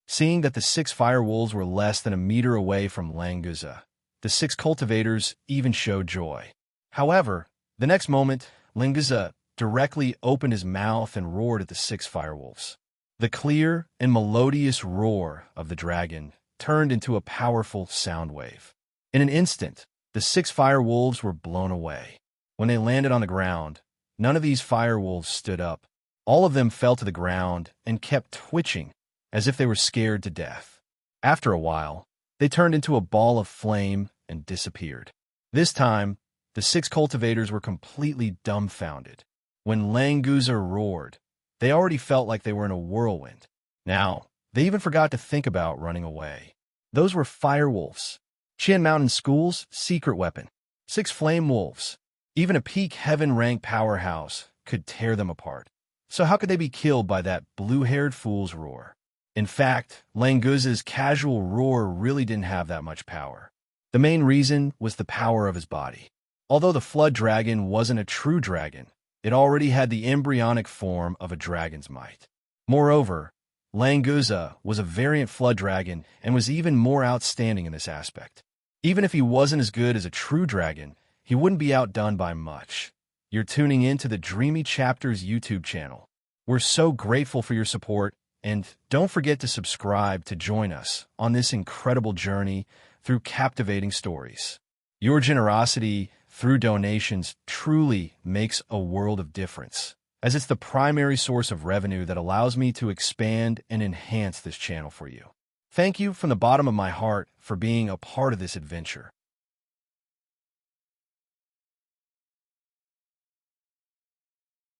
Speaker 1: Seeing that the 6 fire wolves were less than a meter away from Lang Guza, the 6 cultivators even showed joy. However, the next moment, Lang Guza directly opened his mouth and roared at the 6 fire wolves. The clear and melodious roar of the dragon turned into a powerful sound wave. In an instant, the 6 fire wolves were blown away. When they landed on the ground, none of these fire wolves stood up. All of them fell to the ground and kept twitching as if they were scared to death. After a while, they turned into a ball of flame and disappeared. This time, the 6 cultivators were completely dumbfounded. When Lang Guza roared, they already felt like they were in a whirlwind. Now, they even forgot to think about running away. Those were fire wolves. Qian Mountain School's secret weapon. 6 flame wolves. Even a peak heaven-rank powerhouse could tear them apart. So how could they be killed by that blue-haired fool's roar? In fact, Lang Guza's casual roar really didn't have that much power. The main reason was the power of his body. Although the flood dragon wasn't a true dragon, it already had the embryonic form of a dragon's might. Moreover, Lang Guza was a variant flood dragon and was even more outstanding in this aspect. Even if he wasn't as good as a true dragon, he wouldn't be outdone by much. You're tuning in to the Dreamy Chapters YouTube channel. We're so grateful for your support, and don't forget to subscribe to join us on this incredible journey through captivating stories. Your generosity through donations truly makes a world of difference, as it's the primary source of revenue that allows me to expand and enhance this channel for you. Thank you from the bottom of my heart for being a part of this adventure.